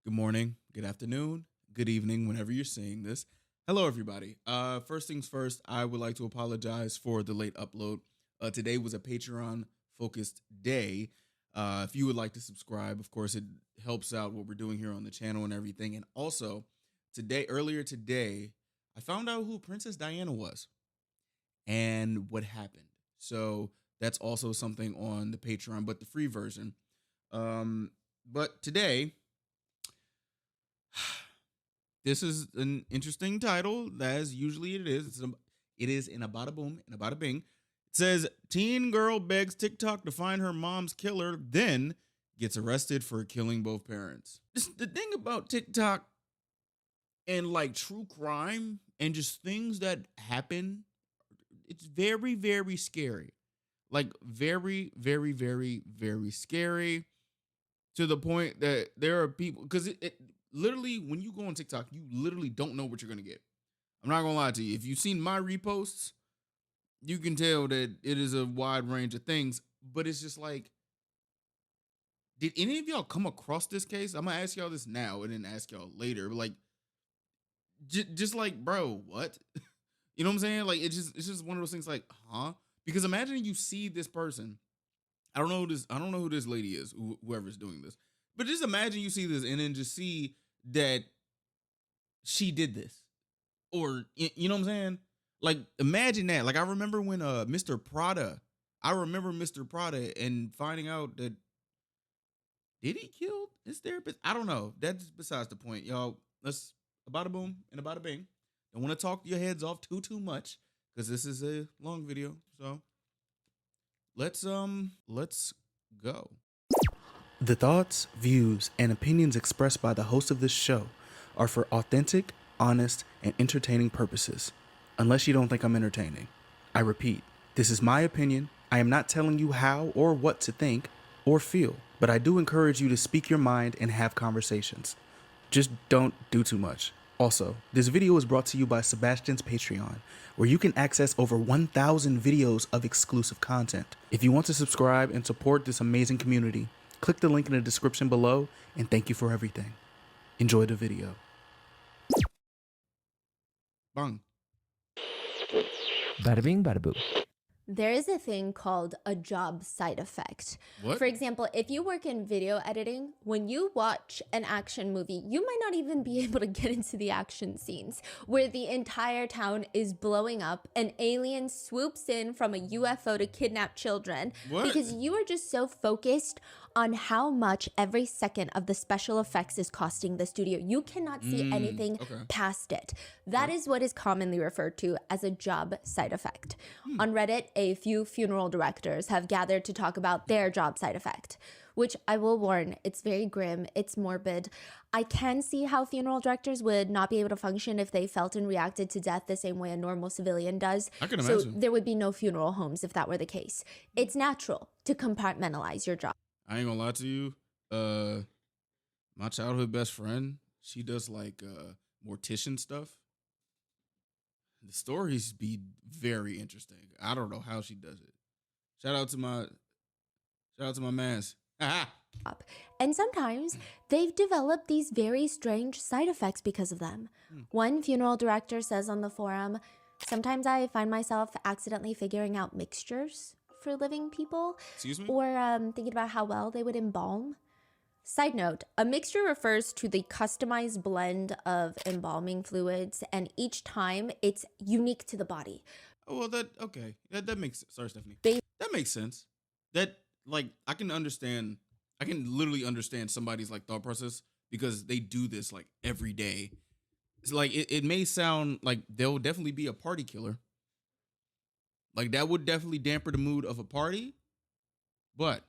good morning, good afternoon, good evening, whenever you're seeing this. Hello, everybody. First things first, I would like to apologize for the late upload. Today was a Patreon focused day. If you would like to subscribe, of course, it helps out what we're doing here on the channel and everything. And also, earlier today, I found out who Princess Diana was and what happened. So that's also something on the Patreon, but the free version. But today, this is an interesting title, as usually it is. It is in a bada boom, in a bada bing. It says, teen girl begs TikTok to find her mom's killer, then gets arrested for killing both parents. The thing about TikTok and like true crime and just things that happen, it's very, very scary. Like very, very, very, very scary, to the point that there are people, because it literally, when you go on TikTok, you literally don't know what you're gonna get. I'm not gonna lie to you. If you've seen my reposts, you can tell that it is a wide range of things. But it's just like, did any of y'all come across this case? I'm gonna ask y'all this now and then ask y'all later. But like, just like, bro, what? You know what I'm saying? Like, it's just one of those things. Like, huh? Because imagine you see this person. I don't know who this lady is, whoever's doing this. But just imagine you see this and then just see that she did this. Or you know what I'm saying? Like, imagine that. Like, I remember when I remember Mr. Prada and finding out that, did he kill his therapist? I don't know. That's besides the point. Y'all, let's a bada boom and a bada bing. Don't want to talk your heads off too much, because this is a long video. So let's go. The thoughts, views, and opinions expressed by the host of this show are for authentic, honest, and entertaining purposes. Unless you don't think I'm entertaining. I repeat, this is my opinion. I am not telling you how or what to think or feel, but I do encourage you to speak your mind and have conversations. Just don't do too much. Also, this video is brought to you by Sebastine's Patreon, where you can access over 1,000 videos of exclusive content. If you want to subscribe and support this amazing community, click the link in the description below, and thank you for everything. Enjoy the video. Bang. Bada bing, bada boo. There is a thing called a job side effect. What? For example, if you work in video editing, when you watch an action movie, you might not even be able to get into the action scenes where the entire town is blowing up, an alien swoops in from a UFO to kidnap children. What? Because you are just so focused on how much every second of the special effects is costing the studio. You cannot see anything past it. That is what is commonly referred to as a job side effect. On Reddit, a few funeral directors have gathered to talk about their job side effect, which I will warn, it's very grim, it's morbid. I can see how funeral directors would not be able to function if they felt and reacted to death the same way a normal civilian does. I can so imagine. there would be no funeral homes if that were the case. It's natural to compartmentalize your job. I ain't gonna lie to you. My childhood best friend, she does like mortician stuff. The stories be very interesting. I don't know how she does it. Shout out to my mans. And sometimes they've developed these very strange side effects because of them. One funeral director says on the forum, sometimes I find myself accidentally figuring out mixtures for living people. Excuse me? Or thinking about how well they would embalm. Side note, a mixture refers to the customized blend of embalming fluids, and each time it's unique to the body. Oh, well, that makes sense. Sorry, Stephanie. They- That makes sense. That, like, I can literally understand somebody's like thought process, because they do this like every day. It's like, it may sound like they'll definitely be a party killer. Like, that would definitely damper the mood of a party, but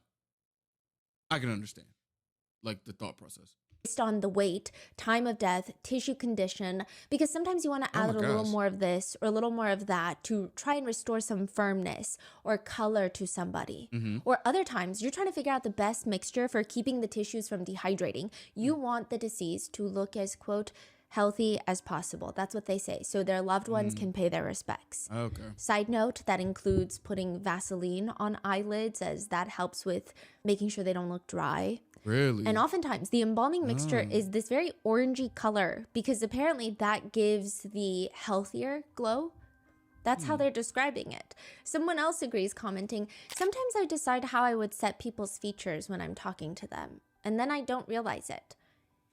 I can understand, like, the thought process. Based on the weight, time of death, tissue condition, because sometimes you want to add a little more of this or a little more of that to try and restore some firmness or color to somebody. Or other times you're trying to figure out the best mixture for keeping the tissues from dehydrating. You want the deceased to look as, quote, healthy as possible. That's what they say. So their loved ones can pay their respects. Okay. Side note, that includes putting Vaseline on eyelids, as that helps with making sure they don't look dry. Really? And oftentimes the embalming mixture is this very orangey color because apparently that gives the healthier glow. That's how they're describing it. Someone else agrees, commenting, sometimes I decide how I would set people's features when I'm talking to them, and then I don't realize it.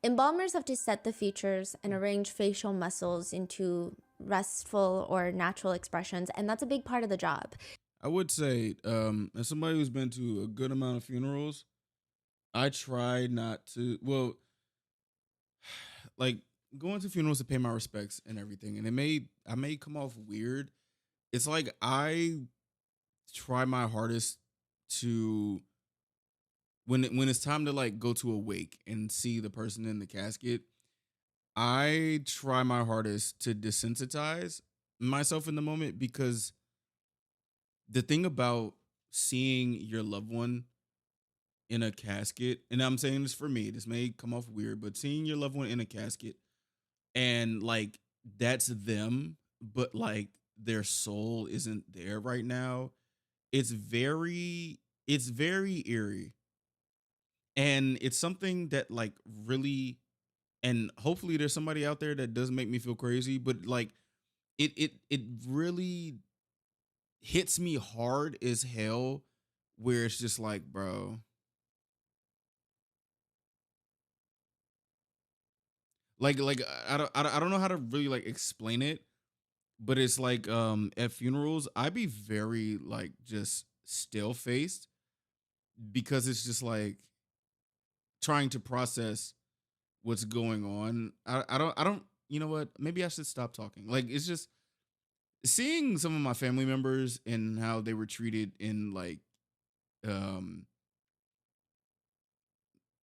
Embalmers have to set the features and arrange facial muscles into restful or natural expressions, and that's a big part of the job. I would say, as somebody who's been to a good amount of funerals, I try not to, well, like going to funerals to pay my respects and everything, and I may come off weird. It's like I try my hardest to when it's time to like go to a wake and see the person in the casket, I try my hardest to desensitize myself in the moment because the thing about seeing your loved one in a casket, and I'm saying this for me, this may come off weird, but seeing your loved one in a casket and like that's them, but like their soul isn't there right now, it's very eerie. And it's something that like really, and hopefully there's somebody out there that doesn't make me feel crazy, but like it really hits me hard as hell where it's just like, bro, like I don't know how to really like explain it, but it's like at funerals I be very like just still faced because it's just like trying to process what's going on. I don't you know what? Maybe I should stop talking. Like it's just seeing some of my family members and how they were treated in like um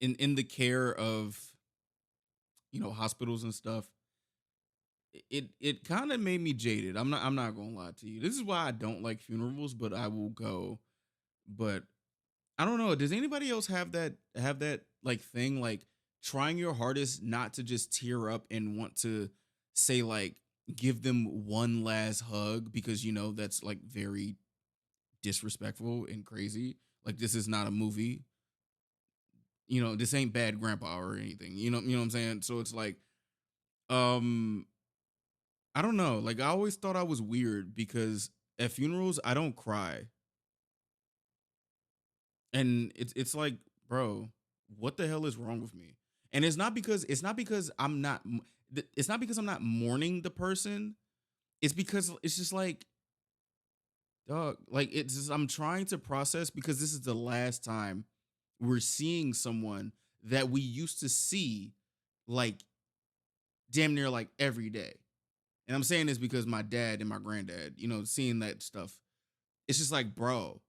in the care of hospitals and stuff. It kind of made me jaded. I'm not gonna lie to you. This is why I don't like funerals, but I will go. But I don't know. Does anybody else have that like thing like trying your hardest not to just tear up and want to say like give them one last hug because that's like very disrespectful and crazy. Like this is not a movie. This ain't Bad Grandpa or anything. You know what I'm saying? So it's like um I don't know. Like I always thought I was weird because at funerals I don't cry. And it's like, bro, what the hell is wrong with me? And it's not because it's not because I'm not mourning the person. It's because it's just like, dog, like it's just, I'm trying to process because this is the last time we're seeing someone that we used to see like damn near like every day. And I'm saying this because my dad and my granddad, seeing that stuff, it's just like, bro,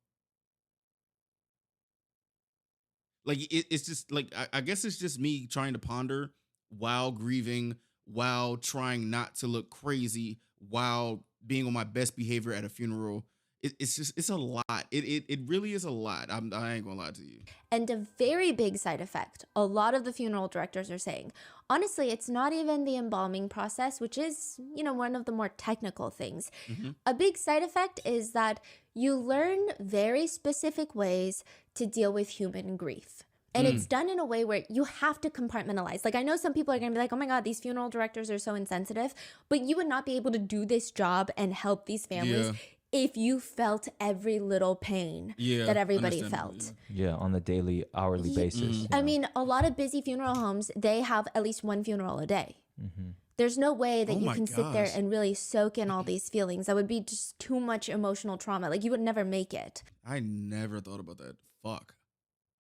like it's just like I guess it's just me trying to ponder while grieving, while trying not to look crazy, while being on my best behavior at a funeral. It's a lot. It really is a lot. I ain't gonna lie to you. And a very big side effect, a lot of the funeral directors are saying, honestly, it's not even the embalming process, which is, one of the more technical things. Mm-hmm. A big side effect is that you learn very specific ways to deal with human grief. And it's done in a way where you have to compartmentalize. Like, I know some people are going to be like, oh my God, these funeral directors are so insensitive. But you would not be able to do this job and help these families if you felt every little pain that everybody felt. Yeah, on a daily, hourly basis. I mean, a lot of busy funeral homes, they have at least one funeral a day. Mm-hmm. There's no way that you can sit there and really soak in all these feelings. That would be just too much emotional trauma. Like, you would never make it. I never thought about that. Fuck.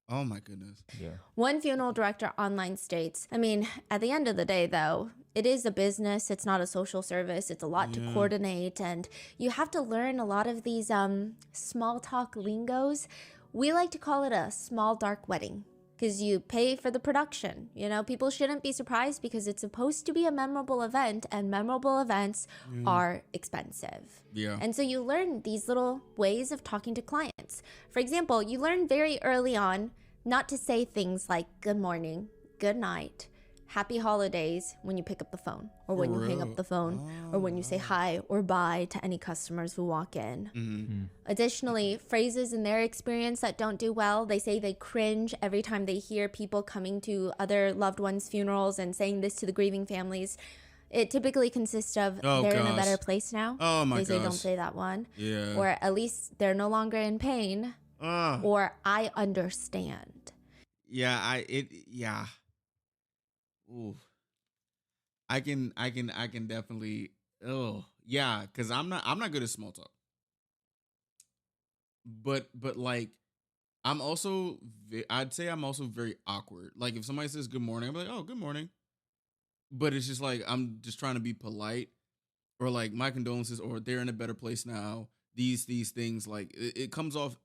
Oh my goodness. Yeah. One funeral director online states, I mean, at the end of the day, though, it is a business. It's not a social service. It's a lot to coordinate. And you have to learn a lot of these small talk lingos. We like to call it a small dark wedding because you pay for the production. People shouldn't be surprised because it's supposed to be a memorable event, and memorable events are expensive. Yeah. And so you learn these little ways of talking to clients. For example, you learn very early on not to say things like good morning, good night, happy holidays when you pick up the phone, or For when you hang real? up the phone, or when you say hi or bye to any customers who walk in. Additionally, phrases in their experience that don't do well, they say they cringe every time they hear people coming to other loved ones' funerals and saying this to the grieving families. It typically consists of they're in a better place now. Oh my They say don't gosh. say that one. Yeah. Or at least they're no longer in pain. Or I understand. Yeah, yeah. Ooh. I can definitely, oh yeah, because I'm not good at small talk. But like I'd say I'm also very awkward. Like if somebody says good morning, I'm like, oh, good morning. But it's just like I'm just trying to be polite, or like my condolences, or they're in a better place now. These things, like it comes off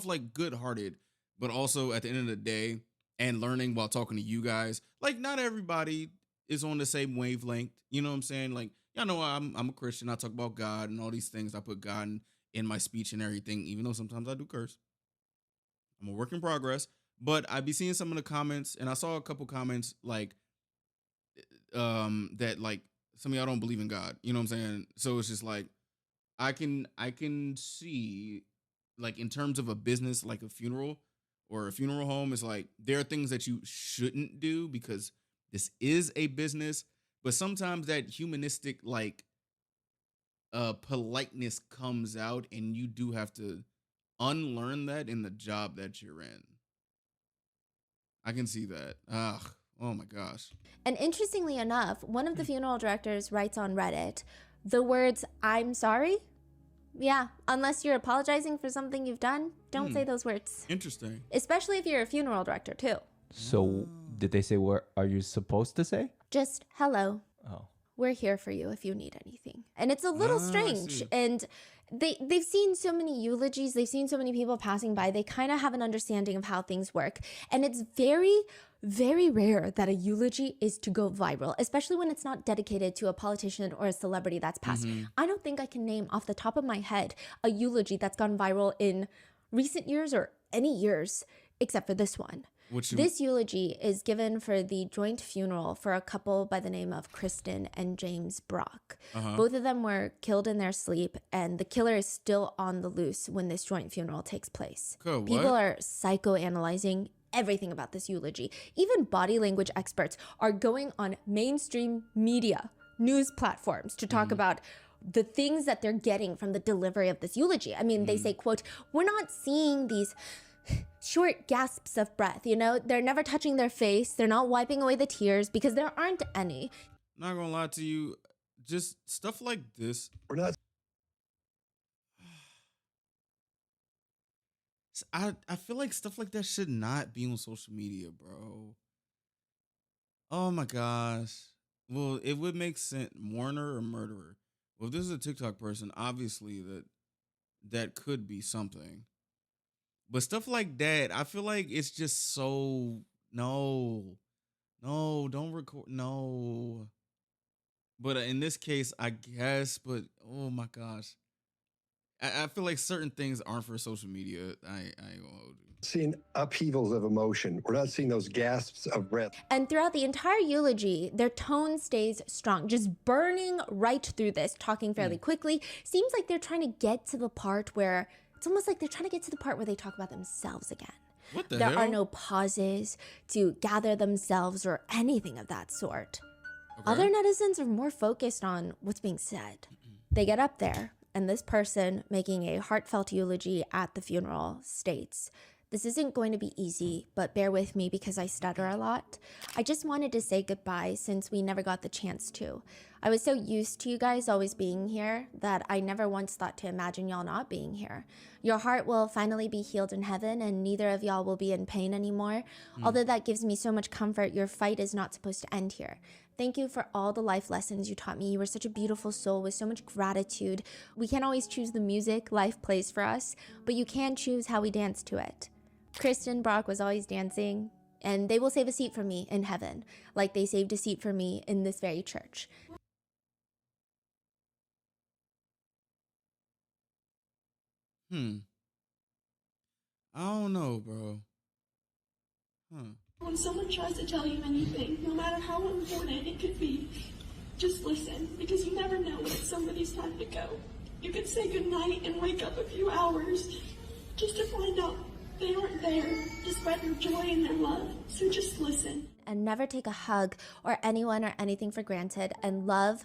like good hearted, but also at the end of the day, and learning while talking to you guys, like not everybody is on the same wavelength. You know what I'm saying? Like, y'all know I'm a Christian. I talk about God and all these things. I put God in my speech and everything, even though sometimes I do curse. I'm a work in progress. But I be seeing some of the comments, and I saw a couple comments like that like some of y'all don't believe in God. You know what I'm saying? So it's just like I can see, like, in terms of a business like a funeral or a funeral home, is like there are things that you shouldn't do because this is a business, but sometimes that humanistic, like, politeness comes out, and you do have to unlearn that in the job that you're in. I can see that. Ugh. Oh my gosh. And interestingly enough, one of the funeral directors writes on Reddit the words, I'm sorry. Yeah, unless you're apologizing for something you've done, don't say those words. Interesting. Especially if you're a funeral director, too. So did they say what are you supposed to say? Just hello. Oh. We're here for you if you need anything. And it's a little I strange. see. And they've seen so many eulogies, they've seen so many people passing by, they kind of have an understanding of how things work. And it's very, very rare that a eulogy is to go viral, especially when it's not dedicated to a politician or a celebrity that's passed. I don't think I can name off the top of my head a eulogy that's gone viral in recent years or any years except for this one. This eulogy is given for the joint funeral for a couple by the name of Kristen and James Brock. Both of them were killed in their sleep, and the killer is still on the loose when this joint funeral takes place. Cool, People what? are psychoanalyzing everything about this eulogy. Even body language experts are going on mainstream media, news platforms to talk about the things that they're getting from the delivery of this eulogy. I mean, they say, quote, we're not seeing these short gasps of breath, you know? They're never touching their face. They're not wiping away the tears because there aren't any. Not gonna lie to you, just stuff like this. We're not. I feel like stuff like that should not be on social media, bro. Oh my gosh. Well, it would make sense, mourner or murderer. Well, if this is a TikTok person, obviously that could be something. But stuff like that, I feel like it's just so, no, don't record, no. But in this case, I guess. But oh my gosh, I feel like certain things aren't for social media. I ain't gonna hold you. Seeing upheavals of emotion. We're not seeing those gasps of breath. And throughout the entire eulogy, their tone stays strong, just burning right through this, talking fairly quickly. Seems like they're trying to get to the part where, it's almost like they're trying to get to the part where they talk about themselves again. What the There hell? are no pauses to gather themselves or anything of that sort. Okay. Other netizens are more focused on what's being said. They get up there, and this person making a heartfelt eulogy at the funeral states, this isn't going to be easy, but bear with me because I stutter a lot. I just wanted to say goodbye since we never got the chance to. I was so used to you guys always being here that I never once thought to imagine y'all not being here. Your heart will finally be healed in heaven, and neither of y'all will be in pain anymore. Although that gives me so much comfort, your fight is not supposed to end here. Thank you for all the life lessons you taught me. You were such a beautiful soul with so much gratitude. We can't always choose the music life plays for us, but you can choose how we dance to it. Kristen Brock was always dancing, and they will save a seat for me in heaven, like they saved a seat for me in this very church. I don't know, bro. Huh. When someone tries to tell you anything, no matter how important it could be, just listen, because you never know when it's somebody's time to go. You could say goodnight and wake up a few hours just to find out they aren't there, despite their joy and their love. So just listen. And never take a hug or anyone or anything for granted, and love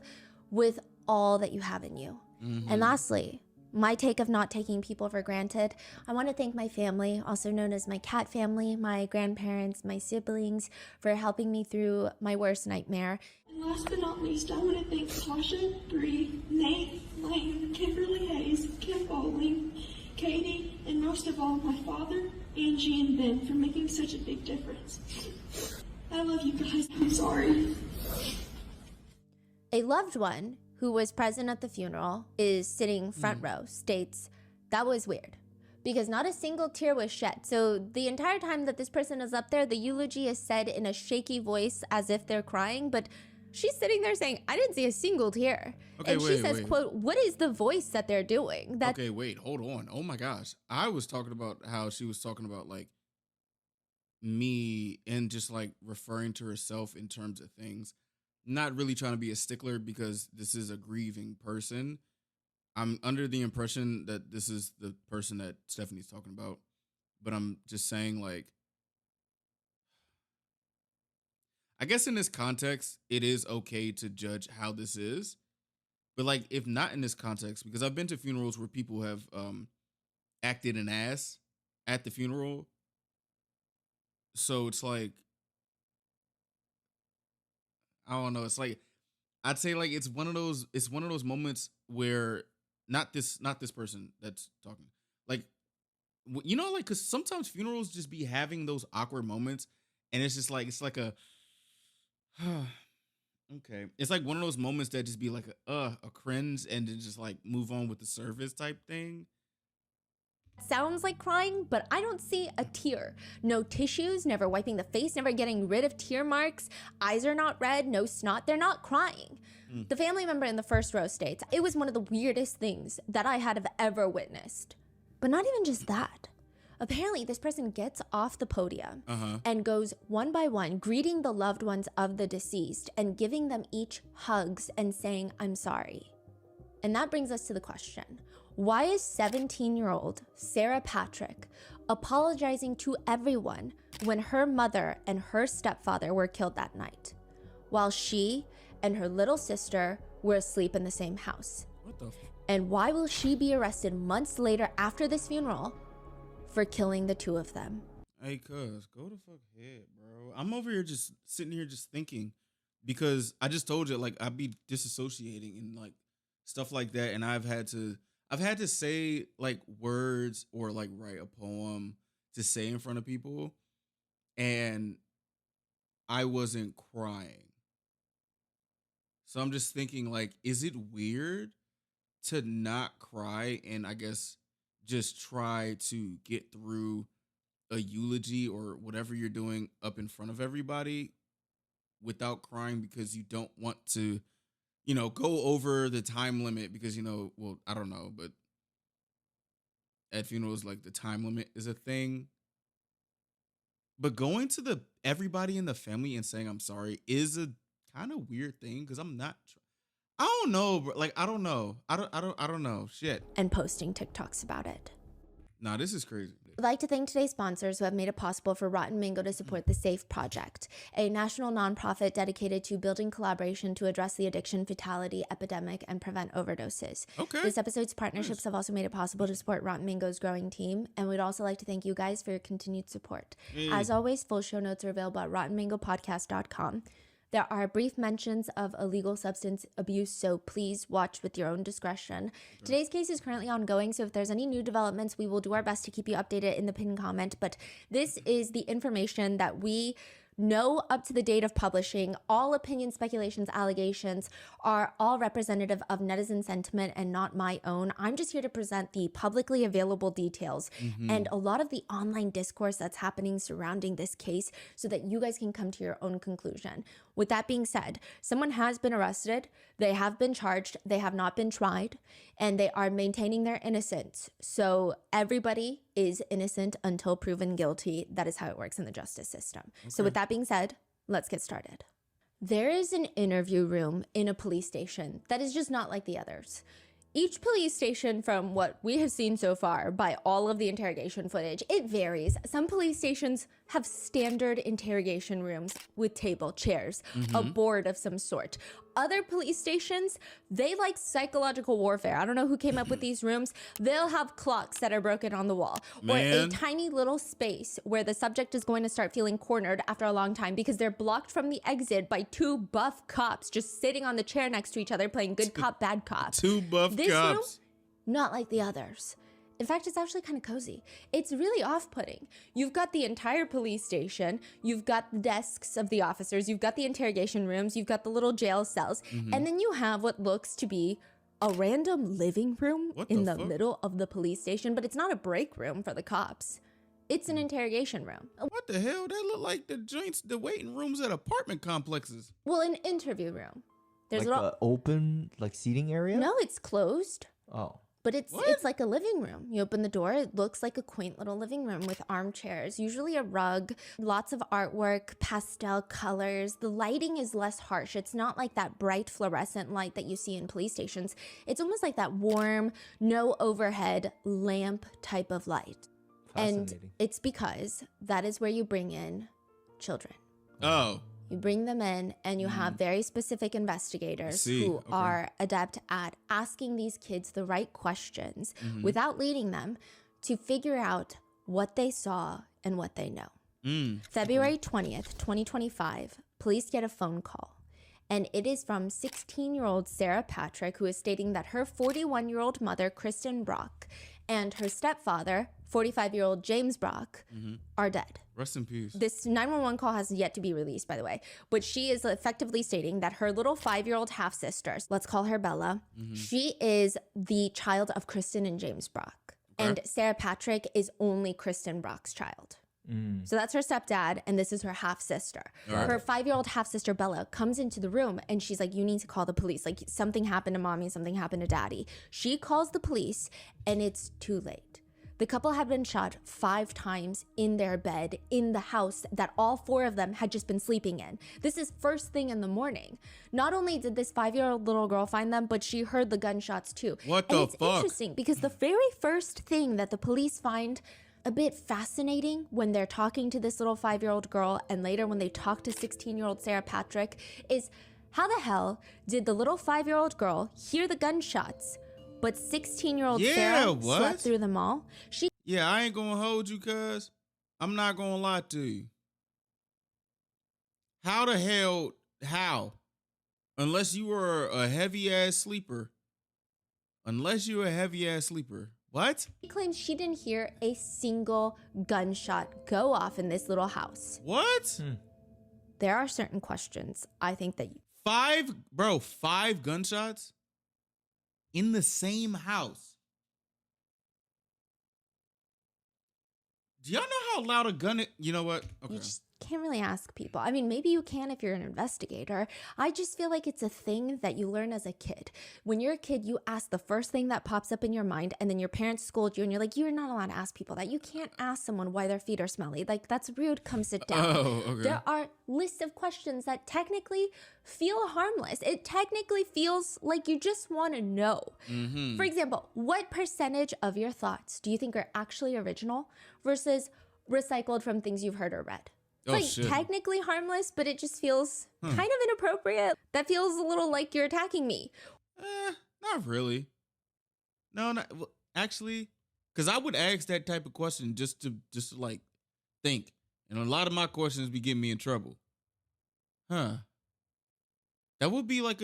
with all that you have in you. And lastly, my take of not taking people for granted, I want to thank my family, also known as my cat family, my grandparents, my siblings, for helping me through my worst nightmare. And last but not least, I want to thank Tasha, Bree, Nate, Lane, Kimberly Hayes, Kim Bowling, Katie, and most of all, my father, Angie, and Ben for making such a big difference. I love you guys. I'm sorry. A loved one who was present at the funeral is sitting front row, states, that was weird because not a single tear was shed. So the entire time that this person is up there, the eulogy is said in a shaky voice as if they're crying, but she's sitting there saying, I didn't see a single tear. Okay, and she says, quote, what is the voice that they're doing? Okay, wait, hold on. Oh my gosh. I was talking about how she was talking about like me and just like referring to herself in terms of things. Not really trying to be a stickler because this is a grieving person. I'm under the impression that this is the person that Stephanie's talking about, but I'm just saying, like, I guess in this context, it is okay to judge how this is, but like, if not in this context, because I've been to funerals where people have acted an ass at the funeral, so it's like, I don't know. It's like, I'd say like it's one of those moments where not this person that's talking, like, you know, like, cause sometimes funerals just be having those awkward moments, and it's just like, it's like a okay, it's like one of those moments that just be like a cringe, and then just like move on with the service type thing. Sounds like crying, but I don't see a tear. No tissues, never wiping the face, never getting rid of tear marks. Eyes are not red, no snot. They're not crying. The family member in the first row states, it was one of the weirdest things that I had ever witnessed. But not even just that. Apparently, this person gets off the podium and goes one by one, greeting the loved ones of the deceased and giving them each hugs and saying, I'm sorry. And that brings us to the question. Why is 17-year-old Sarah Patrick apologizing to everyone when her mother and her stepfather were killed that night, while she and her little sister were asleep in the same house? What the? And why will she be arrested months later after this funeral for killing the two of them? Hey, cuz, go the fuck ahead, bro. I'm over here just sitting here just thinking, because I just told you, like, I'd be disassociating and like stuff like that, and I've had to say like words or like write a poem to say in front of people, and I wasn't crying. So I'm just thinking, like, is it weird to not cry and I guess just try to get through a eulogy or whatever you're doing up in front of everybody without crying because you don't want to, you know, go over the time limit because, you know, well, I don't know, but at funerals, like, the time limit is a thing. But going to the everybody in the family and saying I'm sorry is a kind of weird thing because I'm not. I don't know, bro. Like, I don't know. I don't know. Shit. And posting TikToks about it. Nah, this is crazy. I'd like to thank today's sponsors who have made it possible for Rotten Mango to support the SAFE Project, a national nonprofit dedicated to building collaboration to address the addiction fatality epidemic and prevent overdoses. Okay. This episode's partnerships have also made it possible to support Rotten Mango's growing team, and we'd also like to thank you guys for your continued support. As always, full show notes are available at rottenmangopodcast.com. There are brief mentions of illegal substance abuse, so please watch with your own discretion. Today's case is currently ongoing, so if there's any new developments, we will do our best to keep you updated in the pinned comment. But this is the information that we know up to the date of publishing. All opinions, speculations, allegations are all representative of netizen sentiment and not my own. I'm just here to present the publicly available details and a lot of the online discourse that's happening surrounding this case so that you guys can come to your own conclusion. With that being said, someone has been arrested, they have been charged, they have not been tried, and they are maintaining their innocence. So everybody is innocent until proven guilty. That is how it works in the justice system. Okay. So with that being said, let's get started. There is an interview room in a police station that is just not like the others. Each police station, from what we have seen so far by all of the interrogation footage, it varies. Some police stations have standard interrogation rooms with table, chairs, a board of some sort. Other police stations, they like psychological warfare. I don't know who came up with these rooms. They'll have clocks that are broken on the wall, or a tiny little space where the subject is going to start feeling cornered after a long time because they're blocked from the exit by two buff cops just sitting on the chair next to each other playing good cop, bad cop. Two buff This cops. room, not like the others. In fact, it's actually kind of cozy. It's really off-putting. You've got the entire police station, you've got the desks of the officers, you've got the interrogation rooms, you've got the little jail cells, and then you have what looks to be a random living room in the middle of the police station, but it's not a break room for the cops. It's an interrogation room. What the hell? That look like the joints, the waiting rooms at apartment complexes. Well, an interview room. There's like a open seating area? No, it's closed. Oh. But it's like a living room. You open the door, it looks like a quaint little living room with armchairs, usually a rug, lots of artwork, pastel colors. The lighting is less harsh. It's not like that bright fluorescent light that you see in police stations. It's almost like that warm, no overhead lamp type of light. And it's because that is where you bring in children. Oh. You bring them in and you have very specific investigators who are adept at asking these kids the right questions without leading them to figure out what they saw and what they know. February 20th, 2025, police get a phone call. And it is from 16-year-old Sarah Patrick, who is stating that her 41-year-old mother, Kristen Brock, and her stepfather, 45-year-old James Brock, are dead. Rest in peace. This 911 call has yet to be released, by the way, but she is effectively stating that her little 5-year-old half-sister, let's call her Bella, she is the child of Kristen and James Brock. And Sarah Patrick is only Kristen Brock's child. So that's her stepdad, and this is her half-sister. Her 5-year-old half-sister, Bella, comes into the room, and she's like, you need to call the police. Like, something happened to mommy, something happened to daddy. She calls the police, and it's too late. The couple had been shot 5 times in their bed in the house that all 4 of them had just been sleeping in. This is first thing in the morning. Not only did this 5-year-old little girl find them, but she heard the gunshots too. What the fuck? It's interesting because the very first thing that the police find a bit fascinating when they're talking to this little 5-year-old girl and later when they talk to 16-year-old Sarah Patrick is how the hell did the little 5-year-old girl hear the gunshots but 16-year-old Sarah slept through them all? I ain't gonna hold you, cuz. I'm not gonna lie to you. How the hell, unless you were a heavy-ass sleeper. What? She claims she didn't hear a single gunshot go off in this little house. What? There are certain questions I think that 5 gunshots? In the same house. Do y'all know how loud a gun is? You know what? Okay. You just can't really ask people. I mean, maybe you can if you're an investigator. I just feel like it's a thing that you learn as a kid. When you're a kid, you ask the first thing that pops up in your mind, and then your parents scold you, and you're like, you're not allowed to ask people that. You can't ask someone why their feet are smelly. Like, that's rude. Come sit down. Oh, okay. There are lists of questions that technically feel harmless. It technically feels like you just want to know. For example, what percentage of your thoughts do you think are actually original versus recycled from things you've heard or read? It's technically harmless, but it just feels kind of inappropriate. That feels a little like you're attacking me. Not really. No, actually, because I would ask that type of question just to like think. And a lot of my questions be getting me in trouble. That would be like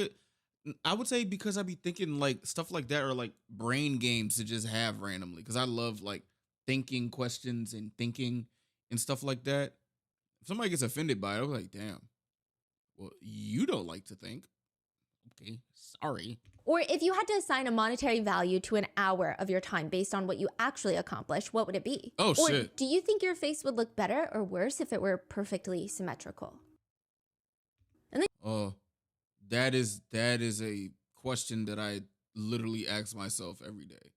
I would say because I be thinking like stuff like that are like brain games to just have randomly. Because I love like thinking questions and thinking and stuff like that. If somebody gets offended by it, I'm like, damn. Well, you don't like to think. Okay, sorry. Or if you had to assign a monetary value to an hour of your time based on what you actually accomplished, what would it be? Oh, or shit. Do you think your face would look better or worse if it were perfectly symmetrical? And then Oh, that is a question that I literally ask myself every day.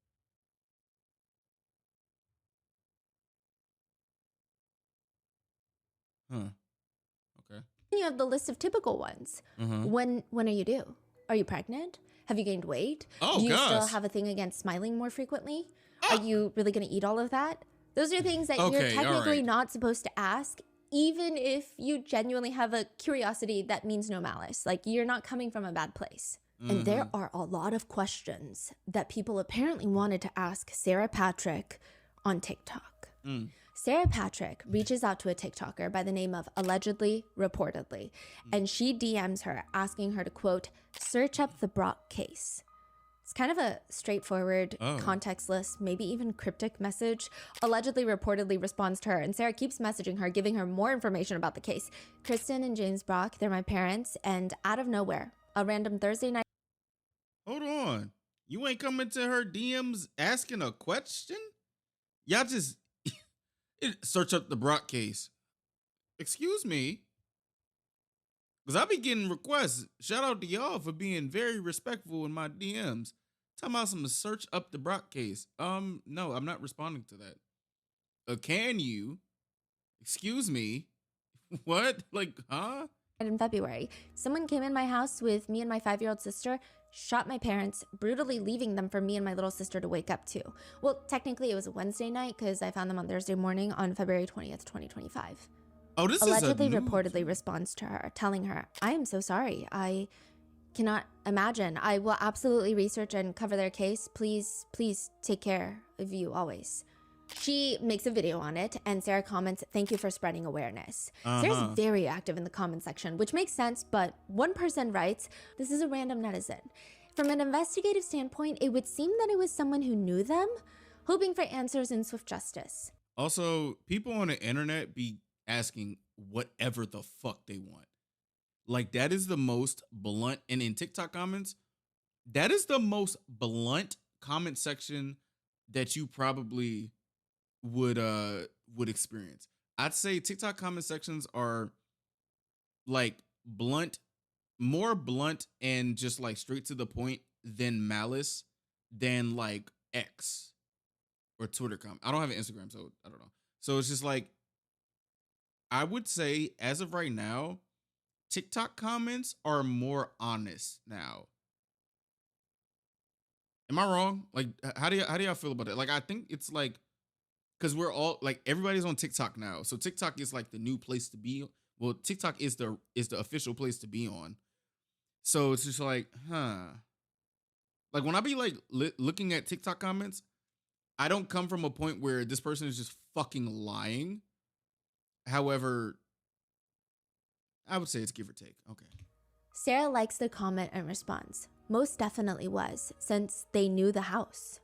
Huh. Okay. you have the list of typical ones. Uh-huh. When are you due? Are you pregnant? Have you gained weight? Oh, Do you still gosh. have a thing against smiling more frequently? Are you really going to eat all of that? Those are things that you're Okay, all technically right. not supposed to ask, even if you genuinely have a curiosity that means no malice. Like, you're not coming from a bad place. And there are a lot of questions that people apparently wanted to ask Sarah Patrick on TikTok. Sarah Patrick reaches out to a TikToker by the name of Allegedly Reportedly, and she DMs her asking her to, quote, search up the Brock case. It's kind of a straightforward, contextless, maybe even cryptic message. Allegedly Reportedly responds to her, and Sarah keeps messaging her, giving her more information about the case. Kristen and James Brock, they're my parents, and out of nowhere, a random Thursday night. Hold on. You ain't coming to her DMs asking a question? Y'all just search up the Brock case. Excuse me. Because I be getting requests. Shout out to y'all for being very respectful in my DMs. Talking about some search up the Brock case. No, I'm not responding to that. Can you? Excuse me. What? Like, huh? In February, someone came in my house with me and my 5-year-old sister, shot my parents, brutally leaving them for me and my little sister to wake up to. Well, technically it was a Wednesday night because I found them on Thursday morning on February 20th, 2025. Oh, this Allegedly is a reportedly responds to her, telling her, I am so sorry. I cannot imagine. I will absolutely research and cover their case. Please, please take care of you always. She makes a video on it, and Sarah comments, thank you for spreading awareness. Sarah's very active in the comment section, which makes sense, but one person writes, this is a random netizen. From an investigative standpoint, it would seem that it was someone who knew them, hoping for answers in swift justice. Also, people on the internet be asking whatever the fuck they want. Like, that is the most blunt, and in TikTok comments, that is the most blunt comment section that you probably would experience. I'd say TikTok comment sections are like blunt, more blunt and just like straight to the point than malice than like X or Twitter comment. I don't have an Instagram, so I don't know. So it's just like, I would say as of right now, TikTok comments are more honest now. Am I wrong? Like, how do y'all feel about it? Like, I think it's like, because we're all like, everybody's on TikTok now, so TikTok is like the new place to be. Well, TikTok is the official place to be on. So it's just like, like when I be like looking at TikTok comments, I don't come from a point where this person is just fucking lying. However, I would say it's give or take. Okay. Sarah likes the comment and responds, most definitely was, since they knew the house.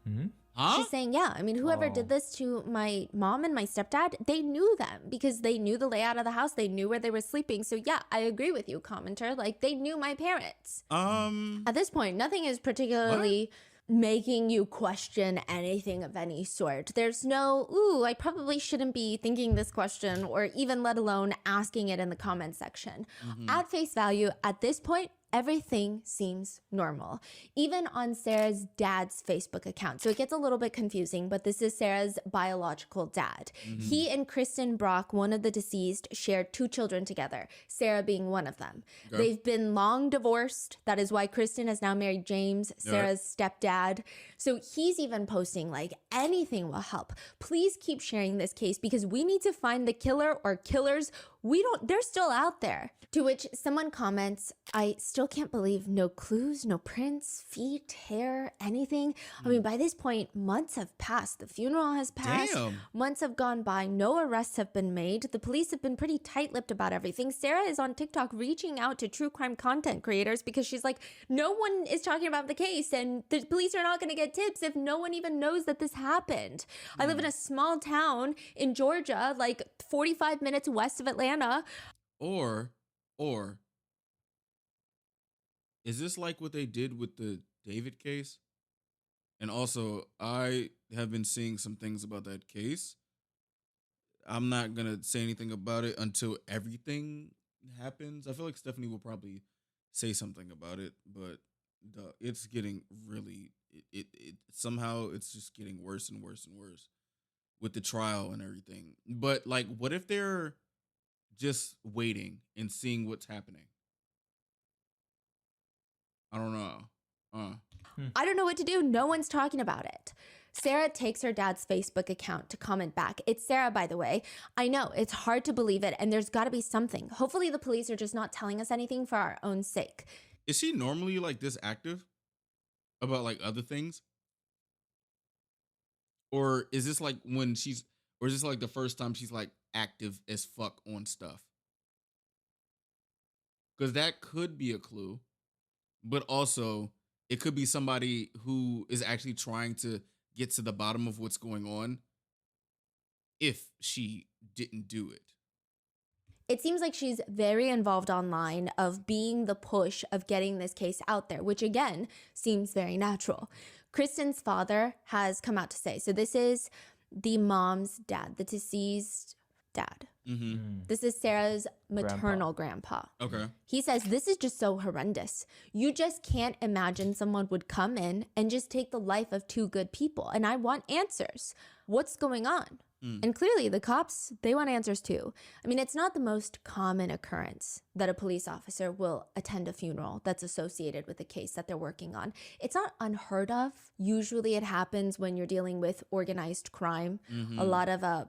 Hmm? Huh? She's saying, yeah, I mean, whoever did this to my mom and my stepdad, they knew them because they knew the layout of the house. They knew where they were sleeping. So yeah, I agree with you, commenter. Like, they knew my parents. At this point, nothing is particularly making you question anything of any sort. There's no, ooh, I probably shouldn't be thinking this question, or even let alone asking it in the comment section. At face value, at this point, everything seems normal, even on Sarah's dad's Facebook account. So it gets a little bit confusing, but this is Sarah's biological dad. He and Kristen Brock, one of the deceased, shared 2 children together, Sarah being one of them. They've been long divorced. That is why Kristen has now married James, Sarah's stepdad. So he's even posting like, anything will help. Please keep sharing this case because we need to find the killer or killers. They're still out there. To which someone comments, I still can't believe no clues, no prints, feet, hair, anything. I mean, by this point, months have passed. The funeral has passed. Damn. Months have gone by. No arrests have been made. The police have been pretty tight-lipped about everything. Sarah is on TikTok reaching out to true crime content creators because she's like, no one is talking about the case and the police are not going to get tips if no one even knows that this happened. I live in a small town in Georgia, like 45 minutes west of Atlanta. Or is this like what they did with the David case? And also, I have been seeing some things about that case. I'm not going to say anything about it until everything happens, I feel like Stephanie will probably say something about it, but it's getting really it somehow it's just getting worse and worse and worse with the trial and everything. But like, what if they're just waiting and seeing what's happening? I don't know. I don't know what to do. No one's talking about it. Sarah takes her dad's Facebook account to comment back. It's Sarah, by the way. I know, it's hard to believe it, and there's got to be something. Hopefully the police are just not telling us anything for our own sake. Is she normally like this active about like other things? Or is this like or is this like the first time she's like active as fuck on stuff? Because that could be a clue, but also it could be somebody who is actually trying to get to the bottom of what's going on if she didn't do it. It seems like she's very involved online of being the push of getting this case out there, which again seems very natural. Kristen's father has come out to say, so this is the mom's dad, the deceased dad. This is Sarah's maternal grandpa. Okay. He says, this is just so horrendous. You just can't imagine someone would come in and just take the life of two good people. And I want answers. What's going on? And clearly the cops, they want answers too. I mean, it's not the most common occurrence that a police officer will attend a funeral that's associated with a case that they're working on. It's not unheard of. Usually it happens when you're dealing with organized crime. A lot of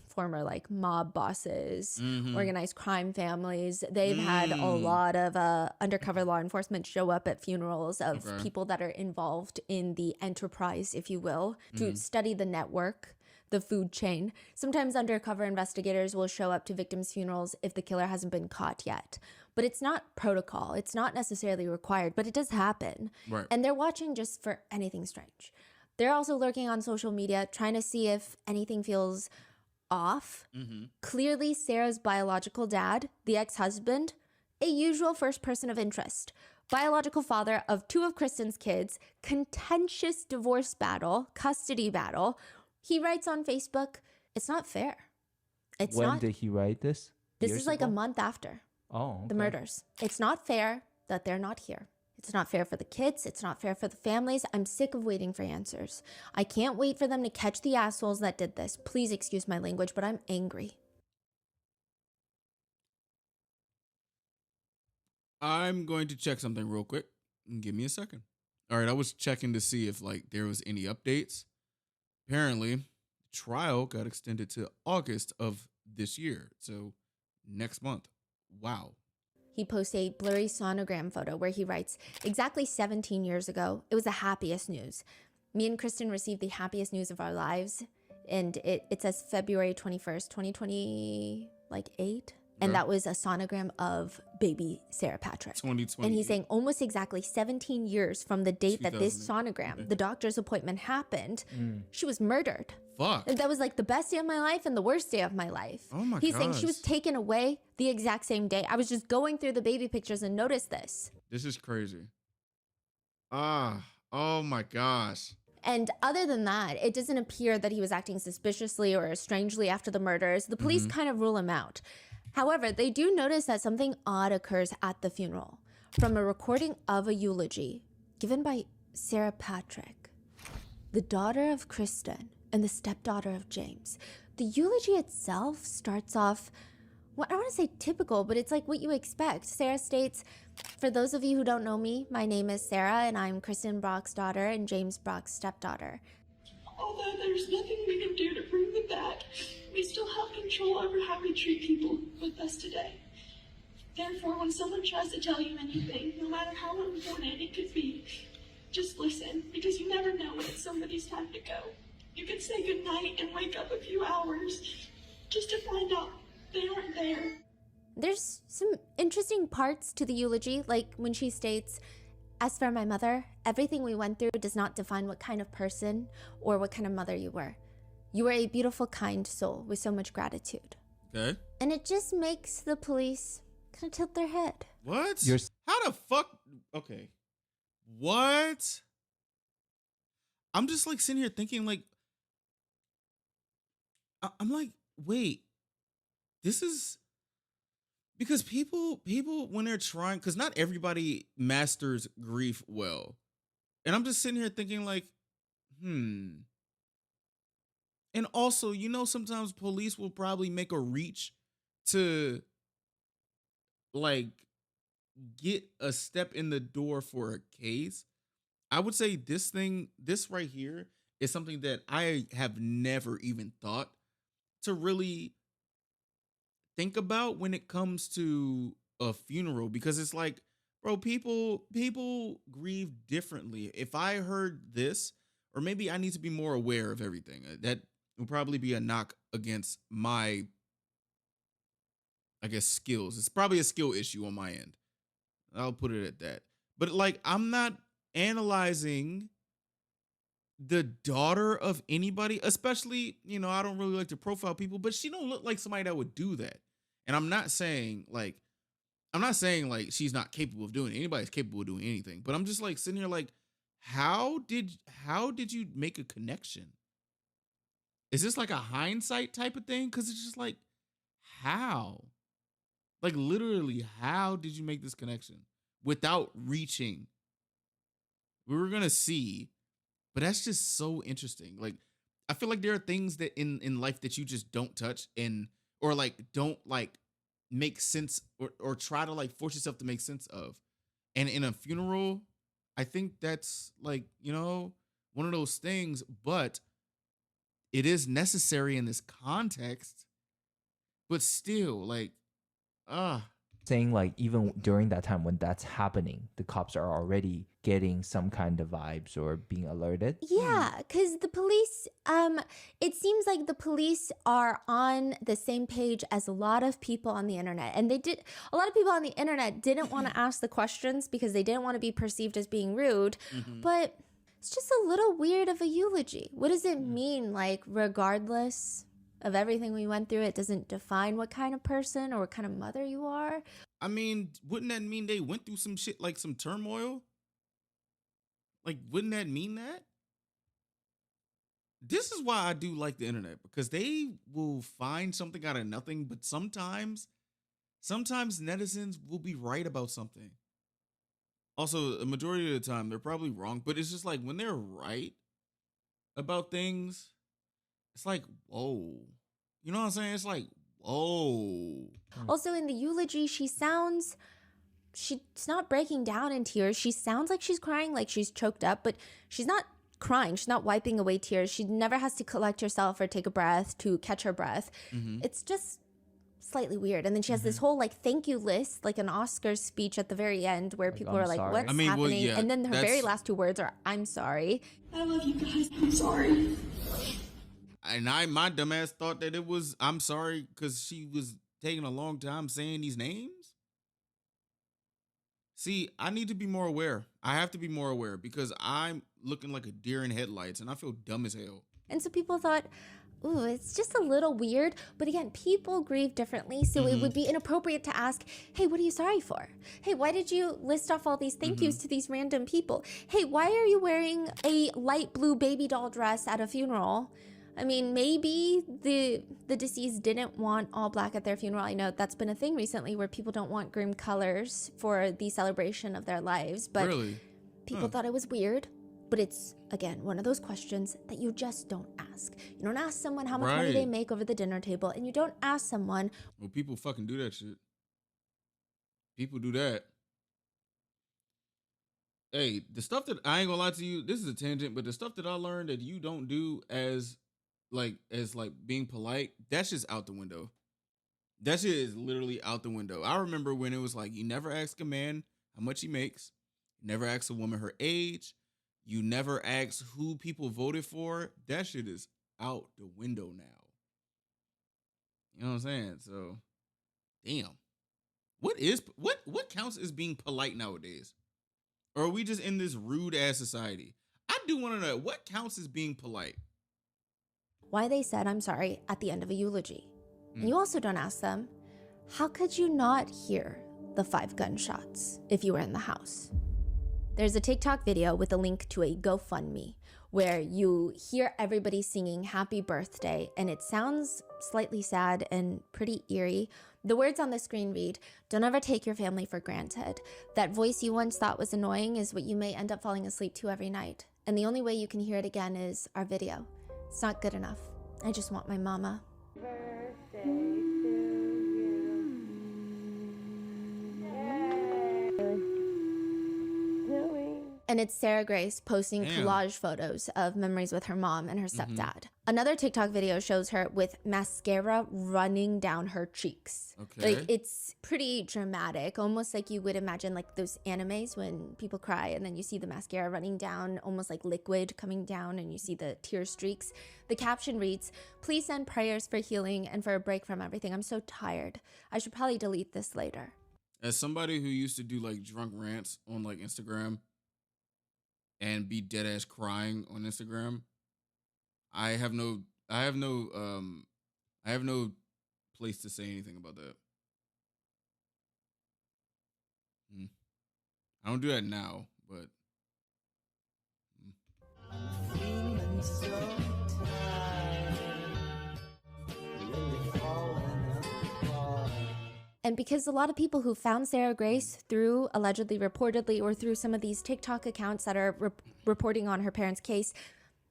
former like mob bosses, organized crime families, they've had a lot of undercover law enforcement show up at funerals of people that are involved in the enterprise, if you will, to study the network, the food chain. Sometimes undercover investigators will show up to victims' funerals if the killer hasn't been caught yet. But it's not protocol. It's not necessarily required, but it does happen. Right. And they're watching just for anything strange. They're also lurking on social media, trying to see if anything feels off. Clearly, Sarah's biological dad, the ex-husband, a usual first person of interest, biological father of two of Kristen's kids, contentious divorce battle, custody battle. He writes on Facebook, it's not fair. It's when not. did he write this? This Years is like ago? a month after the the murders. It's not fair that they're not here. It's not fair for the kids. It's not fair for the families. I'm sick of waiting for answers. I can't wait for them to catch the assholes that did this. Please excuse my language, but I'm angry. I'm going to check something real quick. Give me a second. All right, I was checking to see if like there was any updates. Apparently, the trial got extended to August of this year, so next month. Wow. He posts a blurry sonogram photo where he writes, exactly 17 years ago, it was the happiest news. Me and Kristen received the happiest news of our lives. And it says February 21st, 2028. And that was a sonogram of baby Sarah Patrick. 2020. And he's saying almost exactly 17 years from the date that this sonogram, the doctor's appointment happened, she was murdered. Fuck. That was like the best day of my life and the worst day of my life. Oh my He's saying she gosh. was taken away the exact same day. I was just going through the baby pictures and noticed this. This is crazy. Oh my gosh. And other than that, it doesn't appear that he was acting suspiciously or strangely after the murders. The police kind of rule him out. However, they do notice that something odd occurs at the funeral. From a recording of a eulogy given by Sarah Patrick, the daughter of Kristen and the stepdaughter of James. The eulogy itself starts off, well, I don't want to say typical, but it's like what you expect. Sarah states, for those of you who don't know me, my name is Sarah and I'm Kristen Brock's daughter and James Brock's stepdaughter. Although there's nothing we can do to bring them back, we still have control over how we treat people with us today. Therefore, when someone tries to tell you anything, no matter how important it could be, just listen, because you never know when it's somebody's time to go. You could say goodnight and wake up a few hours just to find out they aren't there. There's some interesting parts to the eulogy, like when she states, as for my mother, everything we went through does not define what kind of person or what kind of mother you were. You were a beautiful, kind soul with so much gratitude. Okay. And it just makes the police kind of tilt their head. What? You're- How the fuck? Okay. What? I'm just like sitting here thinking like, I'm like, wait, this is, Because people when they're trying, because not everybody masters grief well. And I'm just sitting here thinking like, and also, sometimes police will probably make a reach to like get a step in the door for a case. I would say this right here is something that I have never even thought to really think about when it comes to a funeral, because it's like, bro, people grieve differently. If I heard this, or maybe I need to be more aware of everything. That would probably be a knock against my, I guess, skills. It's probably a skill issue on my end. I'll put it at that. But like, I'm not analyzing the daughter of anybody, especially, I don't really like to profile people, but she don't look like somebody that would do that. And I'm not saying like she's not capable of doing it. Anybody's capable of doing anything. But I'm just like sitting here like, how did you make a connection? Is this like a hindsight type of thing? Because it's just like, how? Like, literally, how did you make this connection without reaching? We were gonna see, but that's just so interesting. Like, I feel like there are things that in life that you just don't touch or like don't like make sense or try to like force yourself to make sense of. And in a funeral, I think that's like, one of those things, but it is necessary in this context. But still, like, saying like even during that time when that's happening, the cops are already getting some kind of vibes or being alerted. Yeah, because the police, it seems like the police are on the same page as a lot of people on the internet. And a lot of people on the internet didn't want to ask the questions because they didn't want to be perceived as being rude. But it's just a little weird of a eulogy. What does it mean? Like, regardless of everything we went through, it doesn't define what kind of person or what kind of mother you are. I mean, wouldn't that mean they went through some shit, like some turmoil? Like, wouldn't that mean that? This is why I do like the internet, because they will find something out of nothing, but sometimes netizens will be right about something. Also, a majority of the time, they're probably wrong, but it's just like when they're right about things, it's like, whoa. You know what I'm saying? It's like, whoa. Also, in the eulogy, she's not breaking down in tears. She sounds like she's crying, like she's choked up, but she's not crying. She's not wiping away tears. She never has to collect herself or take a breath to catch her breath. It's just slightly weird. And then she has this whole like thank you list, like an Oscars speech at the very end where people are like, sorry. what's happening? Well, yeah, and then her very last two words are, I'm sorry. I love you guys. I'm sorry. And my dumbass thought that it was, I'm sorry, because she was taking a long time saying these names. See, I need to be more aware. I have to be more aware because I'm looking like a deer in headlights and I feel dumb as hell. And so people thought, ooh, it's just a little weird. But again, people grieve differently. So it would be inappropriate to ask, hey, what are you sorry for? Hey, why did you list off all these thank yous to these random people? Hey, why are you wearing a light blue baby doll dress at a funeral? I mean, maybe the deceased didn't want all black at their funeral. I know that's been a thing recently where people don't want grim colors for the celebration of their lives. But really? People thought it was weird. But it's, again, one of those questions that you just don't ask. You don't ask someone how much money they make over the dinner table. And you don't ask someone. Well, people fucking do that shit. People do that. Hey, the stuff that, I ain't gonna lie to you, this is a tangent, but the stuff that I learned that you don't do as being polite, that's just out the window. That shit is literally out the window. I remember when it was like, you never ask a man how much he makes. You never ask a woman her age. You never ask who people voted for. That shit is out the window now. You know what I'm saying? So, damn. What counts as being polite nowadays? Or are we just in this rude ass society? I do want to know what counts as being polite. Why they said I'm sorry at the end of a eulogy. And you also don't ask them, how could you not hear the 5 gunshots if you were in the house? There's a TikTok video with a link to a GoFundMe where you hear everybody singing happy birthday and it sounds slightly sad and pretty eerie, The words on the screen read, "Don't ever take your family for granted. That voice you once thought was annoying is what you may end up falling asleep to every night. And the only way you can hear it again is our video. It's not good enough. I just want my mama." And it's Sarah Grace posting collage photos of memories with her mom and her stepdad. Another TikTok video shows her with mascara running down her cheeks. Okay. Like, it's pretty dramatic, almost like you would imagine like those animes when people cry and then you see the mascara running down, almost like liquid coming down, and you see the tear streaks. The caption reads, "Please send prayers for healing and for a break from everything. I'm so tired. I should probably delete this later." As somebody who used to do like drunk rants on like Instagram and be dead ass crying on Instagram, I have no place to say anything about that. I don't do that now, but And because a lot of people who found Sarah Grace through allegedly, reportedly, or through some of these TikTok accounts that are reporting on her parents' case,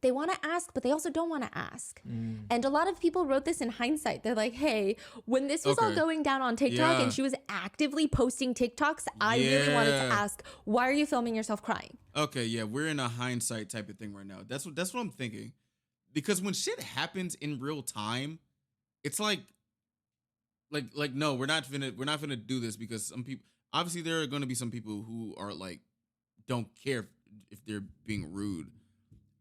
they want to ask, but they also don't want to ask. And a lot of people wrote this in hindsight. They're like, hey, when this was all going down on TikTok and she was actively posting TikToks, I really wanted to ask, why are you filming yourself crying? okay, yeah, we're in a hindsight type of thing right now. That's what I'm thinking. Because when shit happens in real time, it's like no, we're not gonna do this, because some people, obviously there are gonna be some people who are like, don't care if they're being rude.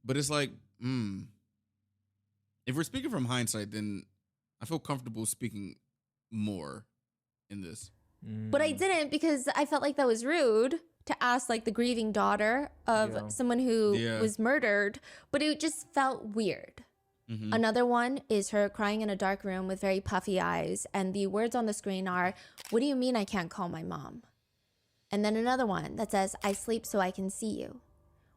But it's like, if we're speaking from hindsight, then I feel comfortable speaking more in this. But I didn't, because I felt like that was rude to ask like the grieving daughter of someone who was murdered, but it just felt weird. Another one is her crying in a dark room with very puffy eyes, and the words on the screen are, "What do you mean I can't call my mom?" And then another one that says, "I sleep so I can see you."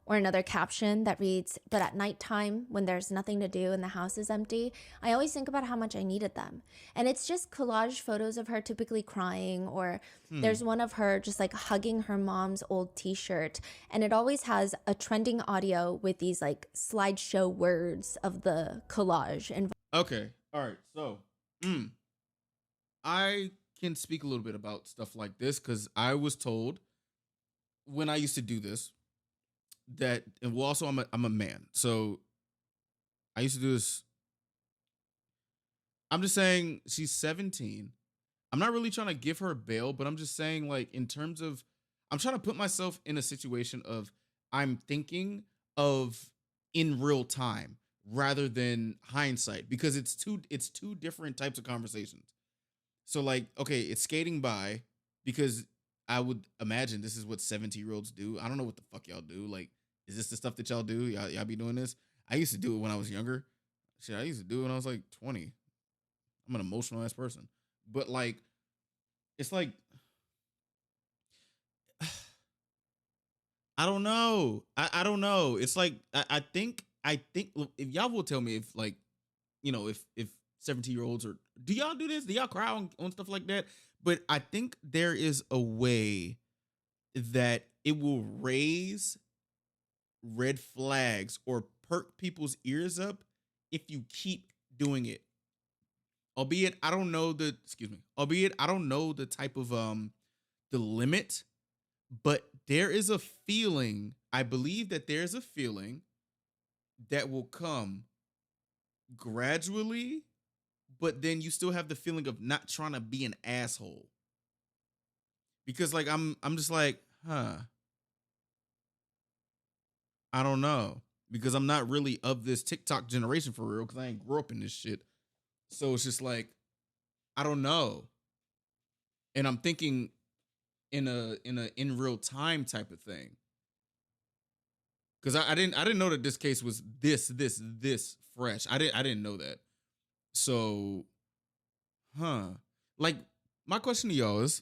Or another caption that reads, "But at nighttime, when there's nothing to do and the house is empty, I always think about how much I needed them." And it's just collage photos of her typically crying, or there's one of her just like hugging her mom's old t-shirt. And it always has a trending audio with these like slideshow words of the collage. And Okay, all right. So, I can speak a little bit about stuff like this, because I was told when I used to do this that, and well, also I'm a man, so I used to do this. I'm just saying, she's 17. I'm not really trying to give her bail, but I'm just saying, like, in terms of, I'm trying to put myself in a situation of, I'm thinking of in real time rather than hindsight, because it's two different types of conversations. So like, okay, it's skating by, because I would imagine this is what 17-year-olds do. I don't know what the fuck y'all do. Like, is this the stuff that y'all do? Y'all be doing this? I used to do it when I was younger. Shit, I used to do it when I was like 20. I'm an emotional ass person. But like, it's like, I don't know. I don't know. It's like, I think if y'all will tell me, if like, you know, if 17-year-olds, or do y'all do this? Do y'all cry on stuff like that? But I think there is a way that it will raise red flags or perk people's ears up if you keep doing it. Albeit I don't know the type of the limit, but there is a feeling, I believe that there's a feeling that will come gradually, but then you still have the feeling of not trying to be an asshole. Because like I'm just like, I don't know. Because I'm not really of this TikTok generation for real, because I ain't grew up in this shit. So it's just like, I don't know. And I'm thinking in a in real time type of thing. Because I didn't know that this case was this fresh. I didn't know that. So, like, my question to y'all is,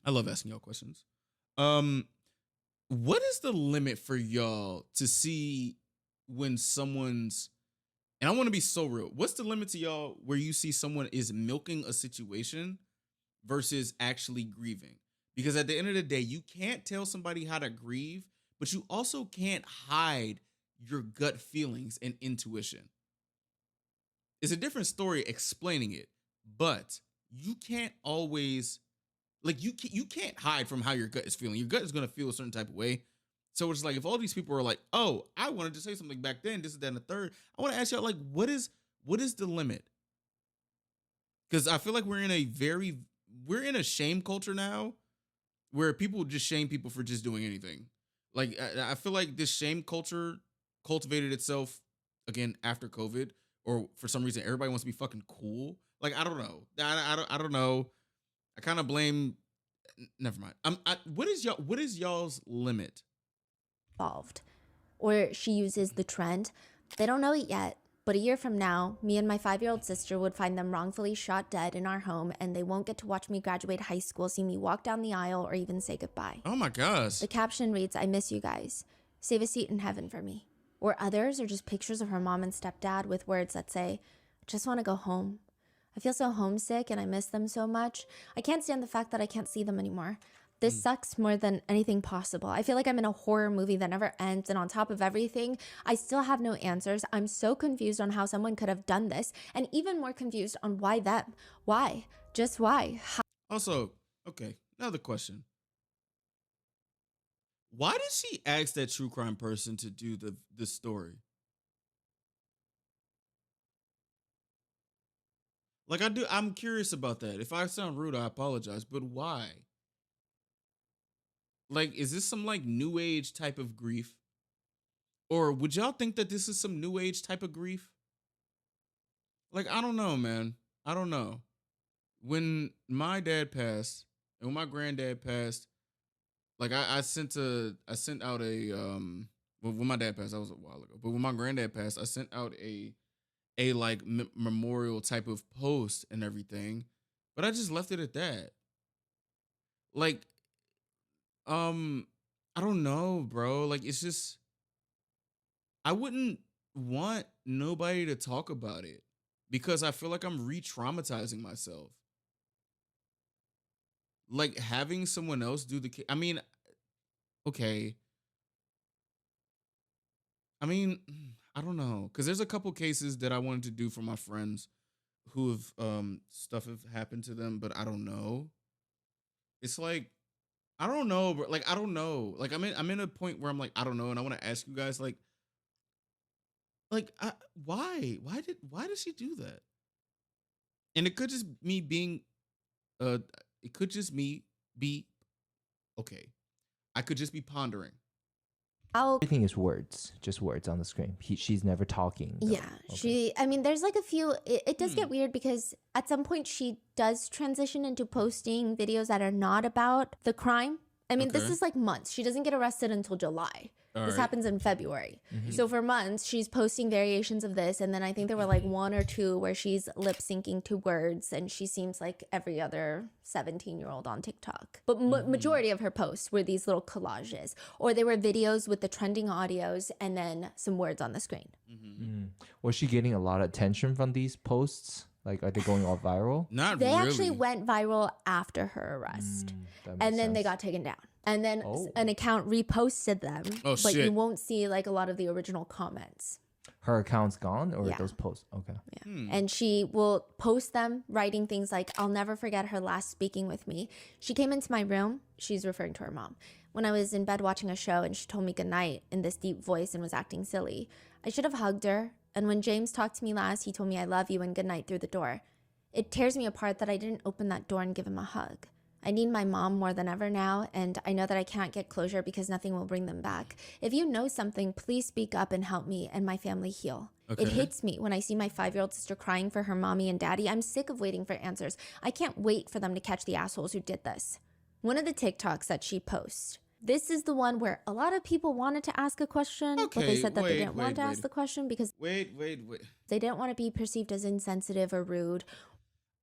I love asking y'all questions. What is the limit for y'all to see when someone's, and I want to be so real, what's the limit to y'all where you see someone is milking a situation versus actually grieving. Because at the end of the day, you can't tell somebody how to grieve, but you also can't hide your gut feelings and intuition. It's a different story explaining it, but you can't always you can't hide from how your gut is feeling. Your gut is gonna feel a certain type of way. So it's like if all these people are like, "Oh, I wanted to say something back then, this is that and the third," I want to ask y'all like, what is the limit? Because I feel like we're in a shame culture now, where people just shame people for just doing anything. Like I feel like this shame culture cultivated itself again after COVID, or for some reason everybody wants to be fucking cool. Like I don't know. I don't know. I kind of blame. Never mind. What is y'all's limit? Involved, or she uses the trend. They don't know it yet, but a year from now, me and my 5-year-old sister would find them wrongfully shot dead in our home, and they won't get to watch me graduate high school, see me walk down the aisle, or even say goodbye. Oh my gosh. The caption reads, "I miss you guys. Save a seat in heaven for me." Or others are just pictures of her mom and stepdad with words that say, "I just want to go home. I feel so homesick and I miss them so much. I can't stand the fact that I can't see them anymore. This sucks more than anything possible. I feel like I'm in a horror movie that never ends, and on top of everything, I still have no answers. I'm so confused on how someone could have done this, and even more confused on why them. Why? Just why? Also, okay, another question. Why did she ask that true crime person to do the story? Like I'm curious about that. If I sound rude, I apologize, but why? Like, is this some like new age type of grief? Or would y'all think that this is some new age type of grief? Like, I don't know, man. I don't know. When my dad passed and when my granddad passed, like I sent out a well, when my dad passed, that was a while ago. But when my granddad passed, I sent out a like memorial type of post and everything. But I just left it at that. Like I don't know, bro. Like it's just I wouldn't want nobody to talk about it because I feel like I'm re-traumatizing myself. Like having someone else do I mean, okay. I mean, I don't know, because there's a couple cases that I wanted to do for my friends who have stuff have happened to them, but I don't know. It's like I don't know, but like I don't know. Like I'm in a point where I'm like I don't know, and I want to ask you guys why did she do that? And it could just me being it could just me be okay. I could just be pondering. Everything is words, just words on the screen. She's never talking. Though. Yeah, Okay. I mean, there's like a few, it does get weird because at some point she does transition into posting videos that are not about the crime. I mean, this Okay. is like months. She doesn't get arrested until July. All This right. happens in February. Mm-hmm. So for months, she's posting variations of this. And then I think there were like 1 or 2 where she's lip syncing to words and she seems like every other 17-year-old on TikTok. But majority of her posts were these little collages, or they were videos with the trending audios and then some words on the screen. Was she getting a lot of attention from these posts? Like, are they going all viral? Not They really. actually went viral after her arrest. That And makes then they sense. got taken down. And then Oh. an account reposted them, Oh, but you shit. won't see like a lot of the original comments. Her account's gone, or Yeah. those posts? Okay. And she will post them writing things like, "I'll never forget her last speaking with me. She came into my room," she's referring to her mom, "when I was in bed watching a show, and she told me goodnight in this deep voice and was acting silly. I should have hugged her. And when James talked to me last, he told me I love you and goodnight through the door. It tears me apart that I didn't open that door and give him a hug. I need my mom more than ever now, and I know that I can't get closure because nothing will bring them back. If you know something, please speak up and help me and my family heal. Okay. It hits me when I see my 5-year-old sister crying for her mommy and daddy. I'm sick of waiting for answers. I can't wait for them to catch the assholes who did this." One of the TikToks that she posts, this is the one where a lot of people wanted to ask a question, but they Okay, said that they wait, didn't want to wait. ask the question because Wait. they didn't want to be perceived as insensitive or rude.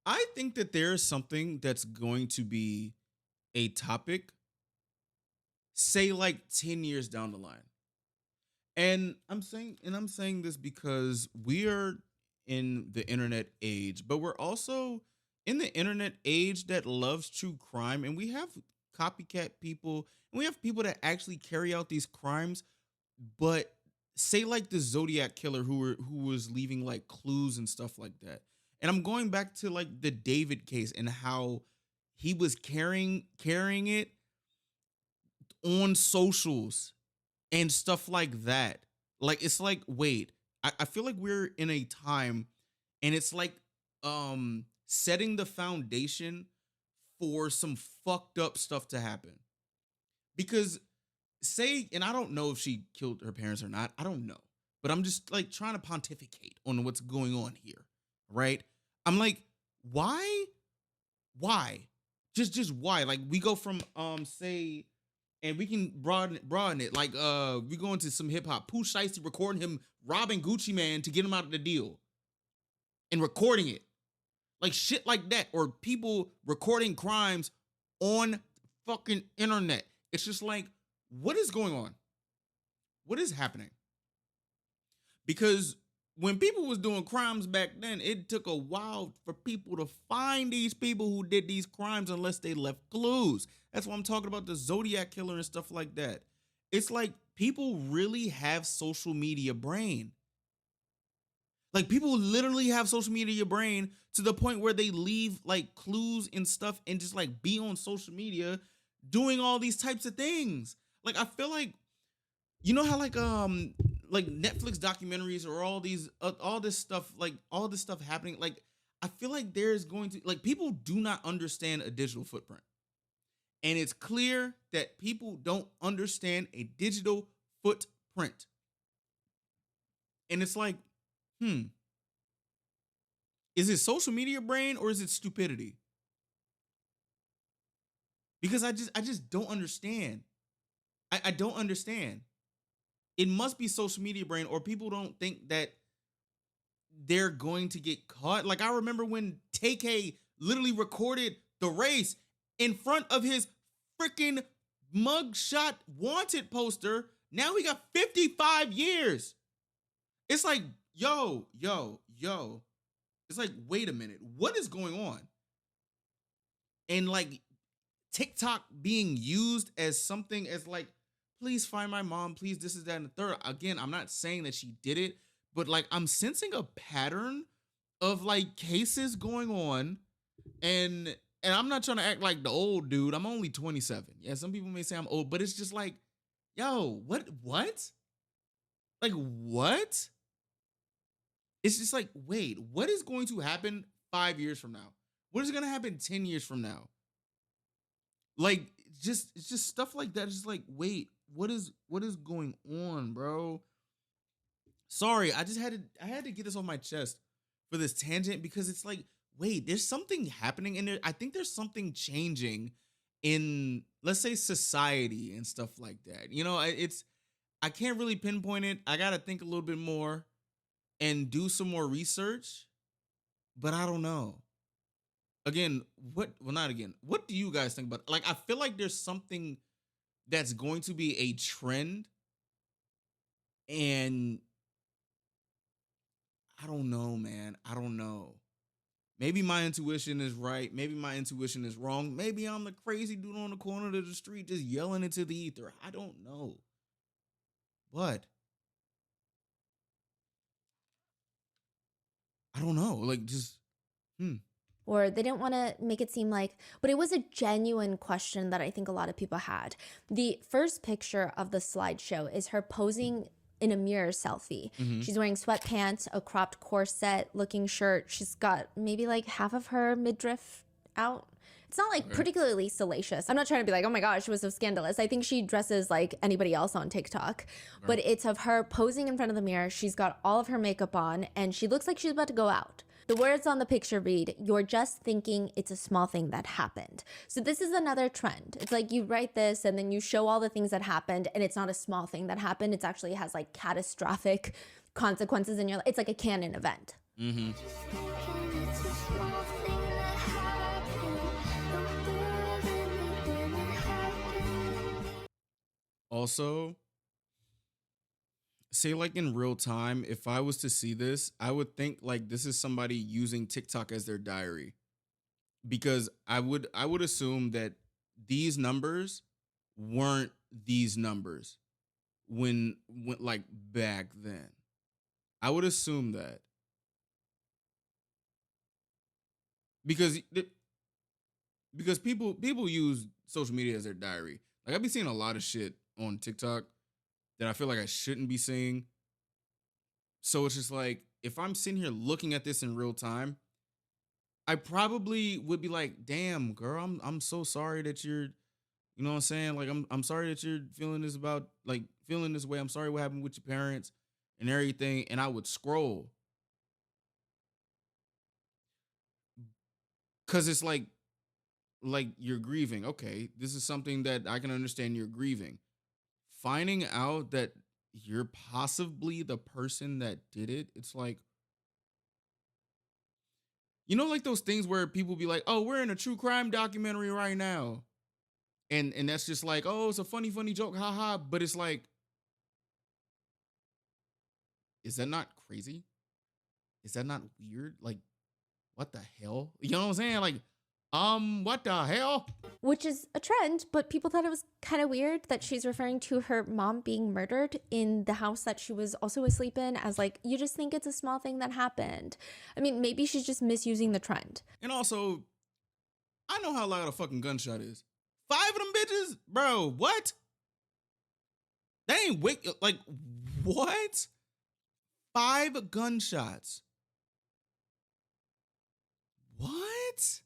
I think that there's something that's going to be a topic, say like 10 years down the line. And I'm saying this because we are in the internet age, but we're also in the internet age that loves true crime, and we have copycat people, and we have people that actually carry out these crimes, but say like the Zodiac killer who was leaving like clues and stuff like that. And I'm going back to like the David case and how he was carrying it on socials and stuff like that. Like it's like, wait, I feel like we're in a time and it's like setting the foundation for some fucked up stuff to happen. Because say, and I don't know if she killed her parents or not. I don't know. But I'm just like trying to pontificate on what's going on here. Right? I'm like, why? Why? Just why? Like we go from say, and we can broaden it. Like we go into some hip hop. Pooh Shiesty recording him robbing Gucci Man to get him out of the deal. And recording it. Like shit like that. Or people recording crimes on fucking internet. It's just like, what is going on? What is happening? Because when people was doing crimes back then, it took a while for people to find these people who did these crimes unless they left clues. That's why I'm talking about the Zodiac killer and stuff like that. It's like people really have social media brain. Like people literally have social media brain to the point where they leave like clues and stuff and just like be on social media doing all these types of things. Like I feel like, you know how like Netflix documentaries or all this stuff happening. Like I feel like there's going to like people do not understand a digital footprint. And it's clear that people don't understand a digital footprint. And it's like, is it social media brain or is it stupidity? Because I just don't understand. I don't understand. It must be social media brain, or people don't think that they're going to get caught. Like I remember when TK literally recorded the race in front of his freaking mugshot wanted poster. Now he got 55 years. It's like, yo. It's like, wait a minute, what is going on? And like TikTok being used as something as like, please find my mom, please, this is that and the third. Again, I'm not saying that she did it, but like I'm sensing a pattern of like cases going on, and I'm not trying to act like the old dude. I'm only 27. Yeah, some people may say I'm old, but it's just like, yo, what? Like what? It's just like, wait, what is going to happen 5 years from now? What is going to happen 10 years from now? Like, it's just stuff like that. It's just like, wait, what is going on, bro? Sorry, I had to get this off my chest for this tangent, because it's like, wait, there's something happening in there. I think there's something changing in, let's say, society and stuff like that. You know, I can't really pinpoint it. I got to think a little bit more and do some more research, but I don't know. Again, not again. What do you guys think about it? Like, I feel like there's something that's going to be a trend, and I don't know, man. I don't know. Maybe my intuition is right. Maybe my intuition is wrong. Maybe I'm the crazy dude on the corner of the street just yelling into the ether. I don't know. But I don't know. Like, just, Or they didn't want to make it seem like, but it was a genuine question that I think a lot of people had. The first picture of the slideshow is her posing in a mirror selfie. She's wearing sweatpants, a cropped corset looking shirt. She's got maybe like half of her midriff out. It's not like particularly salacious. I'm not trying to be like, oh my gosh, it was so scandalous. I think she dresses like anybody else on TikTok. But it's of her posing in front of the mirror. She's got all of her makeup on and she looks like she's about to go out. The words on the picture read, "You're just thinking it's a small thing that happened." So this is another trend. It's like you write this and then you show all the things that happened, and it's not a small thing that happened. It actually has like catastrophic consequences in your life. It's like a canon event. also, say like in real time, if I was to see this, I would think like this is somebody using TikTok as their diary. because I would assume that these numbers weren't these numbers when like back then. I would assume that because because people use social media as their diary. Like I've been seeing a lot of shit on TikTok that I feel like I shouldn't be seeing. So it's just like if I'm sitting here looking at this in real time, I probably would be like, "Damn, girl, I'm so sorry that you're, you know what I'm saying? Like I'm sorry that you're feeling this about like feeling this way. I'm sorry what happened with your parents and everything." And I would scroll cuz it's like you're grieving. Okay, this is something that I can understand you're grieving. Finding out that you're possibly the person that did it, it's like, you know, like those things where people be like, "Oh, we're in a true crime documentary right now." And that's just like, "Oh, it's a funny joke, haha." But it's like, is that not crazy? Is that not weird? Like, what the hell? You know what I'm saying? Like, what the hell? Which is a trend, but people thought it was kind of weird that she's referring to her mom being murdered in the house that she was also asleep in as like, you just think it's a small thing that happened. I mean, maybe she's just misusing the trend. And also, I know how loud a fucking gunshot is. 5 of them bitches? Bro, what? They ain't wake like what? 5 gunshots. What?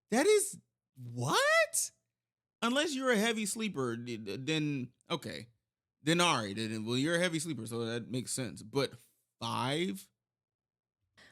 That is what? Unless you're a heavy sleeper, then okay. Then all right. Then, well, you're a heavy sleeper, so that makes sense. But 5?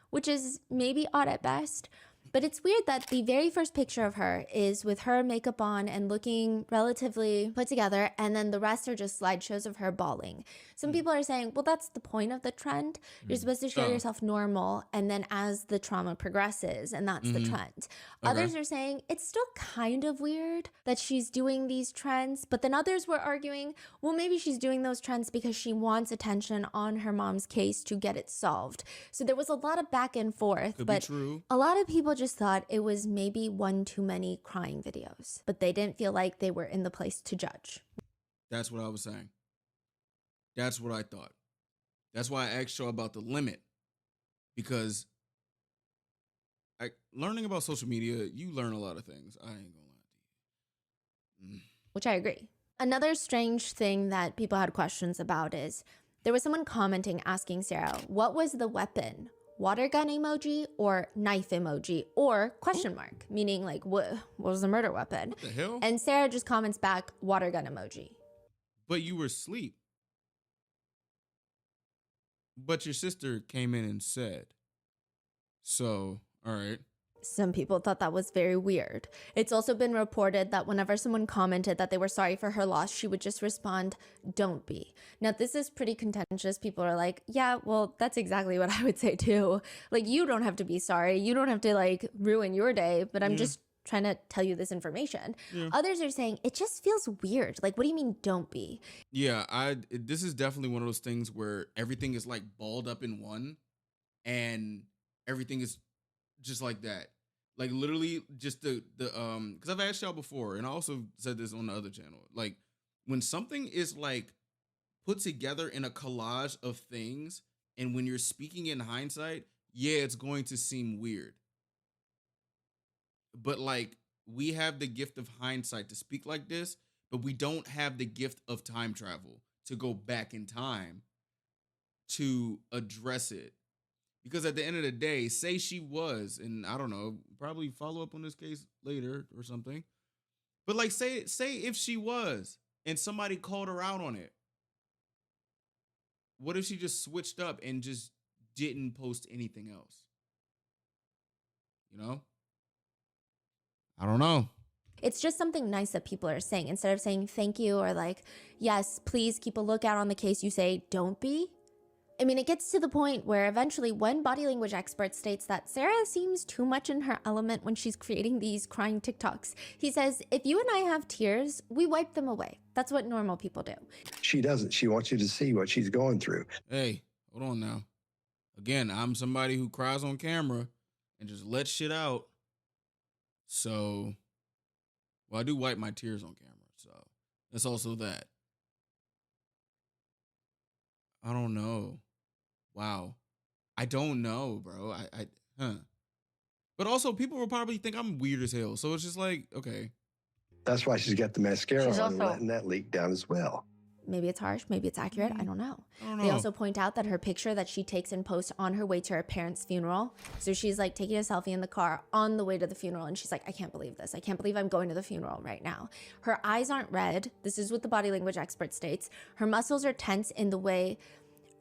Which is maybe odd at best. But it's weird that the very first picture of her is with her makeup on and looking relatively put together, and then the rest are just slideshows of her bawling. Some people are saying, well, that's the point of the trend. You're supposed to show yourself normal, and then as the trauma progresses, and that's the trend. Others are saying it's still kind of weird that she's doing these trends, but then others were arguing, well, maybe she's doing those trends because she wants attention on her mom's case to get it solved. So there was a lot of back and forth, Could but be true. a lot of people just thought it was maybe one too many crying videos, but they didn't feel like they were in the place to judge. That's what I was saying. That's what I thought. That's why I asked you about the limit. Because learning about social media, you learn a lot of things. I ain't gonna lie to you. Which I agree. Another strange thing that people had questions about is there was someone commenting asking Sarah, what was the weapon? Water gun emoji or knife emoji or question mark, meaning like what was the murder weapon? What the hell? And Sarah just comments back, water gun emoji. But you were asleep. But your sister came in and said. So, all right. Some people thought that was very weird. It's also been reported that whenever someone commented that they were sorry for her loss, she would just respond, don't be. Now, this is pretty contentious. People are like, yeah, well, that's exactly what I would say too. Like, you don't have to be sorry. You don't have to like ruin your day, but I'm just trying to tell you this information. Others are saying it just feels weird. Like, what do you mean don't be? Yeah, this is definitely one of those things where everything is like balled up in one and everything is just like that. Like literally just the because I've asked y'all before and I also said this on the other channel. Like when something is like put together in a collage of things and when you're speaking in hindsight, yeah, it's going to seem weird. But like we have the gift of hindsight to speak like this, but we don't have the gift of time travel to go back in time to address it. Because at the end of the day, say she was, and I don't know, probably follow up on this case later or something. But like say if she was and somebody called her out on it. What if she just switched up and just didn't post anything else? You know? I don't know. It's just something nice that people are saying. Instead of saying thank you or like, yes, please keep a lookout on the case, you say don't be. I mean, it gets to the point where eventually one body language expert states that Sarah seems too much in her element when she's creating these crying TikToks. He says, if you and I have tears, we wipe them away. That's what normal people do. She doesn't. She wants you to see what she's going through. Hey, hold on now. Again, I'm somebody who cries on camera and just lets shit out. So, well, I do wipe my tears on camera, so that's also that. I don't know. Wow. I don't know, bro. But also, people will probably think I'm weird as hell. So it's just like, okay. That's why she's got the mascara She's on and also- letting that leak down as well. Maybe it's harsh, maybe it's accurate, I don't know. They also point out that her picture that she takes and posts on her way to her parents' funeral. So she's like taking a selfie in the car on the way to the funeral, and she's like, I can't believe this. I can't believe I'm going to the funeral right now. Her eyes aren't red. This is what the body language expert states. Her muscles are tense in the way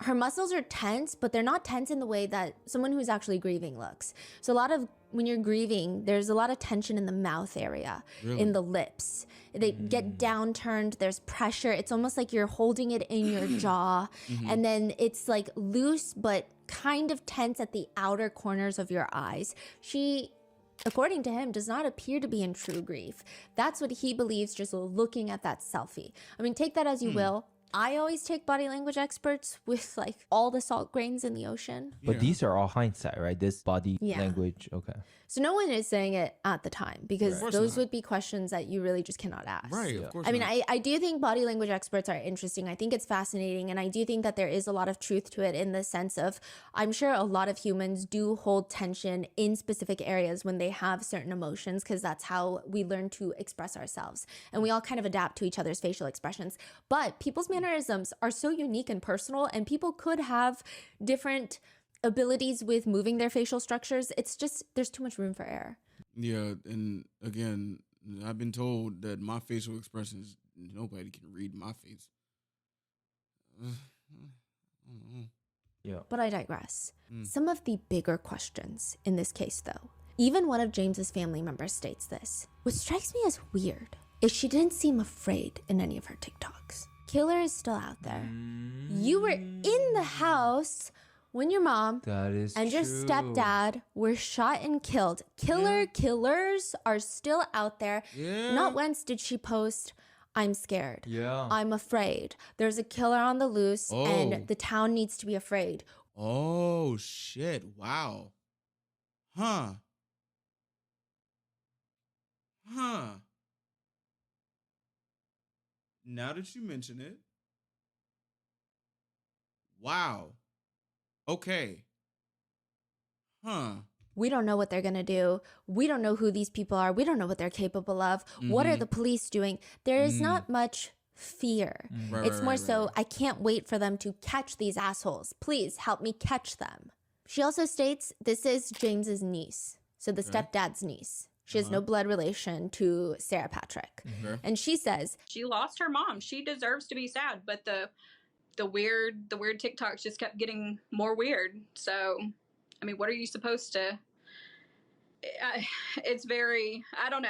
her muscles are tense, but they're not tense in the way that someone who's actually grieving looks. So a lot of when you're grieving, there's a lot of tension in the mouth area, in the lips. They get downturned, there's pressure. It's almost like you're holding it in your jaw. And then it's like loose, but kind of tense at the outer corners of your eyes. She, according to him, does not appear to be in true grief. That's what he believes just looking at that selfie. I mean, take that as you will. I always take body language experts with like all the salt grains in the ocean. But these are all hindsight, right? This body language. Okay. So no one is saying it at the time because Right. those would be questions that you really just cannot ask. Right, of course. I mean, not. I do think body language experts are interesting. I think it's fascinating. And I do think that there is a lot of truth to it in the sense of, I'm sure a lot of humans do hold tension in specific areas when they have certain emotions, because that's how we learn to express ourselves. And we all kind of adapt to each other's facial expressions. But people's mannerisms are so unique and personal, and people could have different abilities with moving their facial structures. It's just, there's too much room for error. Yeah, and again, I've been told that my facial expressions, nobody can read my face. Yeah. But I digress. Some of the bigger questions in this case, though, even one of James's family members states this. What strikes me as weird is she didn't seem afraid in any of her TikToks. Killer is still out there. You were in the house when your mom That is and your true. stepdad were shot and killed. Killers are still out there. Yeah. Not once did she post, I'm scared. Yeah. I'm afraid. There's a killer on the loose Oh. and the town needs to be afraid. Oh, shit. Wow. Huh. Now that you mention it. Wow. Okay. Huh. We don't know what they're going to do. We don't know who these people are. We don't know what they're capable of. What are the police doing? There is not much fear. Right, It's right, more right, so, right. I can't wait for them to catch these assholes. Please help me catch them. She also states this is James's niece, so the stepdad's niece. She has no blood relation to Sarah Patrick. Okay. And she says, She lost her mom. She deserves to be sad, but the weird TikToks just kept getting more weird. So, I mean, what are you supposed to? It's very, I don't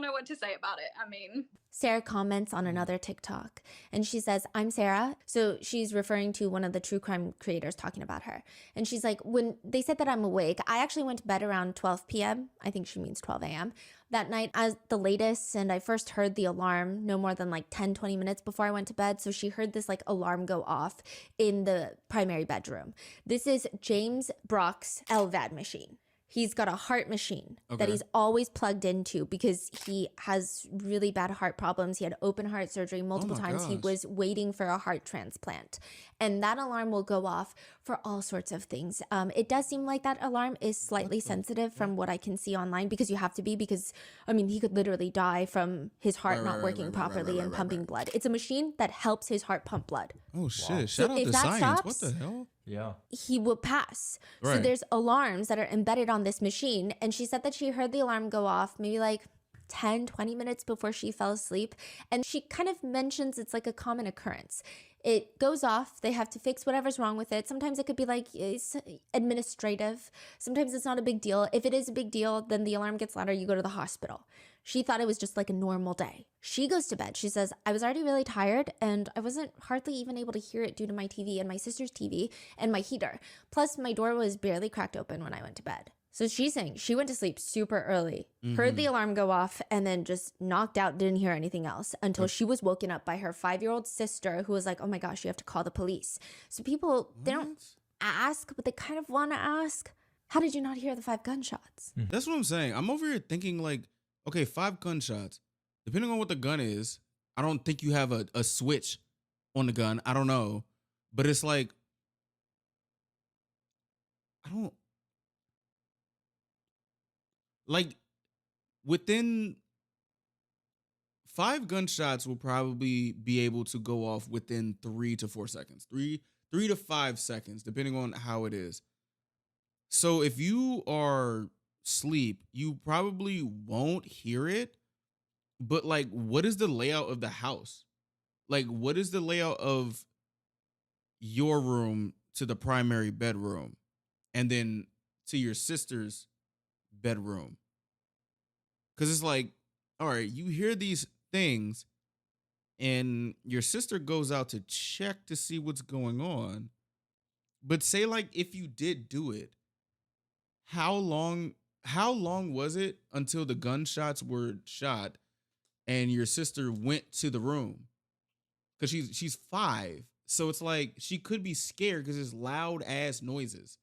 know what to say about it. I mean, Sarah comments on another TikTok and she says, I'm Sarah. So she's referring to one of the true crime creators talking about her. And she's like, when they said that I'm awake, I actually went to bed around 12 p.m. I think she means 12 a.m. that night as the latest. And I first heard the alarm no more than like 10, 20 minutes before I went to bed. So she heard this like alarm go off in the primary bedroom. This is James Brock's LVAD machine. He's got a heart machine that he's always plugged into because he has really bad heart problems. He had open heart surgery multiple times. He was waiting for a heart transplant. And that alarm will go off for all sorts of things. It does seem like that alarm is slightly sensitive from what I can see online because you have to be because, I mean, he could literally die from his heart not working properly and pumping blood. It's a machine that helps his heart pump blood. Oh, shit. Shout out if to that science. stops- What the hell? Yeah. He will pass. So Right. there's alarms that are embedded on this machine. And she said that she heard the alarm go off maybe like 10, 20 minutes before she fell asleep. And she kind of mentions it's like a common occurrence. It goes off. They have to fix whatever's wrong with it. Sometimes it could be like it's administrative. Sometimes it's not a big deal. If it is a big deal, then the alarm gets louder. You go to the hospital. She thought it was just like a normal day. She goes to bed. She says, I was already really tired and I wasn't hardly even able to hear it due to my TV and my sister's TV and my heater. Plus, my door was barely cracked open when I went to bed. So she's saying she went to sleep super early, heard the alarm go off, and then just knocked out, didn't hear anything else until she was woken up by her 5-year-old sister who was like, oh my gosh, you have to call the police. So people, they don't ask, but they kind of want to ask, how did you not hear the 5 gunshots? That's what I'm saying. I'm over here thinking like Okay, 5 gunshots. Depending on what the gun is, I don't think you have a switch on the gun. I don't know. But it's like, I don't like within 5 gunshots will probably be able to go off within 3 to 4 seconds. 3 to 5 seconds, depending on how it is. So if you are asleep, you probably won't hear it. But like, what is the layout of the house? Like, what is the layout of your room to the primary bedroom and then to your sister's bedroom? Because it's like, all right, you hear these things and your sister goes out to check to see what's going on. But say like if you did do it, how long was it until the gunshots were shot and your sister went to the room? Because she's 5. So it's like she could be scared because it's loud ass noises.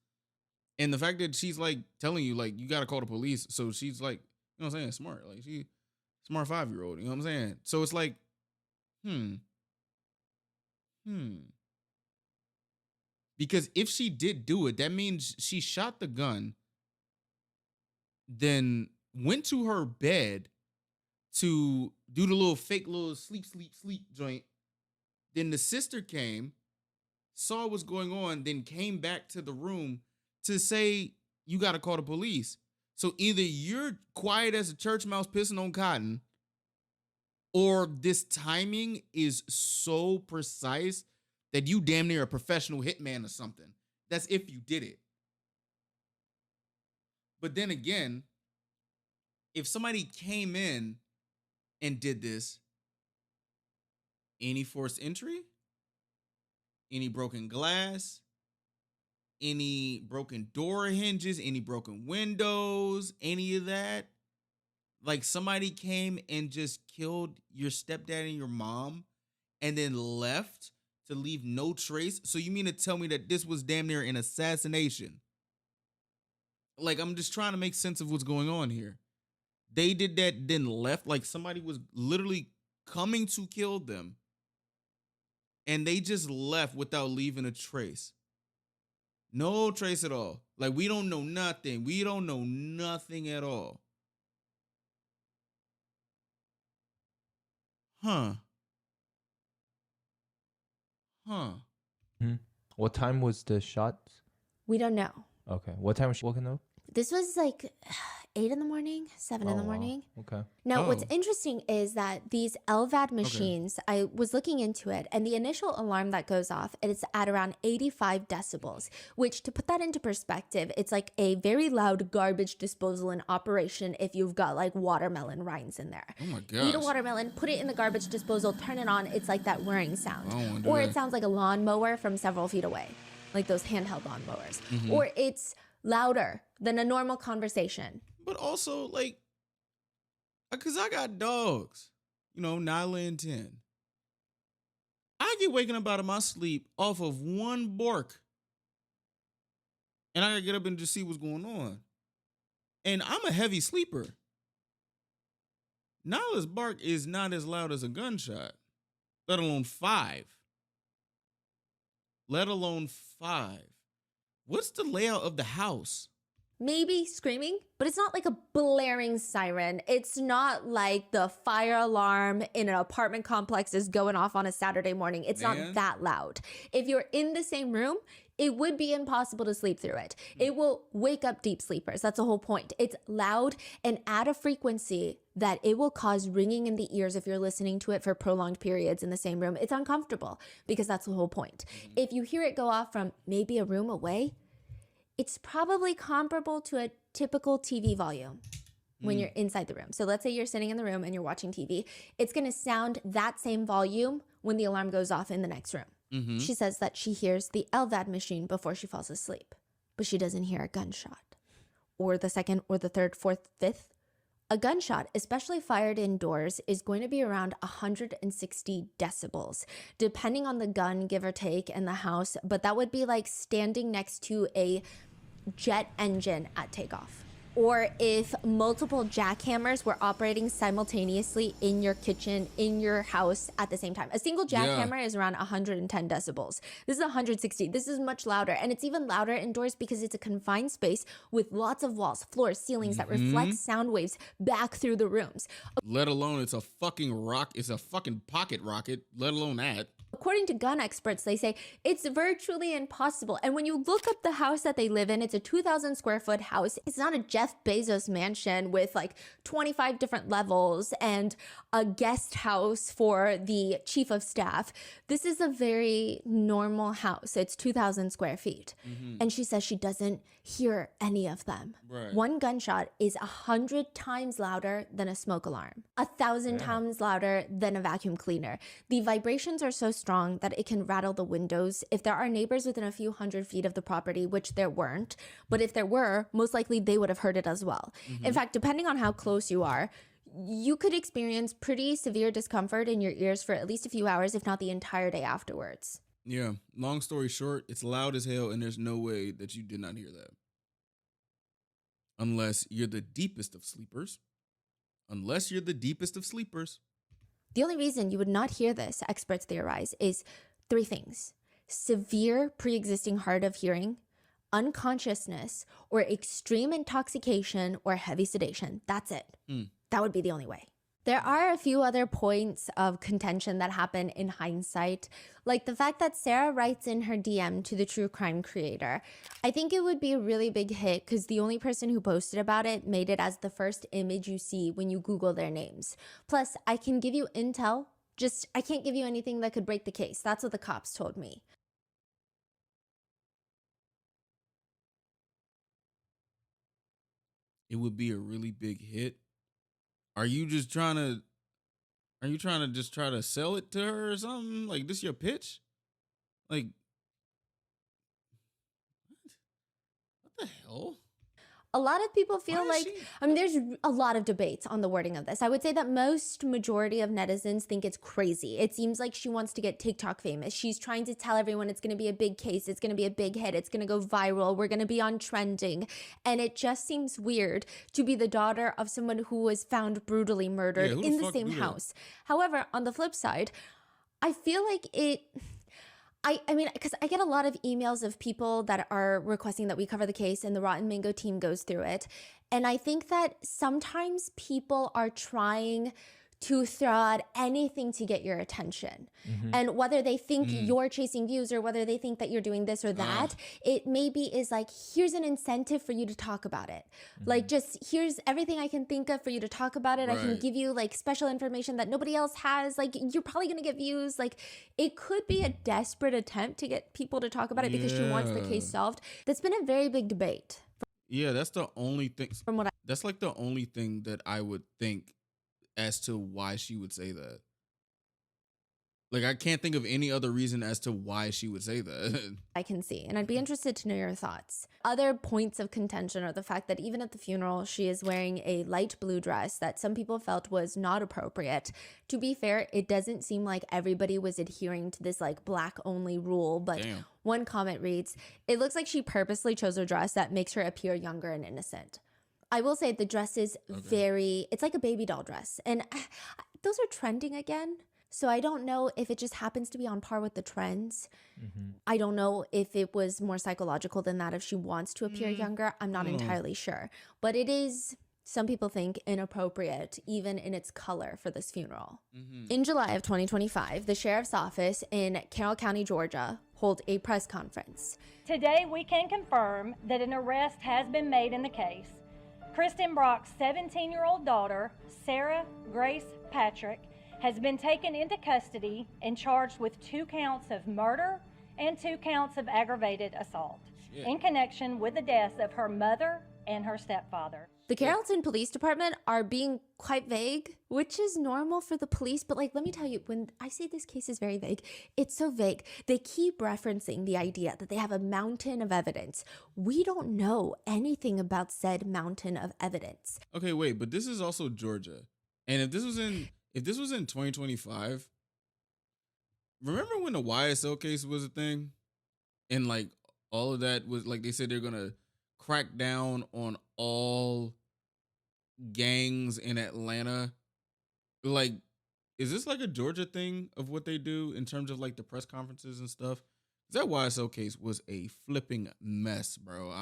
And the fact that she's like telling you, like, you gotta call the police. So she's like, you know what I'm saying, smart. Like she smart 5-year-old, you know what I'm saying? So it's like, Because if she did do it, that means she shot the gun, then went to her bed to do the little fake little sleep joint. Then the sister came, saw what's going on, then came back to the room to say, you got to call the police. So either you're quiet as a church mouse pissing on cotton, or this timing is so precise that you damn near a professional hitman or something. That's if you did it. But then again, if somebody came in and did this, any forced entry, any broken glass, any broken door hinges, any broken windows, any of that, like somebody came and just killed your stepdad and your mom and then left to leave no trace. So you mean to tell me that this was damn near an assassination? Like, I'm just trying to make sense of what's going on here. They did that, then left. Like somebody was literally coming to kill them, and they just left without leaving a trace. No trace at all. Like, we don't know nothing. We don't know nothing at all. Huh. What time was the shot? We don't know. Okay. What time was she woken up? This was like 8 in the morning, 7 in the wow. morning. Okay. Now, what's interesting is that these LVAD machines, I was looking into it, and the initial alarm that goes off, it's at around 85 decibels, which, to put that into perspective, it's like a very loud garbage disposal in operation if you've got like watermelon rinds in there. Oh my gosh. Eat a watermelon, put it in the garbage disposal, turn it on, it's like that whirring sound. I don't wanna do Or that. it sounds like a lawnmower from several feet away, like those handheld lawnmowers. Or it's louder than a normal conversation. But also, like, because I got dogs, you know, Nyla and 10. I get waking up out of my sleep off of one bark. And I gotta get up and just see what's going on. And I'm a heavy sleeper. Nyla's bark is not as loud as a gunshot, let alone 5. Let alone 5. What's the layout of the house? Maybe screaming, but it's not like a blaring siren. It's not like the fire alarm in an apartment complex is going off on a Saturday morning. It's not that loud. If you're in the same room, it would be impossible to sleep through it. It will wake up deep sleepers. That's the whole point. It's loud and at a frequency that it will cause ringing in the ears if you're listening to it for prolonged periods in the same room. It's uncomfortable because that's the whole point. If you hear it go off from maybe a room away, it's probably comparable to a typical TV volume when you're inside the room. So let's say you're sitting in the room and you're watching TV. It's going to sound that same volume when the alarm goes off in the next room. She says that she hears the LVAD machine before she falls asleep, but she doesn't hear a gunshot or the second or the third, fourth, fifth. A gunshot, especially fired indoors, is going to be around 160 decibels, depending on the gun, give or take, and the house. But that would be like standing next to a jet engine at takeoff. or if multiple jackhammers were operating simultaneously in your kitchen, in your house at the same time. A single jackhammer is around 110 decibels. This is 160. This is much louder. And it's even louder indoors because it's a confined space with lots of walls, floors, ceilings that reflect sound waves back through the rooms. Let alone it's a fucking it's a fucking pocket rocket, let alone that. According to gun experts, they say it's virtually impossible. And when you look up the house that they live in, it's a 2,000 square foot house. It's not a Jeff Bezos mansion with like 25 different levels and a guest house for the chief of staff. This is a very normal house. It's 2,000 square feet. And she says she doesn't hear any of them. Right. One gunshot is 100 times louder than a smoke alarm, 1,000 times louder than a vacuum cleaner. The vibrations are so strong that it can rattle the windows. If there are neighbors within a few hundred feet of the property, which there weren't, but if there were, most likely they would have heard it as well. In fact, depending on how close you are, you could experience pretty severe discomfort in your ears for at least a few hours, if not the entire day afterwards. Yeah. Long story short, it's loud as hell, and there's no way that you did not hear that. Unless you're the deepest of sleepers. Unless you're the deepest of sleepers. The only reason you would not hear this, experts theorize, is three things: severe pre-existing hard of hearing, unconsciousness, or extreme intoxication or heavy sedation. That's it. That would be the only way. There are a few other points of contention that happen in hindsight, like the fact that Sarah writes in her DM to the true crime creator. I think it would be a really big hit because the only person who posted about it made it as the first image you see when you Google their names. Plus, I can give you intel, just I can't give you anything that could break the case. That's what the cops told me. It would be a really big hit. Are you trying to just try to sell it to her or something? Like, this your pitch? Like, what the hell? A lot of people feel like, there's a lot of debates on the wording of this. I would say that majority of netizens think it's crazy. It seems like she wants to get TikTok famous. She's trying to tell everyone it's going to be a big case. It's going to be a big hit. It's going to go viral. We're going to be on trending. And it just seems weird to be the daughter of someone who was found brutally murdered in the same house. However, on the flip side, I feel like I mean, because I get a lot of emails of people that are requesting that we cover the case and the Rotten Mango team goes through it. And I think that sometimes people are trying to throw out anything to get your attention. And whether they think you're chasing views or whether they think that you're doing this or that, it maybe is like, here's an incentive for you to talk about it. Like, just here's everything I can think of for you to talk about it. I can give you like special information that nobody else has. Like, you're probably going to get views. Like, it could be a desperate attempt to get people to talk about it because she wants the case solved. That's been a very big debate. Yeah, that's the only thing. From what That's like the only thing that I would think as to why she would say that. Like, I can't think of any other reason as to why she would say that. I can see, and I'd be interested to know your thoughts. Other points of contention are the fact that even at the funeral, she is wearing a light blue dress that some people felt was not appropriate. To be fair, it doesn't seem like everybody was adhering to this like black only rule, but one comment reads, "It looks like she purposely chose a dress that makes her appear younger and innocent." I will say the dress is it's like a baby doll dress. And those are trending again. So I don't know if it just happens to be on par with the trends. I don't know if it was more psychological than that, if she wants to appear younger. I'm not entirely sure. But it is, some people think, inappropriate, even in its color for this funeral. In July of 2025, the sheriff's office in Carroll County, Georgia, hold a press conference. Today, we can confirm that an arrest has been made in the case. Kristen Brock's 17-year-old daughter, Sarah Grace Patrick, has been taken into custody and charged with 2 counts of murder and 2 counts of aggravated assault in connection with the deaths of her mother and her stepfather. The Carrollton Police Department are being quite vague, which is normal for the police. But like, let me tell you, when I say this case is very vague, it's so vague. They keep referencing the idea that they have a mountain of evidence. We don't know anything about said mountain of evidence. Okay, wait, but this is also Georgia. And if this was in 2025, remember when the YSL case was a thing? And like all of that was like, they said they're gonna crack down on all gangs in Atlanta, like, is this like a Georgia thing of what they do in terms of like the press conferences and stuff? That YSL case was a flipping mess, bro.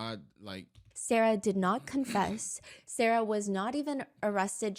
Sarah did not confess. Sarah was not even arrested.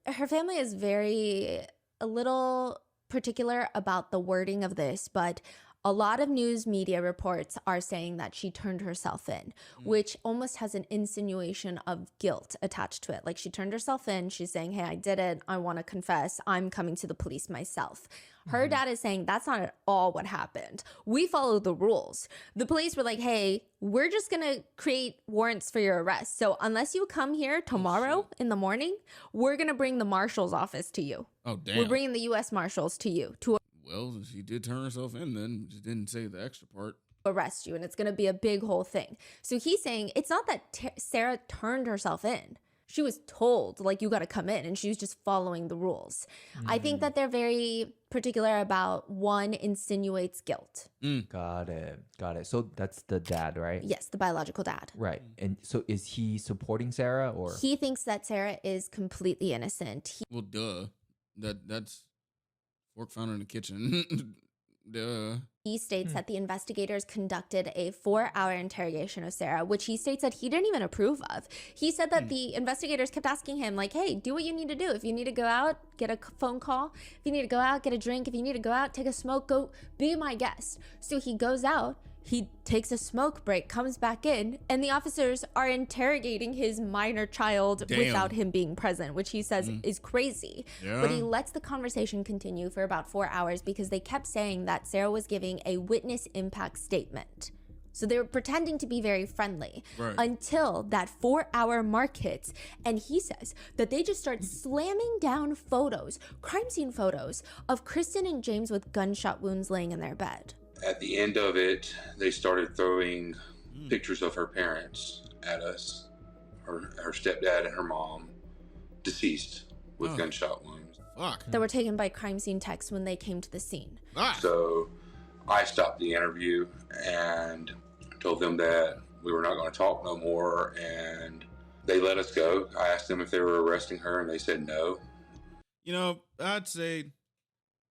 Her family is a little particular about the wording of this, but a lot of news media reports are saying that she turned herself in, which almost has an insinuation of guilt attached to it. Like, she turned herself in. She's saying, hey, I did it. I want to confess. I'm coming to the police myself. Her dad is saying that's not at all what happened. We followed the rules. The police were like, hey, we're just going to create warrants for your arrest. So unless you come here tomorrow in the morning, we're going to bring the marshal's office to you. Oh, damn. We're bringing the U.S. Marshals to you to Well, she did turn herself in then. Just didn't say the extra part. arrest you, and it's going to be a big whole thing. So he's saying it's not that Sarah turned herself in. She was told, like, you got to come in, and she was just following the rules. I think that they're very particular about one insinuates guilt. Got it. So that's the dad, right? Yes, the biological dad. Right. And so is he supporting Sarah, or? He thinks that Sarah is completely innocent. Well, duh. That's fork found in the kitchen. Duh. He states that the investigators conducted a 4-hour interrogation of Sarah, which he states that he didn't even approve of. He said that the investigators kept asking him, like, hey, do what you need to do. If you need to go out, get a phone call. If you need to go out, get a drink. If you need to go out, take a smoke, go be my guest. So he goes out. He takes a smoke break, comes back in, and the officers are interrogating his minor child without him being present, which he says is crazy. Yeah. But he lets the conversation continue for about 4 hours because they kept saying that Sarah was giving a witness impact statement. So they were pretending to be very friendly until that 4-hour mark hits. And he says that they just start slamming down photos, crime scene photos, of Kristen and James with gunshot wounds laying in their bed. At the end of it, they started throwing pictures of her parents at us, her stepdad and her mom, deceased with gunshot wounds. Fuck. That were taken by crime scene techs when they came to the scene. So I stopped the interview and told them that we were not going to talk no more, and they let us go. I asked them if they were arresting her, and they said no. You know, I'd say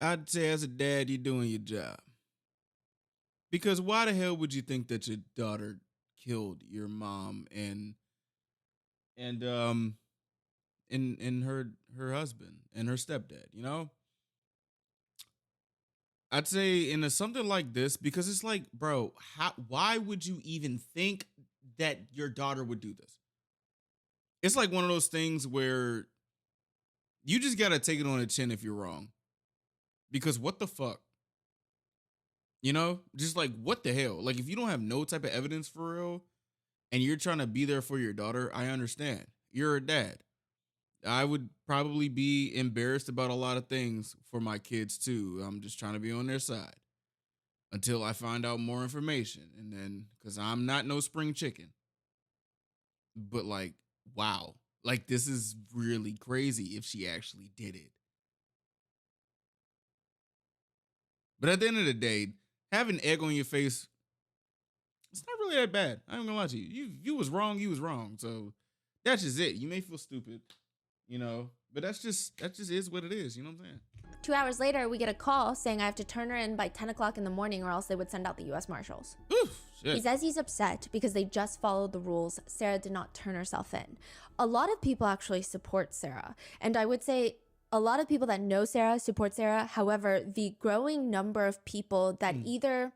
as a dad, you're doing your job. Because why the hell would you think that your daughter killed your mom and her husband and her stepdad, you know? I'd say in something like this, because it's like, bro, why would you even think that your daughter would do this? It's like one of those things where you just got to take it on the chin if you're wrong. Because what the fuck? You know, just like, what the hell? Like, if you don't have no type of evidence for real and you're trying to be there for your daughter, I understand. You're a dad. I would probably be embarrassed about a lot of things for my kids too. I'm just trying to be on their side until I find out more information. And then, because I'm not no spring chicken. But like, wow. Like, this is really crazy if she actually did it. But at the end of the day, having egg on your face, it's not really that bad. I ain't gonna lie to you. You was wrong, you was wrong. So that's just it. You may feel stupid, you know, but that's just is what it is. You know what I'm saying? 2 hours later, we get a call saying I have to turn her in by 10 o'clock in the morning or else they would send out the U.S. Marshals. Oof, shit. He says he's upset because they just followed the rules. Sarah did not turn herself in. A lot of people actually support Sarah. And I would say a lot of people that know Sarah support Sarah. However, the growing number of people that either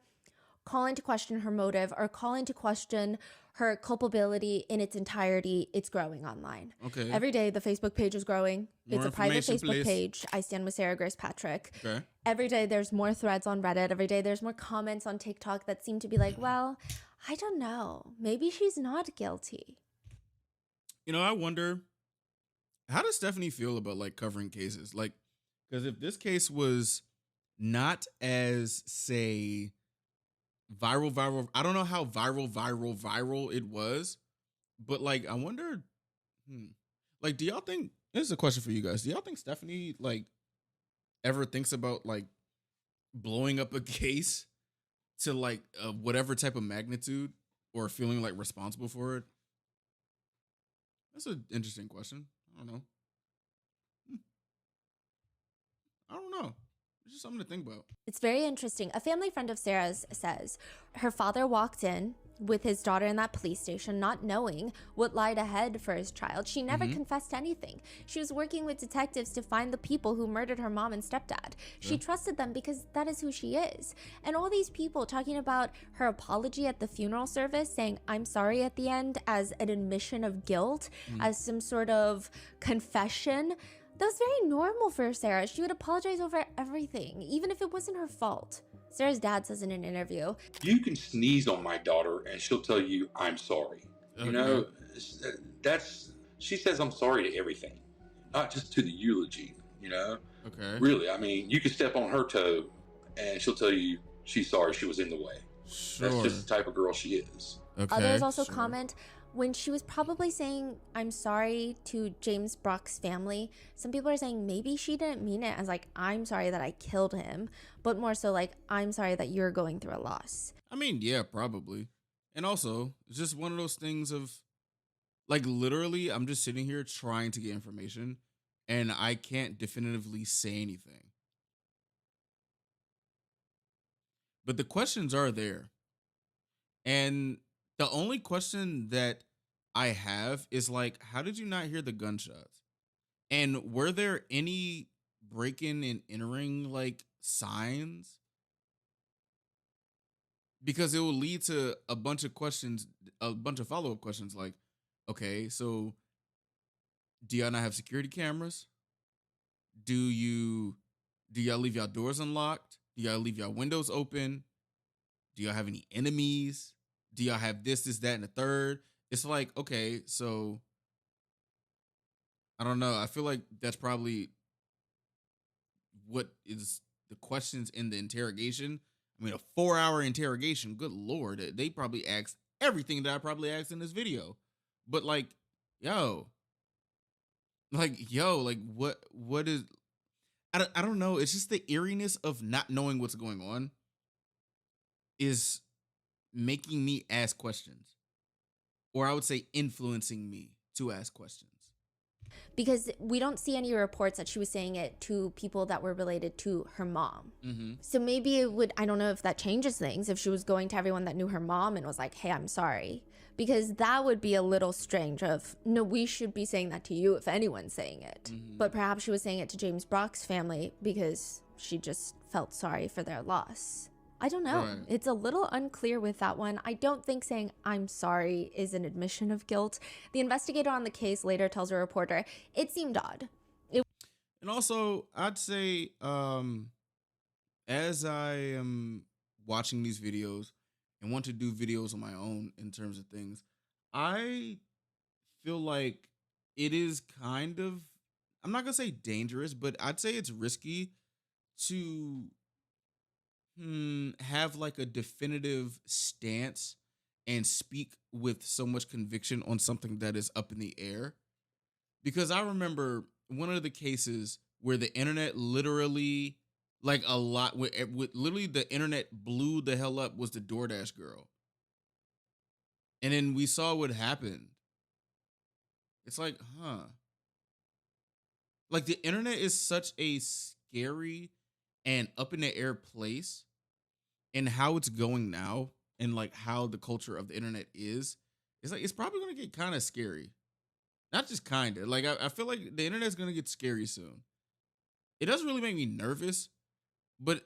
call into question her motive or call into question her culpability in its entirety, it's growing online. Okay. Every day, the Facebook page is growing. More It's a private information, Facebook please. page. I stand with Sarah Grace Patrick. Okay. Every day, there's more threads on Reddit. Every day, there's more comments on TikTok that seem to be like, well, I don't know. Maybe she's not guilty. You know, I wonder, how does Stephanie feel about like covering cases? Like, because if this case was not as, say, viral, I don't know how viral it was, but like, I wonder, like, do y'all think, this is a question for you guys, do y'all think Stephanie like ever thinks about like blowing up a case to like whatever type of magnitude or feeling like responsible for it? That's an interesting question. I don't know. I don't know. It's just something to think about. It's very interesting. A family friend of Sarah's says her father walked in with his daughter in that police station, not knowing what lied ahead for his child. She never confessed anything. She was working with detectives to find the people who murdered her mom and stepdad. She trusted them because that is who she is. And all these people talking about her apology at the funeral service, saying, I'm sorry at the end, as an admission of guilt, as some sort of confession. That was very normal for Sarah. She would apologize over everything, even if it wasn't her fault. Sarah's dad says in an interview, You can sneeze on my daughter and she'll tell you, I'm sorry. You know, she says I'm sorry to everything, not just to the eulogy, you know? Okay. Really, I mean, you can step on her toe and she'll tell you she's sorry she was in the way. Sure. That's just the type of girl she is. Okay. Others also comment, when she was probably saying, I'm sorry to James Brock's family, some people are saying maybe she didn't mean it as like, I'm sorry that I killed him, but more so like, I'm sorry that you're going through a loss. I mean, yeah, probably. And also, it's just one of those things of, like, literally, I'm just sitting here trying to get information, and I can't definitively say anything. But the questions are there. And the only question that I have is like, how did you not hear the gunshots? And were there any breaking and entering like signs? Because it will lead to a bunch of questions, a bunch of follow-up questions like, okay, so do y'all not have security cameras? Do y'all leave y'all doors unlocked? Do y'all leave y'all windows open? Do y'all have any enemies? Do y'all have this, that, and the third? It's like, okay, so I don't know. I feel like that's probably what is the questions in the interrogation. I mean, a 4-hour interrogation, good Lord, they probably asked everything that I probably asked in this video. But like, like what is, I don't know. It's just the eeriness of not knowing what's going on is making me ask questions, or I would say influencing me to ask questions. Because we don't see any reports that she was saying it to people that were related to her mom. So maybe it would, I don't know if that changes things, if she was going to everyone that knew her mom and was like, hey, I'm sorry. Because that would be a little strange of, no, we should be saying that to you if anyone's saying it. But perhaps she was saying it to James Brock's family because she just felt sorry for their loss. I don't know. Right. It's a little unclear with that one. I don't think saying I'm sorry is an admission of guilt. The investigator on the case later tells a reporter it seemed odd. And also, I'd say, as I am watching these videos and want to do videos on my own in terms of things, I feel like it is kind of, I'm not gonna say dangerous, but I'd say it's risky to have like a definitive stance and speak with so much conviction on something that is up in the air. Because I remember one of the cases where the internet literally, like a lot, with literally the internet blew the hell up was the DoorDash girl. And then we saw what happened. It's like, like the internet is such a scary and up in the air place, and how it's going now and like how the culture of the internet is, it's like it's probably gonna get kind of scary. Not just kind of, like I feel like the internet's gonna get scary soon. It doesn't really make me nervous, but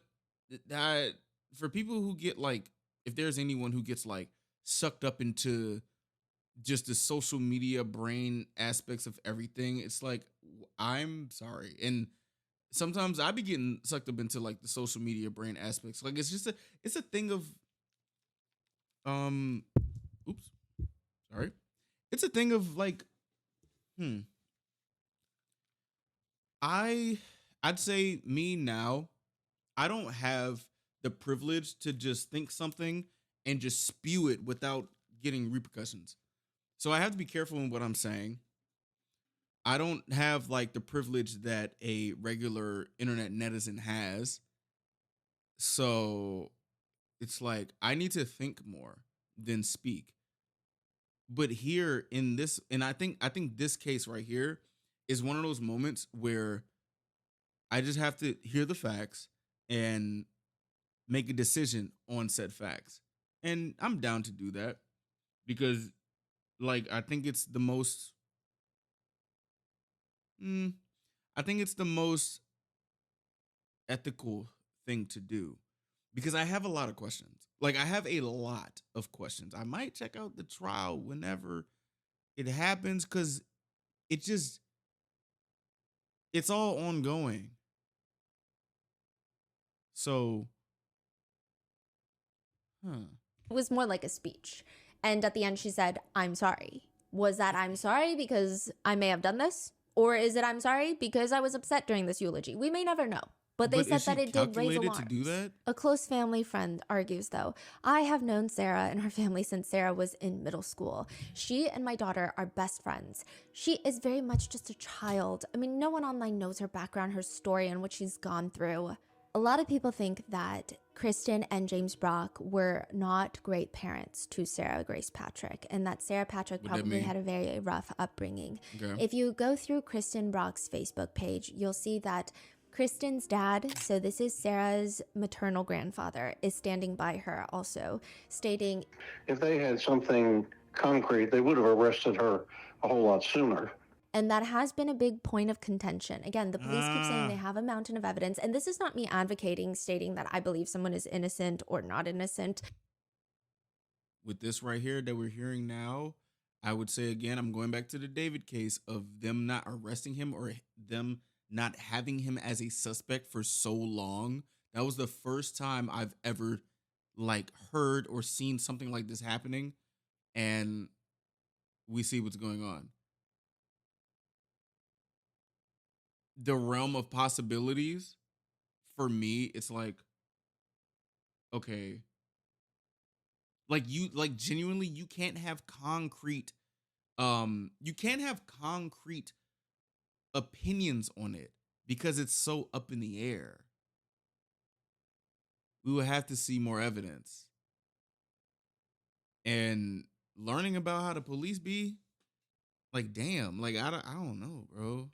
that for people who get like, if there's anyone who gets like sucked up into just the social media brain aspects of everything, it's like, I'm sorry. And sometimes I be getting sucked up into like the social media brain aspects. Like it's a thing of oops, sorry. It's a thing of like, I'd say me now, I don't have the privilege to just think something and just spew it without getting repercussions. So I have to be careful in what I'm saying. I don't have like the privilege that a regular internet netizen has. So it's like I need to think more than speak. But here in this, and I think this case right here is one of those moments where I just have to hear the facts and make a decision on said facts. And I'm down to do that because, like, I think it's the most. I think it's the most ethical thing to do because I have a lot of questions. Like, I have a lot of questions. I might check out the trial whenever it happens because it just, it's all ongoing. So, It was more like a speech. And at the end, she said, "I'm sorry." Was that "I'm sorry because I may have done this"? Or is it "I'm sorry because I was upset during this eulogy"? We may never know. But they said that it did raise alarms. To do that? A close family friend argues, though, "I have known Sarah and her family since Sarah was in middle school. She and my daughter are best friends. She is very much just a child. I mean, no one online knows her background, her story, and what she's gone through." A lot of people think that Kristen and James Brock were not great parents to Sarah Grace Patrick, and that Sarah Patrick probably had a very rough upbringing. Okay. If you go through Kristen Brock's Facebook page, you'll see that Kristen's dad, so this is Sarah's maternal grandfather, is standing by her also, stating, "If they had something concrete, they would have arrested her a whole lot sooner." And that has been a big point of contention. Again, the police keep saying they have a mountain of evidence. And this is not me advocating, stating that I believe someone is innocent or not innocent. With this right here that we're hearing now, I would say again, I'm going back to the David case of them not arresting him or them not having him as a suspect for so long. That was the first time I've ever like heard or seen something like this happening. And we see what's going on. The realm of possibilities for me, it's like, okay, like genuinely, you can't have concrete opinions on it because it's so up in the air. We will have to see more evidence and learning about how the police be like, damn, like I don't know, bro.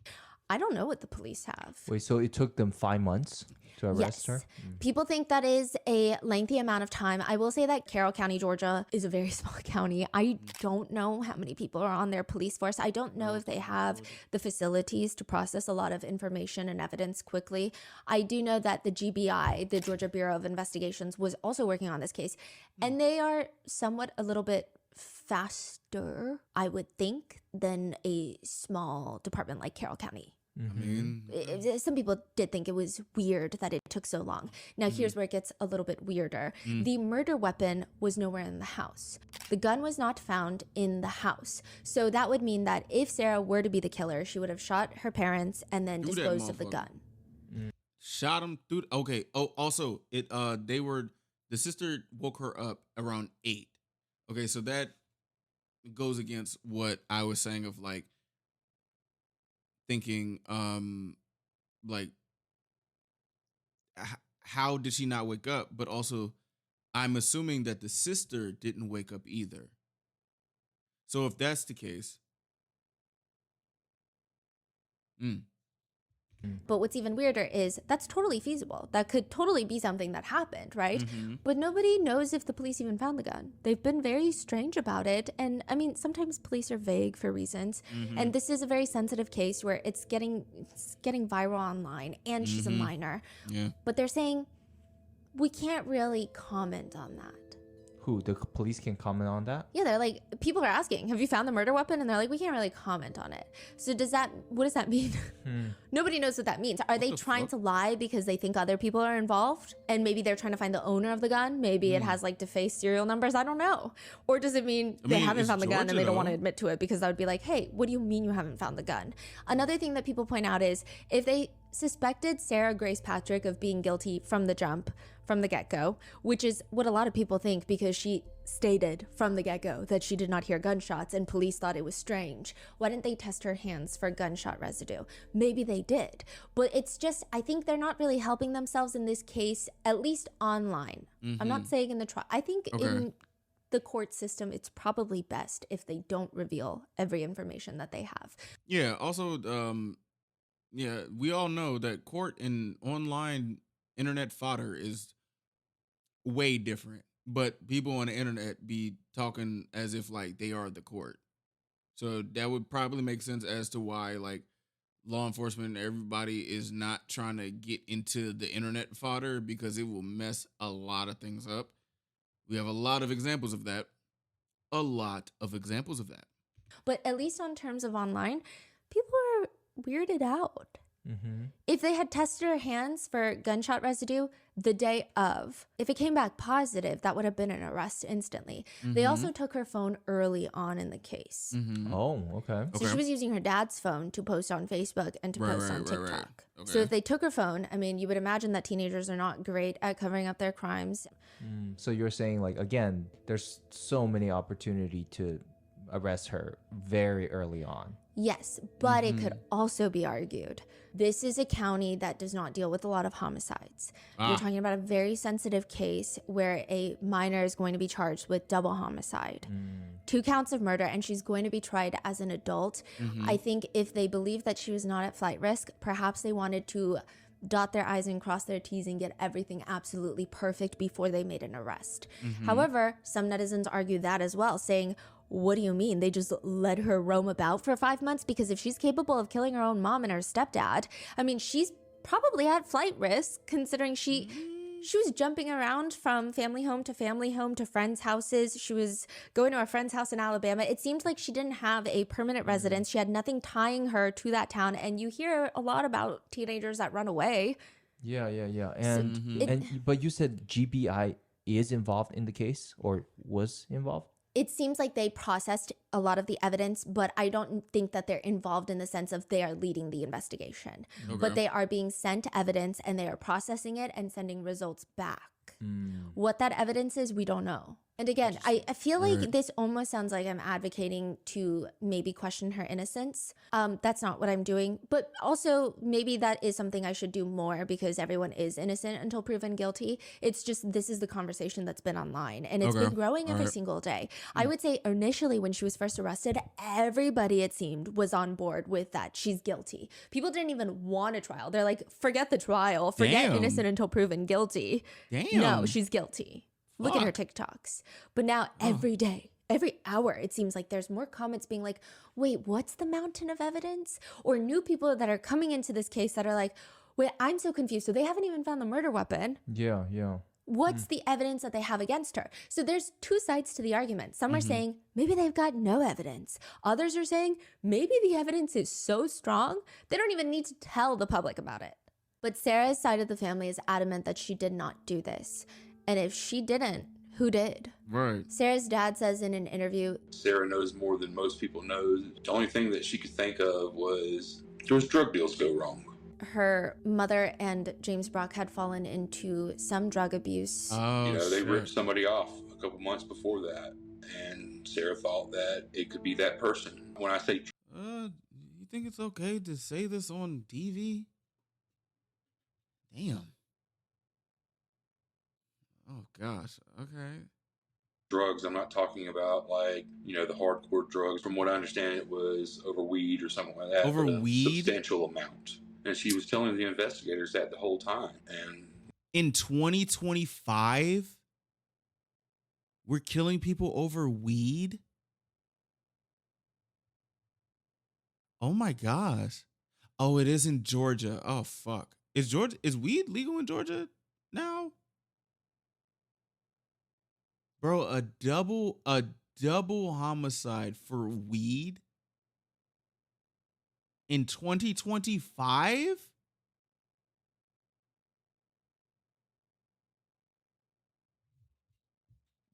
I don't know what the police have. Wait, so it took them 5 months to arrest her? People think that is a lengthy amount of time. I will say that Carroll County, Georgia is a very small county. I don't know how many people are on their police force. I don't know if they have the facilities to process a lot of information and evidence quickly. I do know that the GBI, the Georgia Bureau of Investigations, was also working on this case. And they are somewhat a little bit faster, I would think, than a small department like Carroll County. I mean, some people did think it was weird that it took so long. Now, here's where it gets a little bit weirder. The murder weapon was nowhere in the house. The gun was not found in the house. So that would mean that if Sarah were to be the killer, she would have shot her parents and then disposed of the gun. Shot him through. Okay. Oh, also, the sister woke her up around 8. Okay, so that goes against what I was saying of like thinking like how did she not wake up? But also I'm assuming that the sister didn't wake up either. So if that's the case, But what's even weirder is that's totally feasible. That could totally be something that happened, right? But nobody knows if the police even found the gun. They've been very strange about it. And I mean, sometimes police are vague for reasons. And this is a very sensitive case where it's getting viral online and she's a minor. Yeah. But they're saying we can't really comment on that. Who? The police can comment on that? Yeah, they're like, people are asking, have you found the murder weapon? And they're like, we can't really comment on it. So what does that mean? Nobody knows what that means. Are they trying to lie because they think other people are involved? And maybe they're trying to find the owner of the gun? Maybe it has like defaced serial numbers? I don't know. Or does it mean they haven't found the gun and they don't want to admit to it because that would be like, hey, what do you mean you haven't found the gun? Another thing that people point out is if they suspected Sarah Grace Patrick of being guilty from the jump, from the get-go, which is what a lot of people think because she stated from the get-go that she did not hear gunshots and police thought it was strange. Why didn't they test her hands for gunshot residue? Maybe they did. But it's just, I think they're not really helping themselves in this case, at least online. I'm not saying in the trial. I think in the court system, it's probably best if they don't reveal every information that they have. Yeah. Also, yeah, we all know that court and online internet fodder is way different, but people on the internet be talking as if like they are the court. So that would probably make sense as to why like law enforcement and everybody is not trying to get into the internet fodder, because it will mess a lot of things up. We have a lot of examples of that. A lot of examples of that. But at least on terms of online, people are weirded out. Mm-hmm. If they had tested her hands for gunshot residue the day of, if it came back positive, that would have been an arrest instantly. They also took her phone early on in the case. Oh, okay. So she was using her dad's phone to post on Facebook and to post on TikTok. Right. Okay. So if they took her phone, I mean, you would imagine that teenagers are not great at covering up their crimes. So you're saying, like, again, there's so many opportunity to arrest her very early on. Yes, but it could also be argued. This is a county that does not deal with a lot of homicides. You're talking about a very sensitive case where a minor is going to be charged with double homicide, 2 counts of murder, and she's going to be tried as an adult. I think if they believed that she was not at flight risk, perhaps they wanted to dot their I's and cross their T's and get everything absolutely perfect before they made an arrest. However, some netizens argue that as well, saying, what do you mean? They just let her roam about for 5 months? Because if she's capable of killing her own mom and her stepdad, I mean, she's probably at flight risk, considering she was jumping around from family home to friends' houses. She was going to a friend's house in Alabama. It seemed like she didn't have a permanent residence. She had nothing tying her to that town. And you hear a lot about teenagers that run away. Yeah. And but you said GBI is involved in the case, or was involved? It seems like they processed a lot of the evidence, but I don't think that they're involved in the sense of they are leading the investigation. But they are being sent evidence and they are processing it and sending results back. What that evidence is, we don't know. And again, I feel like this almost sounds like I'm advocating to maybe question her innocence. That's not what I'm doing. But also, maybe that is something I should do more, because everyone is innocent until proven guilty. It's just, this is the conversation that's been online. And it's been growing every single day. I would say initially when she was first arrested, everybody, it seemed, was on board with that. She's guilty. People didn't even want a trial. They're like, forget the trial. Forget innocent until proven guilty. No, she's guilty. Look at her TikToks. But now every day, every hour, it seems like there's more comments being like, wait, what's the mountain of evidence? Or new people that are coming into this case that are like, wait, I'm so confused. So they haven't even found the murder weapon. Yeah. What's the evidence that they have against her? So there's 2 sides to the argument. Some are saying maybe they've got no evidence. Others are saying maybe the evidence is so strong, they don't even need to tell the public about it. But Sarah's side of the family is adamant that she did not do this. And if she didn't, who did? Right. Sarah's dad says in an interview, Sarah knows more than most people know. The only thing that she could think of was there was drug deals go wrong. her mother and James Brock had fallen into some drug abuse. Oh, they ripped somebody off a couple months before that. And Sarah thought that it could be that person. When I say... you think it's okay to say this on TV? Damn. Oh, gosh. Okay. Drugs, I'm not talking about the hardcore drugs. From what I understand, it was over weed or something like that. Over weed? Substantial amount. And she was telling the investigators that the whole time. And in 2025, we're killing people over weed? Oh my gosh. Oh, it is in Georgia. Oh, fuck. Is weed legal in Georgia now? Bro, a double homicide for weed in 2025?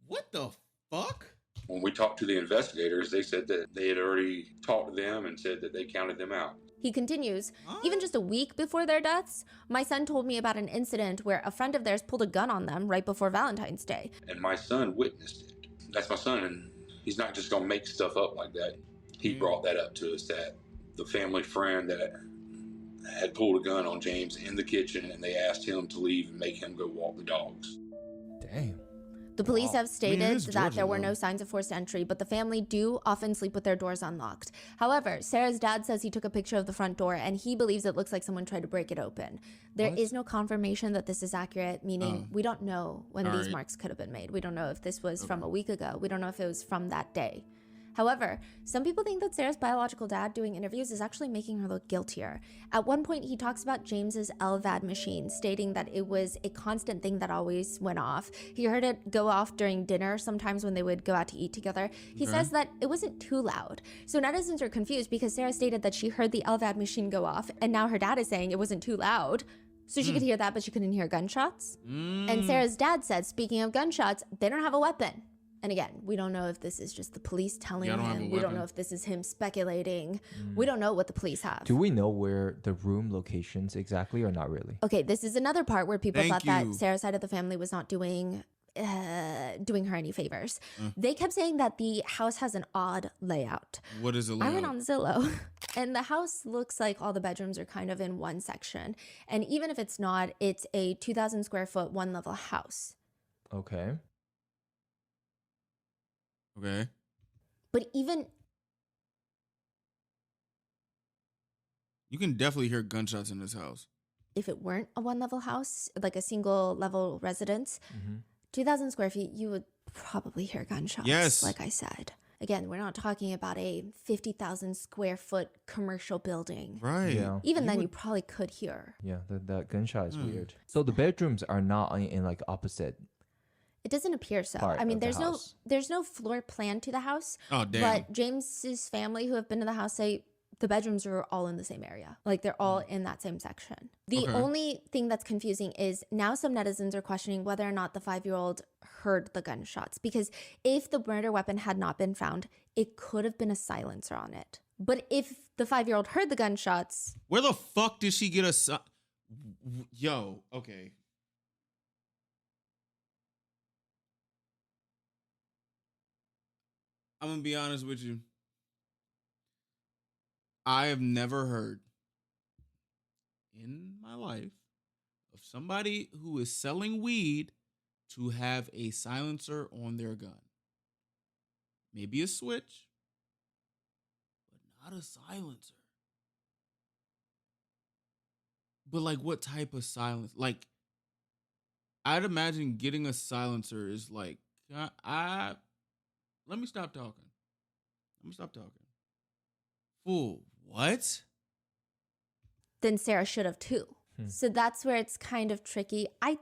What the fuck? when we talked to the investigators, they said that they had already talked to them and said that they counted them out. He continues, even just a week before their deaths, my son told me about an incident where a friend of theirs pulled a gun on them right before Valentine's Day. And my son witnessed it. That's my son, and he's not just going to make stuff up like that. He brought that up to us, that the family friend that had pulled a gun on James in the kitchen, and they asked him to leave and make him go walk the dogs. Damn. The police have it stated is that Georgia, there were though. no signs of forced entry, but the family do often sleep with their doors unlocked. However, Sarah's dad says he took a picture of the front door and he believes it looks like someone tried to break it open. There is no confirmation that this is accurate, meaning we don't know when these marks could have been made. We don't know if this was from a week ago. We don't know if it was from that day. However, some people think that Sarah's biological dad doing interviews is actually making her look guiltier. At one point, he talks about James's LVAD machine, stating that it was a constant thing that always went off. He heard it go off during dinner, sometimes when they would go out to eat together. He says that it wasn't too loud. So netizens are confused because Sarah stated that she heard the LVAD machine go off, and now her dad is saying it wasn't too loud. So she could hear that, but she couldn't hear gunshots. And Sarah's dad said, speaking of gunshots, they don't have a weapon. And again, we don't know if this is just the police telling him. We don't know if this is him speculating. We don't know what the police have. Do we know where the room locations exactly or not really? Okay, this is another part where people thought that Sarah's side of the family was not doing her any favors. They kept saying that the house has an odd layout. What is a layout? I went on Zillow, and the house looks like all the bedrooms are kind of in one section. And even if it's not, it's a 2,000 square foot, one level house. Okay. Okay. But even You can definitely hear gunshots in this house. if it weren't a one level house, like a single level residence, 2,000 square feet, you would probably hear gunshots. Yes. Like I said. Again, we're not talking about a 50,000 square foot commercial building. Right. Yeah. Even then, you probably could hear. Yeah, that gunshot is weird. So the bedrooms are not in like opposite. It doesn't appear so. Part I mean, of the there's no floor plan to the house. Oh, damn. But James's family who have been to the house say the bedrooms are all in the same area. Like they're all in that same section. The only thing that's confusing is now some netizens are questioning whether or not the 5-year-old heard the gunshots. Because if the murder weapon had not been found, it could have been a silencer on it. But if the 5-year-old heard the gunshots, Where the fuck did she get a Yo, okay. I'm gonna be honest with you. I have never heard in my life of somebody who is selling weed to have a silencer on their gun. Maybe a switch, but not a silencer. But like what type of silence? Like I'd imagine getting a silencer is like let me stop talking. Fool, what? then Sarah should have too. So that's where it's kind of tricky. I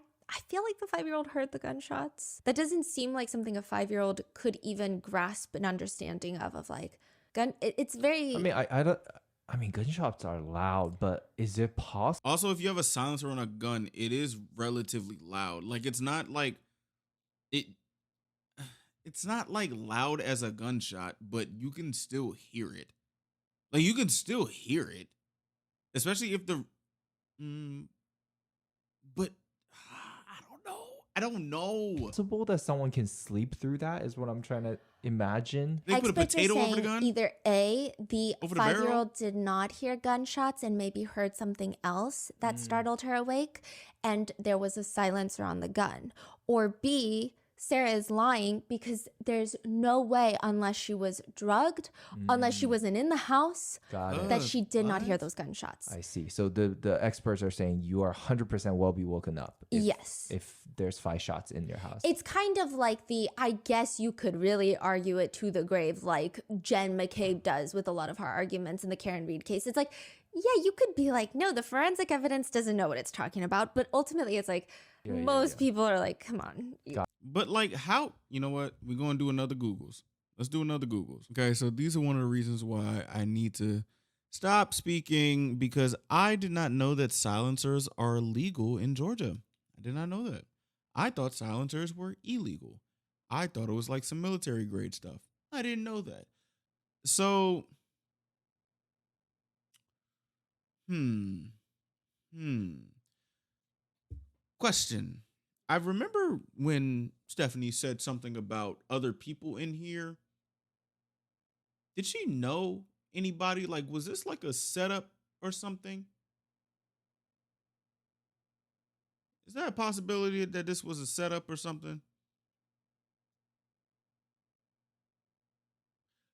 feel like the 5-year-old heard the gunshots. That doesn't seem like something a 5-year-old could even grasp an understanding of like gun. It's very. I mean, I don't. I mean, gunshots are loud, but is it possible? Also, if you have a silencer on a gun, it is relatively loud. Like it's not like it's not like loud as a gunshot, but you can still hear it. Like you can still hear it. Especially if the but I don't know. Possible that someone can sleep through that is what I'm trying to imagine. They put a Experts are potato over the saying gun? either A, the Over the barrel? 5-year-old did not hear gunshots and maybe heard something else that startled her awake, and there was a silencer on the gun. Or B, Sarah is lying because there's no way, unless she was drugged, unless she wasn't in the house, Got it. that she did not hear What? those gunshots. I see. So the experts are saying you are 100% will be woken up. Yes. If there's 5 shots in your house. It's kind of like I guess you could really argue it to the grave like Jen McCabe does with a lot of her arguments in the Karen Reed case. It's like, yeah, you could be like, no, the forensic evidence doesn't know what it's talking about. But ultimately, it's like most people are like, come on. But like how, you know what? We're going to do another Googles. Let's do another Googles. Okay, so these are one of the reasons why I need to stop speaking, because I did not know that silencers are legal in Georgia. I did not know that. I thought silencers were illegal. I thought it was like some military grade stuff. I didn't know that. So, Question. I remember when Stephanie said something about other people in here. Did she know anybody? Like, was this like a setup or something? Is there a possibility that this was a setup or something?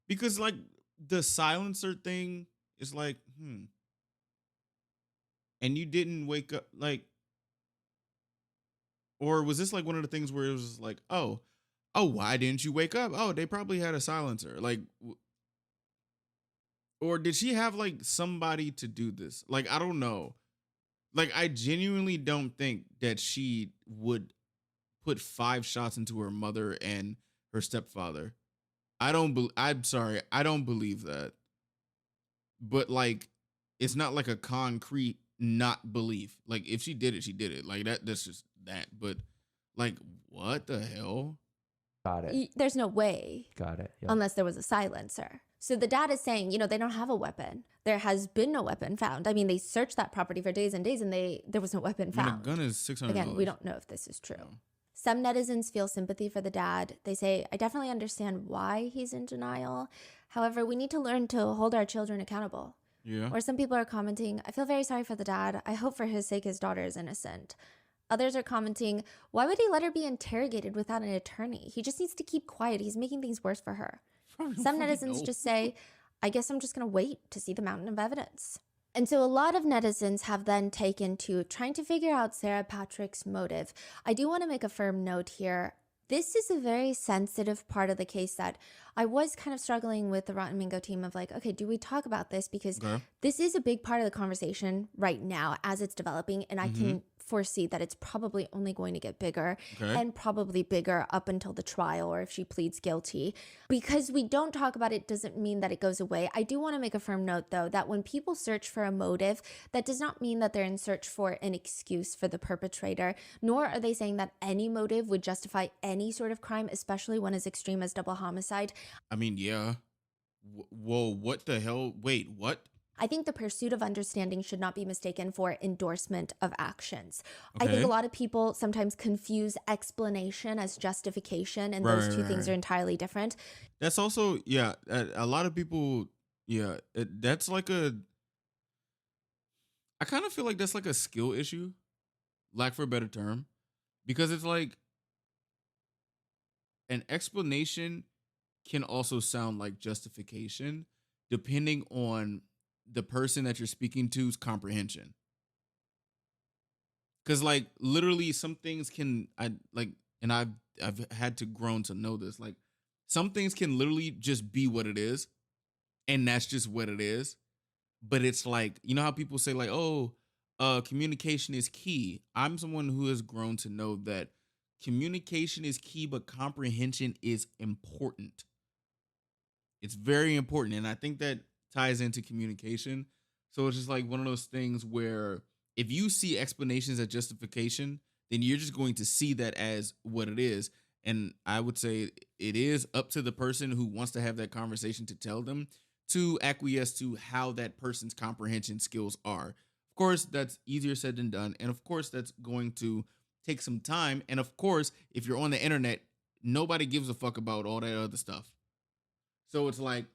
Because like the silencer thing is like, and you didn't wake up like, or was this like one of the things where it was just like, oh, why didn't you wake up? Oh, they probably had a silencer. Like, or did she have like somebody to do this? Like, I don't know. Like, I genuinely don't think that she would put 5 shots into her mother and her stepfather. I'm sorry, I don't believe that. But like, it's not like a concrete not belief. Like, if she did it, she did it. Like that's just that. But like, what the hell? Got it. There's no way. Got it. Yep. Unless there was a silencer. So the dad is saying, they don't have a weapon. There has been no weapon found. I mean, they searched that property for days and days and there was no weapon found. I mean, a gun is $600. Again, we don't know if this is true. No. Some netizens feel sympathy for the dad. They say, I definitely understand why he's in denial. However, we need to learn to hold our children accountable. Yeah. Or some people are commenting, I feel very sorry for the dad. I hope for his sake his daughter is innocent. Others are commenting, why would he let her be interrogated without an attorney? He just needs to keep quiet. He's making things worse for her. Some netizens just say, I guess I'm just going to wait to see the mountain of evidence. And so a lot of netizens have then taken to trying to figure out Sarah Patrick's motive. I do want to make a firm note here. This is a very sensitive part of the case that I was kind of struggling with the Rotten Mango team of like, okay, do we talk about this? Because this is a big part of the conversation right now as it's developing. And I can foresee that it's probably only going to get bigger and probably bigger up until the trial or if she pleads guilty. Because we don't talk about it doesn't mean that it goes away. I do want to make a firm note though that when people search for a motive, that does not mean that they're in search for an excuse for the perpetrator, nor are they saying that any motive would justify any sort of crime, especially one as extreme as double homicide. I mean, yeah. Whoa, what the hell? Wait, what? I think the pursuit of understanding should not be mistaken for endorsement of actions. I think a lot of people sometimes confuse explanation as justification, and those two things are entirely different. That's also, a lot of people, that's like I kind of feel like that's like a skill issue, lack for a better term, because it's like an explanation can also sound like justification depending on the person that you're speaking to's comprehension. Because like literally some things I've had to grown to know this, like some things can literally just be what it is, and that's just what it is. But it's like, you know how people say like, communication is key. I'm someone who has grown to know that communication is key, but comprehension is important. It's very important. And I think that ties into communication. So it's just like one of those things where if you see explanations as justification, then you're just going to see that as what it is. And I would say it is up to the person who wants to have that conversation to tell them to acquiesce to how that person's comprehension skills are. Of course, that's easier said than done. And of course, that's going to take some time. And of course, if you're on the internet, nobody gives a fuck about all that other stuff. So it's like,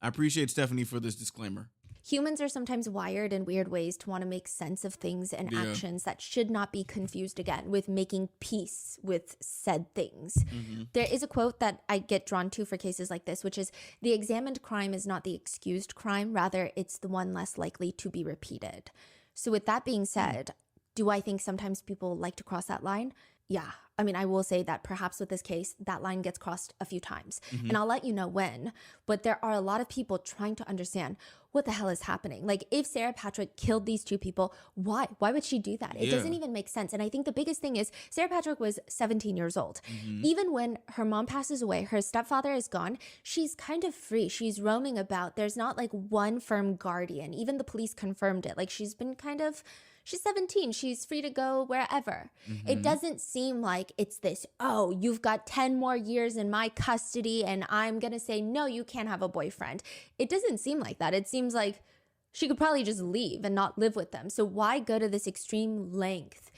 I appreciate Stephanie for this disclaimer. Humans are sometimes wired in weird ways to want to make sense of things and actions that should not be confused again with making peace with said things. There is a quote that I get drawn to for cases like this, which is, the examined crime is not the excused crime, rather it's the one less likely to be repeated. So with that being said, do I think sometimes people like to cross that line? Yeah. I mean, I will say that perhaps with this case, that line gets crossed a few times. And I'll let you know when. But there are a lot of people trying to understand what the hell is happening. Like, if Sarah Patrick killed these two people, why? Why would she do that? It doesn't even make sense. And I think the biggest thing is Sarah Patrick was 17 years old. Even when her mom passes away, her stepfather is gone, she's kind of free. She's roaming about. There's not like one firm guardian. Even the police confirmed it. Like, she's 17. She's free to go wherever. It doesn't seem like it's this, oh, you've got 10 more years in my custody and I'm going to say, no, you can't have a boyfriend. It doesn't seem like that. It seems like she could probably just leave and not live with them. So why go to this extreme length?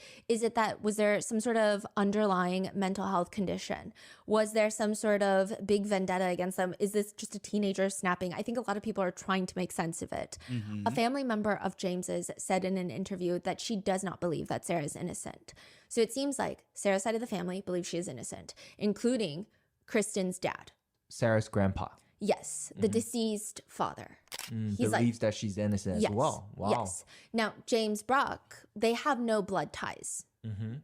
Was there some sort of underlying mental health condition? Was there some sort of big vendetta against them? Is this just a teenager snapping? I think a lot of people are trying to make sense of it. A family member of James's said in an interview that she does not believe that Sarah is innocent. So it seems like Sarah's side of the family believes she is innocent, including Kristen's dad. Sarah's grandpa. Yes, the deceased father. He's Believes that she's innocent yes, as well. Wow. Yes. Now, James Brock, they have no blood ties.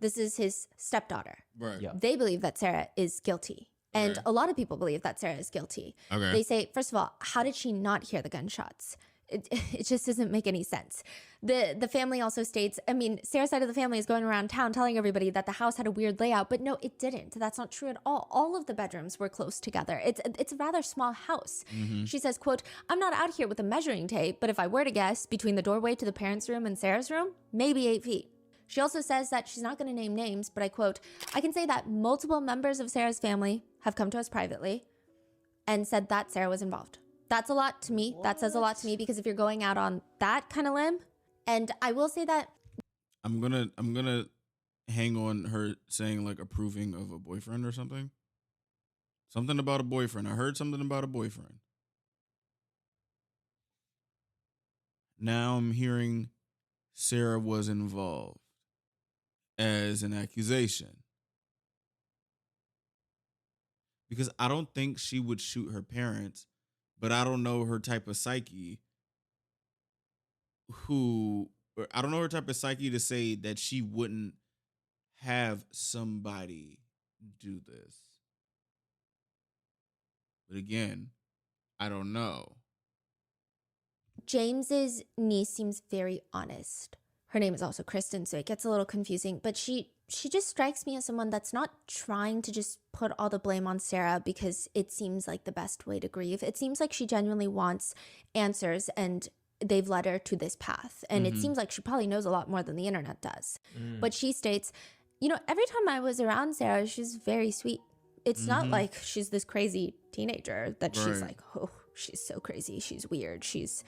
This is his stepdaughter. Right. Yeah. They believe that Sarah is guilty. And Okay. a lot of people believe that Sarah is guilty. Okay. They say, first of all, how did she not hear the gunshots? It just doesn't make any sense. The family also states, I mean, Sarah's side of the family is going around town telling everybody that the house had a weird layout, but no, it didn't. That's not true at all. All of the bedrooms were close together. It's a rather small house. She says, quote, I'm not out here with a measuring tape, but if I were to guess, between the doorway to the parents' room and Sarah's room, maybe 8 feet. She also says that she's not going to name names, but I quote, I can say that multiple members of Sarah's family have come to us privately and said that Sarah was involved. That's a lot to me. That says a lot to me, because if you're going out on that kind of limb, and I will say that I'm gonna hang on her saying like approving of a boyfriend or something. Something about a boyfriend. I heard something about a boyfriend. Now I'm hearing Sarah was involved as an accusation. Because I don't think she would shoot her parents, but I don't know her type of psyche I don't know her type of psyche to say that she wouldn't have somebody do this. But again, I don't know. James's niece seems very honest. Her name is also Kristen, so it gets a little confusing, but she just strikes me as someone that's not trying to just put all the blame on Sarah because it seems like the best way to grieve. It seems like she genuinely wants answers, and they've led her to this path. And it seems like she probably knows a lot more than the internet does. But she states, you know, every time I was around Sarah, she's very sweet. It's not like she's this crazy teenager that she's like, oh, she's so crazy. She's weird. She's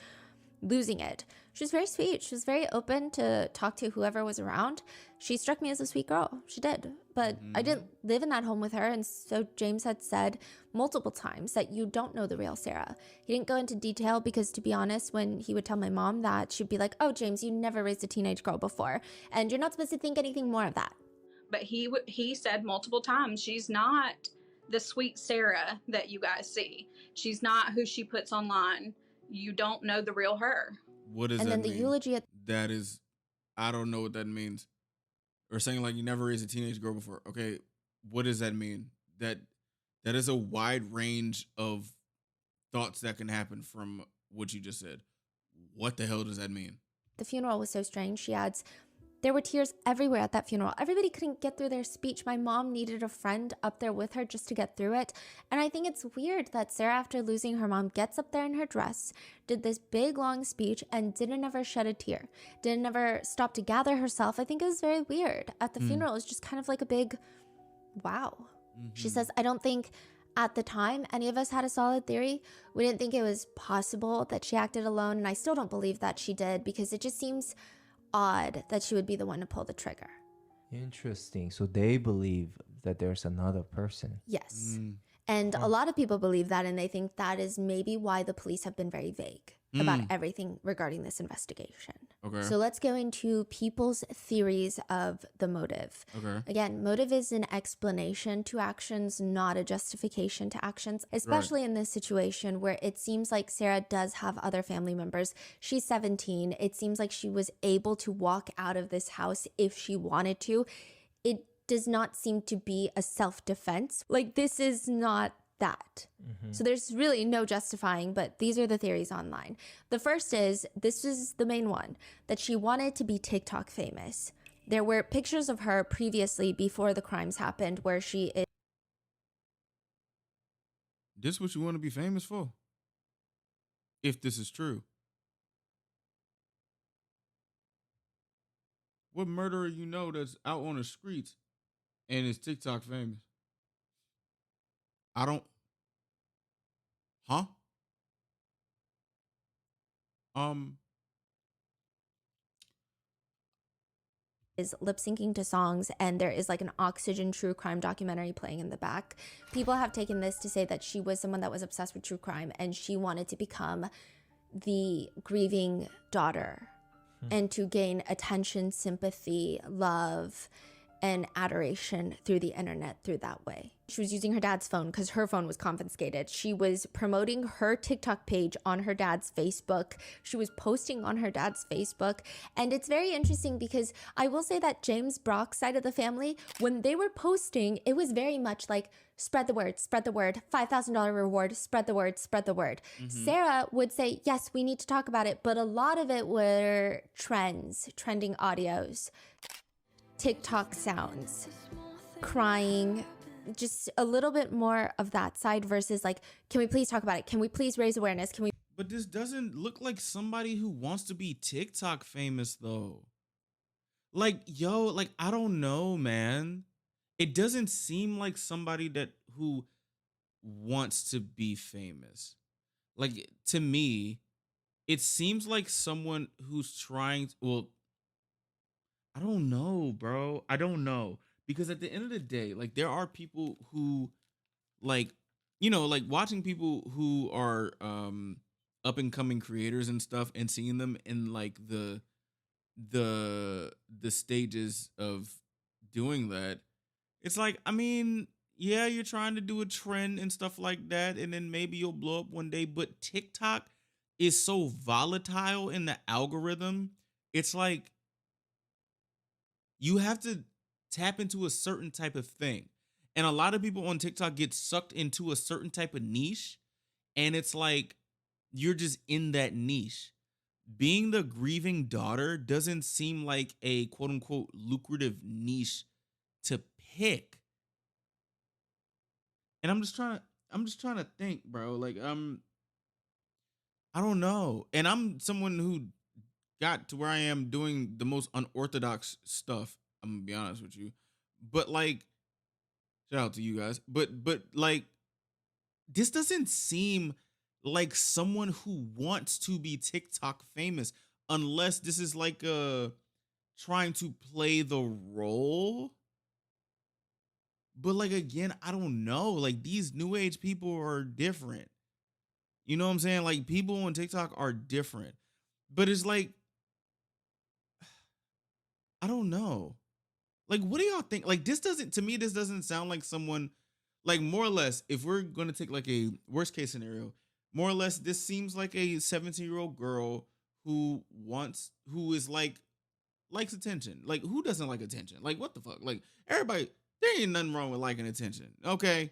losing it. She was very sweet. She was very open to talk to whoever was around. She struck me as a sweet girl. She did. But I didn't live in that home with her. And so James had said multiple times that you don't know the real Sarah. He didn't go into detail because, to be honest, when he would tell my mom that, she'd be like, oh, James, you never raised a teenage girl before, and you're not supposed to think anything more of that. But he said multiple times, she's not the sweet Sarah that you guys see. She's not who she puts online. You don't know the real her. What does And that then mean? the eulogy at That is, I don't know what that means. Or saying like you never raised a teenage girl before. Okay, what does that mean? That is a wide range of thoughts that can happen from what you just said. What the hell does that mean? the funeral was so strange. She adds, there were tears everywhere at that funeral. Everybody couldn't get through their speech. My mom needed a friend up there with her just to get through it. And I think it's weird that Sarah, after losing her mom, gets up there in her dress, did this big, long speech, and didn't ever shed a tear. Didn't ever stop to gather herself. I think it was very weird. At the funeral, it was just kind of like a big wow. She says, I don't think at the time any of us had a solid theory. We didn't think it was possible that she acted alone. And I still don't believe that she did, because it just seems odd that she would be the one to pull the trigger. Interesting. So they believe that there's another person. Yes. And a lot of people believe that, and they think that is maybe why the police have been very vague about everything regarding this investigation. Okay. So let's go into people's theories of the motive. Okay. Again, motive is an explanation to actions, not a justification to actions, especially in this situation where it seems like Sarah does have other family members. She's 17. It seems like she was able to walk out of this house if she wanted to. It does not seem to be a self-defense. Like, this is not that. So there's really no justifying, but these are the theories online. The first is, this is the main one, that she wanted to be TikTok famous. There were pictures of her previously before the crimes happened where she is This what you want to be famous for? If this is true. What murderer you know that's out on the streets and is TikTok famous? I don't. Huh? lip syncing to songs, and there is like an Oxygen true crime documentary playing in the back. People have taken this to say that she was someone that was obsessed with true crime and she wanted to become the grieving daughter and to gain attention, sympathy, love, and adoration through the internet through that way. She was using her dad's phone because her phone was confiscated. She was promoting her TikTok page on her dad's Facebook. She was posting on her dad's Facebook. And it's very interesting because I will say that James Brock's side of the family, when they were posting, it was very much like, spread the word, $5,000 reward, spread the word, spread the word. Sarah would say, yes, we need to talk about it. But a lot of it were trending audios, TikTok sounds, crying, just a little bit more of that side versus like, can we please talk about it? Can we please raise awareness? Can we? But this doesn't look like somebody who wants to be TikTok famous though. Like, yo, like, I don't know, man. It doesn't seem like somebody who wants to be famous. Like, to me, it seems like someone who's trying, well, I don't know, bro. I don't know. Because at the end of the day, like, there are people who, like, like watching people who are up and coming creators and stuff and seeing them in like the stages of doing that. It's like, I mean, yeah, you're trying to do a trend and stuff like that, and then maybe you'll blow up one day, but TikTok is so volatile in the algorithm. It's like you have to tap into a certain type of thing. And a lot of people on TikTok get sucked into a certain type of niche. And it's like, you're just in that niche. Being the grieving daughter doesn't seem like a quote unquote lucrative niche to pick. And I'm just trying to think, bro. Like, I don't know. And I'm someone who got to where I am doing the most unorthodox stuff. I'm gonna be honest with you. But like, shout out to you guys. But like, this doesn't seem like someone who wants to be TikTok famous, unless this is like trying to play the role. But like, again, I don't know. Like, these new age people are different. You know what I'm saying? Like, people on TikTok are different. But it's like, I don't know. Like, what do y'all think? Like, this doesn't sound like someone, like, more or less, if we're going to take like a worst case scenario, more or less, this seems like a 17-year-old girl who is like, likes attention. Like, who doesn't like attention? Like, what the fuck? Like, everybody, there ain't nothing wrong with liking attention. Okay.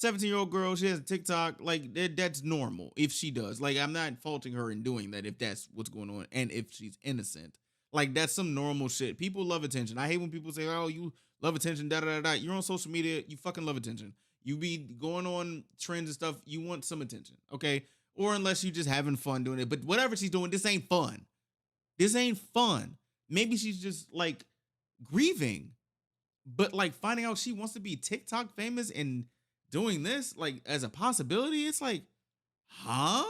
17-year-old girl, she has a TikTok. Like, that's normal if she does. Like, I'm not faulting her in doing that if that's what's going on and if she's innocent. Like, that's some normal shit. People love attention. I hate when people say, oh, you love attention, da-da-da-da. You're on social media. You fucking love attention. You be going on trends and stuff. You want some attention, okay? Or unless you just having fun doing it. But whatever she's doing, this ain't fun. This ain't fun. Maybe she's just, like, grieving. But, like, finding out she wants to be TikTok famous and doing this, like, as a possibility, it's like, huh?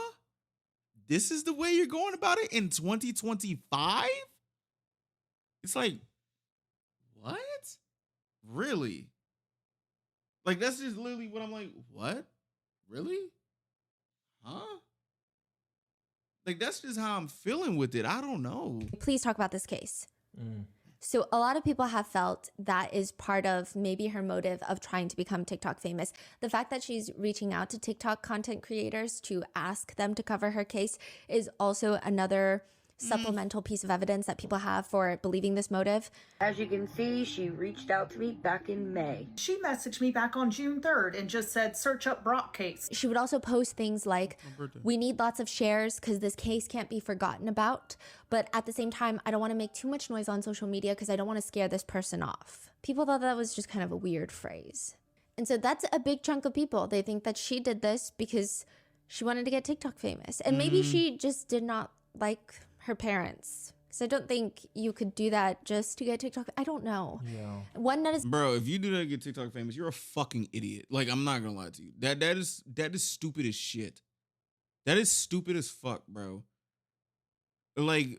This is the way you're going about it in 2025? It's like, what? Really? Like, that's just literally what I'm like, what? Really? Huh? Like, that's just how I'm feeling with it. I don't know. Please talk about this case. So a lot of people have felt that is part of maybe her motive of trying to become TikTok famous. The fact that she's reaching out to TikTok content creators to ask them to cover her case is also another supplemental piece of evidence that people have for believing this motive. As you can see, she reached out to me back in May. She messaged me back on June 3rd and just said, search up Brock case. She would also post things like, we need lots of shares because this case can't be forgotten about. But at the same time, I don't want to make too much noise on social media because I don't want to scare this person off. People thought that was just kind of a weird phrase. And so that's a big chunk of people. They think that she did this because she wanted to get TikTok famous. And maybe she just did not like her parents. Because I don't think you could do that just to get TikTok. I don't know. Yeah. One that is, bro, if you do that to get TikTok famous, you're a fucking idiot. Like, I'm not gonna lie to you. That is stupid as shit. That is stupid as fuck, bro. Like,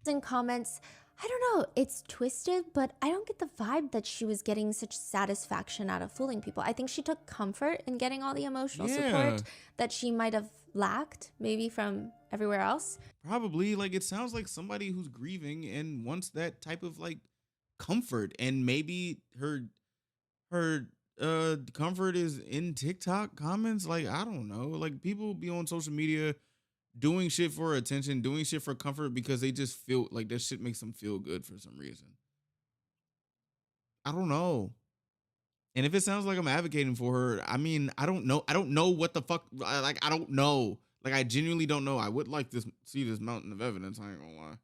in comments, I don't know, it's twisted, but I don't get the vibe that she was getting such satisfaction out of fooling people. I think she took comfort in getting all the emotional support that she might have lacked, maybe from everywhere else. Probably. Like, it sounds like somebody who's grieving and wants that type of, like, comfort, and maybe her comfort is in TikTok comments. Like, I don't know. Like, people be on social media doing shit for attention, doing shit for comfort because they just feel like that shit makes them feel good for some reason. I don't know. And if it sounds like I'm advocating for her, I mean, I don't know. I don't know what the fuck. Like, I don't know. Like, I genuinely don't know. I would like to see this mountain of evidence. I ain't gonna lie.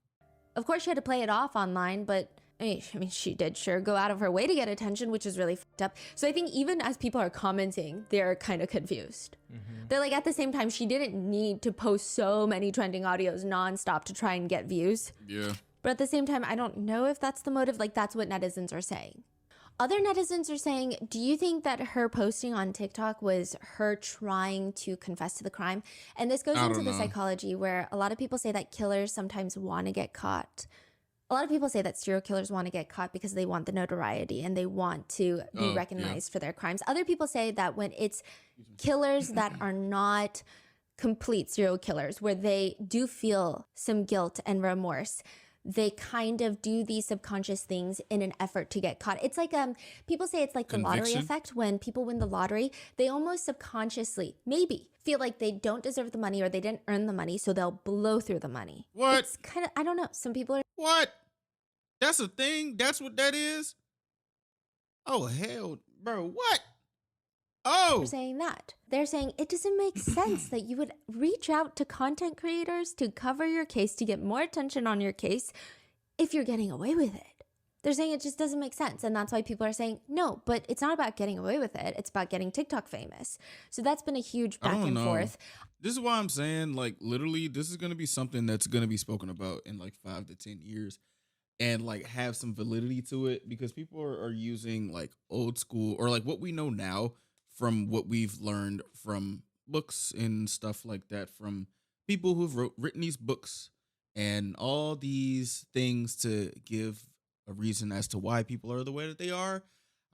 Of course, she had to play it off online, but I mean, she did sure go out of her way to get attention, which is really fucked up. So I think even as people are commenting, they're kind of confused. They're like, at the same time, she didn't need to post so many trending audios nonstop to try and get views. Yeah. But at the same time, I don't know if that's the motive. Like, that's what netizens are saying. Other netizens are saying, do you think that her posting on TikTok was her trying to confess to the crime? And this goes into the psychology where a lot of people say that killers sometimes want to get caught. A lot of people say that serial killers want to get caught because they want the notoriety and they want to be recognized for their crimes. Other people say that when it's killers that are not complete serial killers, where they do feel some guilt and remorse, they kind of do these subconscious things in an effort to get caught. It's like people say it's like the lottery effect. When people win the lottery, they almost subconsciously maybe feel like they don't deserve the money or they didn't earn the money, so they'll blow through the money. What? It's kind of, I don't know. Some people are. What? That's a thing? That's what that is? Oh, hell, bro, what? Oh. Saying that. They're saying it doesn't make sense that you would reach out to content creators to cover your case, to get more attention on your case if you're getting away with it. They're saying it just doesn't make sense. And that's why people are saying, no, but it's not about getting away with it. It's about getting TikTok famous. So that's been a huge back and forth. This is why I'm saying, like, literally, this is going to be something that's going to be spoken about in like 5 to 10 years and like have some validity to it, because people are using like old school or like what we know now from what we've learned from books and stuff like that, from people who've written these books and all these things to give a reason as to why people are the way that they are.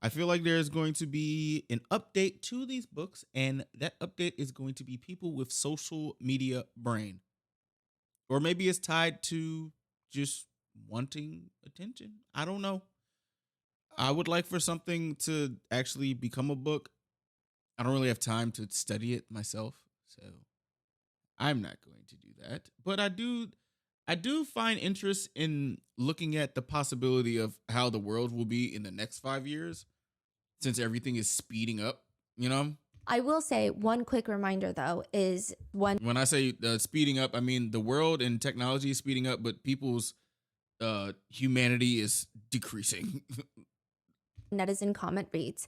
I feel like there's going to be an update to these books, and that update is going to be people with social media brain. Or maybe it's tied to just wanting attention. I don't know. I would like for something to actually become a book. I don't really have time to study it myself, so I'm not going to do that. But I do find interest in looking at the possibility of how the world will be in the next 5 years, since everything is speeding up, you know? I will say one quick reminder, though, is when I say speeding up, I mean the world and technology is speeding up, but people's humanity is decreasing. Netizen comment reads,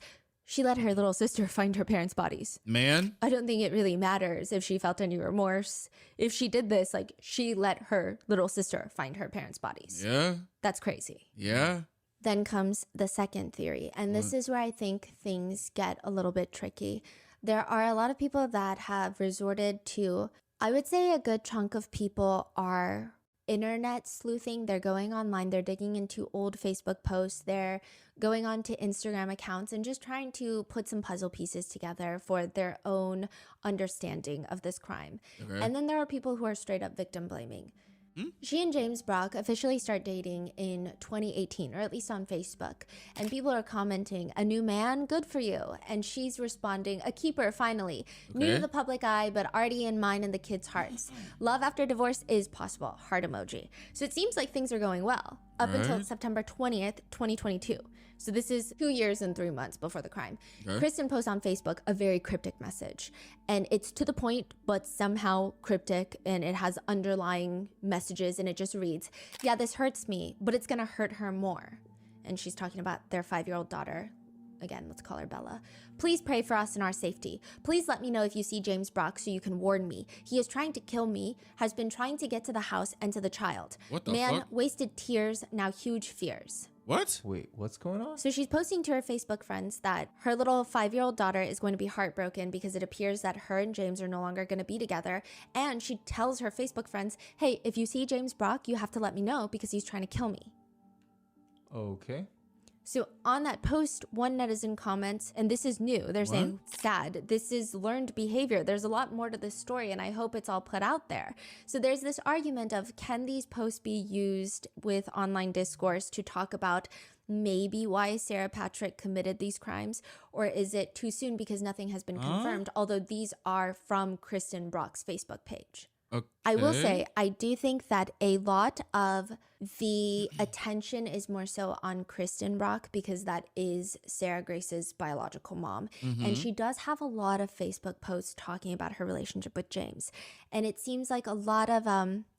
she let her little sister find her parents' bodies. Man. I don't think it really matters if she felt any remorse. If she did this, like, she let her little sister find her parents' bodies. Yeah. That's crazy. Yeah. Then comes the second theory. And this is where I think things get a little bit tricky. There are a lot of people that have resorted to, I would say a good chunk of people are internet sleuthing. They're going online, they're digging into old Facebook posts, they're going on to Instagram accounts and just trying to put some puzzle pieces together for their own understanding of this crime. Okay. And then there are people who are straight up victim blaming. She and James Brock officially start dating in 2018, or at least on Facebook. And people are commenting, a new man, good for you. And she's responding, a keeper, finally. Okay. New to the public eye, but already in mine and the kids' hearts. Love after divorce is possible, heart emoji. So it seems like things are going well up until September 20th, 2022. So this is 2 years and 3 months before the crime. Okay. Kristen posts on Facebook a very cryptic message. And it's to the point, but somehow cryptic. And it has underlying messages. And it just reads, yeah, this hurts me, but it's going to hurt her more. And she's talking about their 5-year-old daughter. Again, let's call her Bella. Please pray for us and our safety. Please let me know if you see James Brock so you can warn me. He is trying to kill me, has been trying to get to the house and to the child. What the Man, fuck? wasted tears, now huge fears. What? Wait, what's going on? So she's posting to her Facebook friends that her little 5-year-old daughter is going to be heartbroken because it appears that her and James are no longer going to be together. And she tells her Facebook friends, hey, if you see James Brock, you have to let me know because he's trying to kill me. Okay. So on that post, one netizen comments, and this is new, they're saying, sad, this is learned behavior. There's a lot more to this story, and I hope it's all put out there. So there's this argument of, can these posts be used with online discourse to talk about maybe why Sarah Patrick committed these crimes, or is it too soon because nothing has been confirmed, although these are from Kristen Brock's Facebook page. Okay. I will say, I do think that a lot of the attention is more so on Kristen Brock because that is Sarah Grace's biological mom. And she does have a lot of Facebook posts talking about her relationship with James. And it seems like a lot of,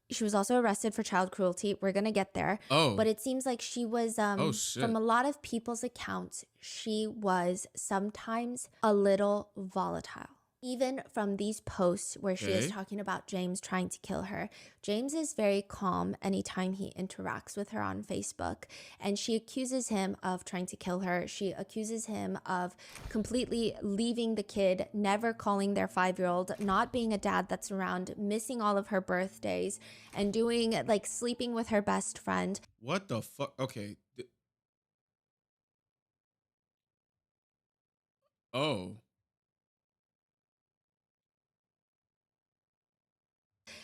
she was also arrested for child cruelty. We're going to get there. Oh. But it seems like she was, from a lot of people's accounts, she was sometimes a little volatile. Even from these posts where she is talking about James trying to kill her, James is very calm anytime he interacts with her on Facebook. And she accuses him of trying to kill her. She accuses him of completely leaving the kid, never calling their 5-year-old, not being a dad that's around, missing all of her birthdays, and doing like sleeping with her best friend. What the fuck? Okay. Oh.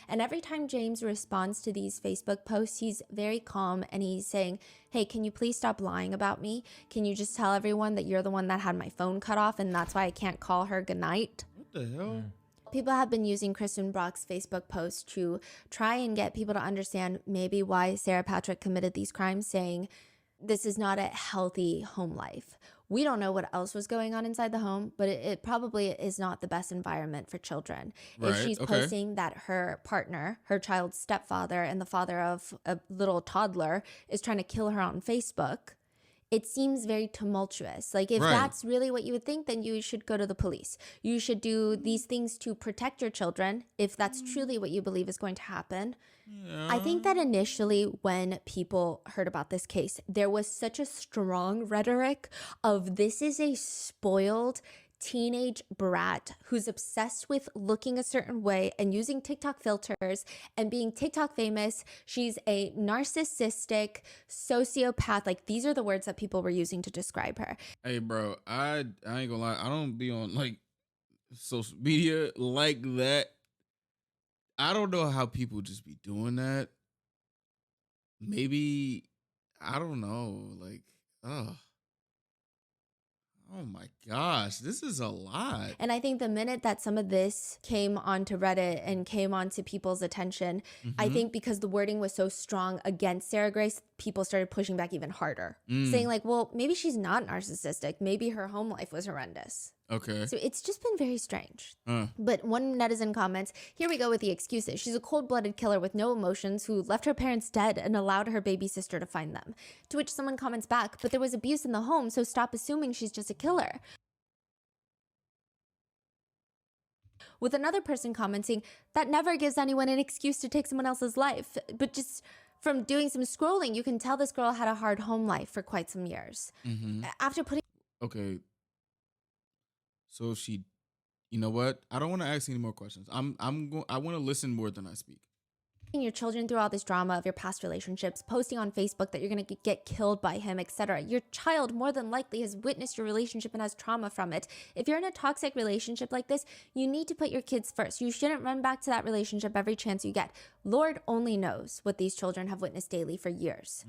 And every time James responds to these Facebook posts, he's very calm and he's saying, hey, can you please stop lying about me? Can you just tell everyone that you're the one that had my phone cut off and that's why I can't call her goodnight? What the hell? People have been using Kristen Brock's Facebook post to try and get people to understand maybe why Sarah Patrick committed these crimes, saying this is not a healthy home life. We don't know what else was going on inside the home, but it probably is not the best environment for children. Right, if she's posting that her partner, her child's stepfather, and the father of a little toddler is trying to kill her on Facebook, it seems very tumultuous. Like, if that's really what you would think, then you should go to the police. You should do these things to protect your children if that's truly what you believe is going to happen. Yeah. I think that initially when people heard about this case, there was such a strong rhetoric of this is a spoiled teenage brat who's obsessed with looking a certain way and using TikTok filters and being TikTok famous. She's a narcissistic sociopath. Like, these are the words that people were using to describe her. Hey, bro, I ain't gonna lie. I don't be on like social media like that. I don't know how people just be doing that. Maybe, I don't know. Like, oh my gosh, this is a lot. And I think the minute that some of this came onto Reddit and came onto people's attention, I think because the wording was so strong against Sarah Grace, people started pushing back even harder, saying like, well, maybe she's not narcissistic. Maybe her home life was horrendous. Okay. So it's just been very strange. But one netizen comments, here we go with the excuses. She's a cold-blooded killer with no emotions who left her parents dead and allowed her baby sister to find them. To which someone comments back, but there was abuse in the home, so stop assuming she's just a killer. With another person commenting, that never gives anyone an excuse to take someone else's life. But just from doing some scrolling, you can tell this girl had a hard home life for quite some years. After putting... Okay. So if she, you know what? I don't want to ask any more questions. I want to listen more than I speak. Your children through all this drama of your past relationships, posting on Facebook that you're going to get killed by him, etc. Your child more than likely has witnessed your relationship and has trauma from it. If you're in a toxic relationship like this, you need to put your kids first. You shouldn't run back to that relationship every chance you get. Lord only knows what these children have witnessed daily for years.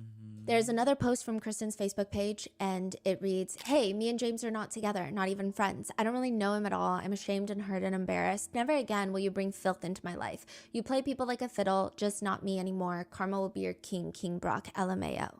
There's another post from Kristen's Facebook page, and it reads, hey, me and James are not together, not even friends. I don't really know him at all. I'm ashamed and hurt and embarrassed. Never again will you bring filth into my life. You play people like a fiddle, just not me anymore. Karma will be your king, King Brock, LMAO.